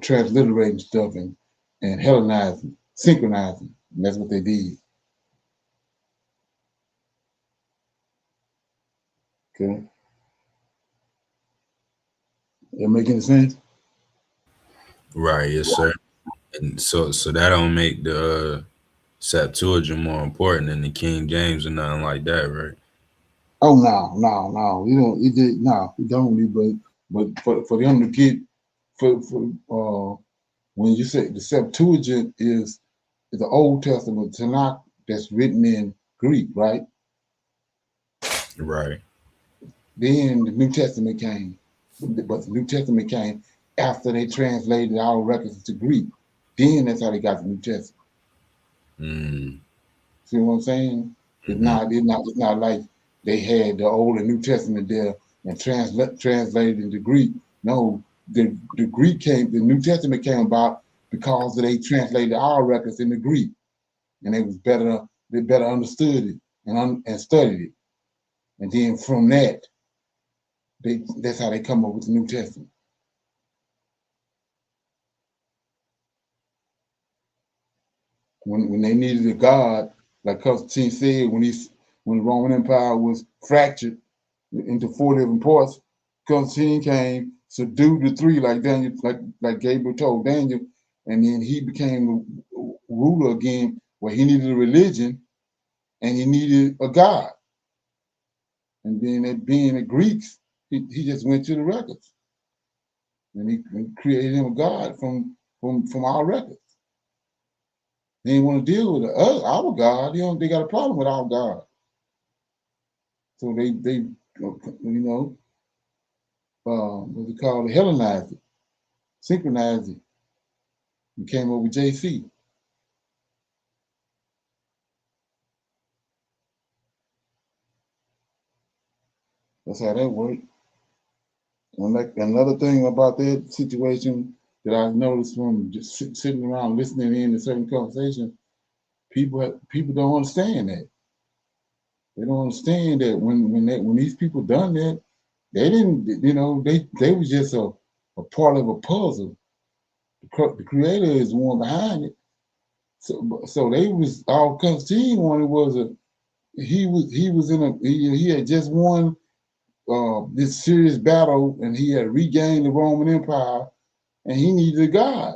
transliterating stuff and Hellenizing, synchronizing. And that's what they did. Okay. That making sense? Right, yes, sir. And so that don't make the Septuagint more important than the King James or nothing like that, right? Oh no. You know, it don't. But for them to get when you say the Septuagint is the Old Testament Tanakh that's written in Greek, right? Right. Then the New Testament came, but the New Testament came after they translated our records to Greek. Then that's how they got the New Testament. See what I'm saying? It's not like they had the Old and New Testament there and translated into Greek. No, the New Testament came about because they translated our records into Greek, and they better understood it and studied it, and then from that, that's how they come up with the New Testament. When they needed a God, like Constantine said, when the Roman Empire was fractured into 4 different parts, Constantine came, subdued the 3 like Daniel, like Gabriel told Daniel, and then he became the ruler again, where he needed a religion and he needed a God. And then being the Greeks, he just went to the records. And he created him a God from our records. They didn't want to deal with our God. They got a problem with our God. So they what they call it, Hellenized it, synchronized it, and came up with JC. That's how that worked. And like another thing about that situation, that I noticed from just sitting around listening in to certain conversations, people don't understand that. They don't understand that when these people done that, they didn't, they was just a part of a puzzle. The creator is the one behind it. So they was all Constantine wanted was he had just won this serious battle, and he had regained the Roman Empire, and he needed a god.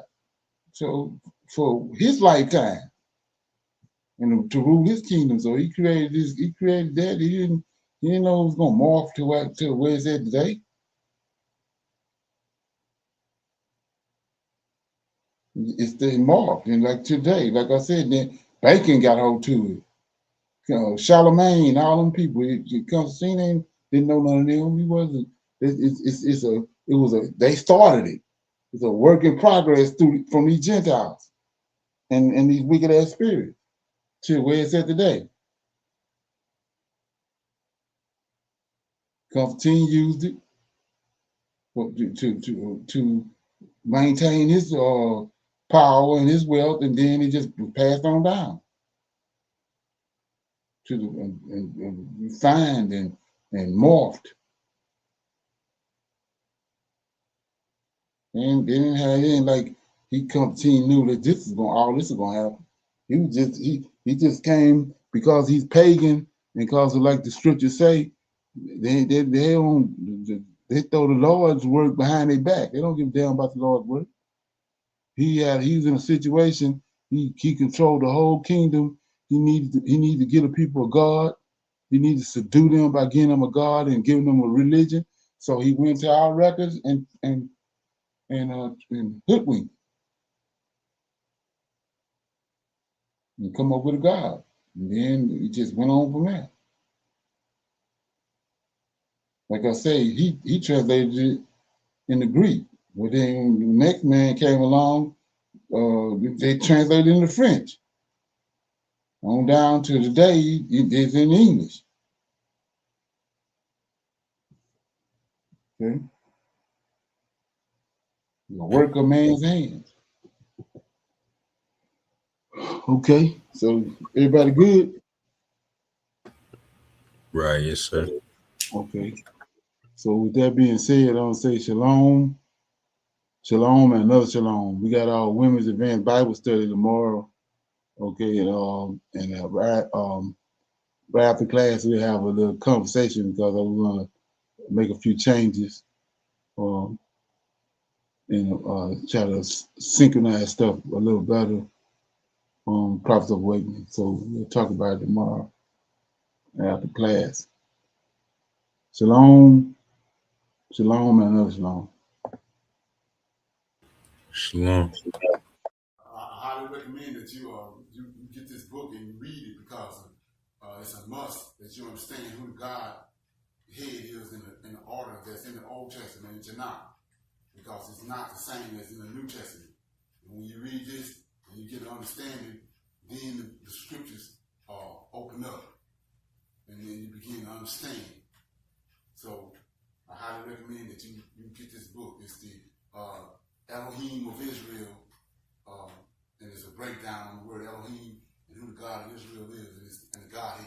So for his lifetime, and to rule his kingdom, so he created this. He created that. He didn't know it was gonna morph to where it's at today. It's the morphed, and like today, like I said, then Bacon got hold to it. Charlemagne, all them people. Constantine didn't know none of them. He wasn't. They started it. It's a work in progress from these Gentiles and these wicked ass spirits to where it's at today. Constantine used it to maintain his power and his wealth, and then it just passed on down to and refined and morphed. And then Constantine knew that all this is gonna happen. He just came because he's pagan, and because of, like the scriptures say, they throw the Lord's work behind their back. They don't give a damn about the Lord's work. He was in a situation. He controlled the whole kingdom. He needed to give the people a God. He needed to subdue them by giving them a God and giving them a religion. So he went to our records and hoodwink and come up with a God. And then it just went on from there. Like I say, he translated it in the Greek. But then the next man came along, they translated it into French. On down to today, it's in English. Okay? The work of man's hands. Okay, so everybody good? Right, yes, sir. Okay. So with that being said, I'm gonna say shalom, shalom, and another shalom. We got our women's advanced Bible study tomorrow. Okay, right after class we'll have a little conversation because I'm gonna make a few changes, and try to synchronize stuff a little better on Prophets of Awakening. So we'll talk about it tomorrow after class. Shalom, shalom, and another shalom. Shalom. I highly recommend that you get this book and you read it because it's a must that you understand who God head is in the order that's in the Old Testament in Tanak, because it's not the same as in the New Testament. And when you read this and you get an understanding, then the scriptures open up and then you begin to understand. So I highly recommend that you get this book. It's the Elohim of Israel, and it's a breakdown on the word Elohim and who the God of Israel is and the Godhead.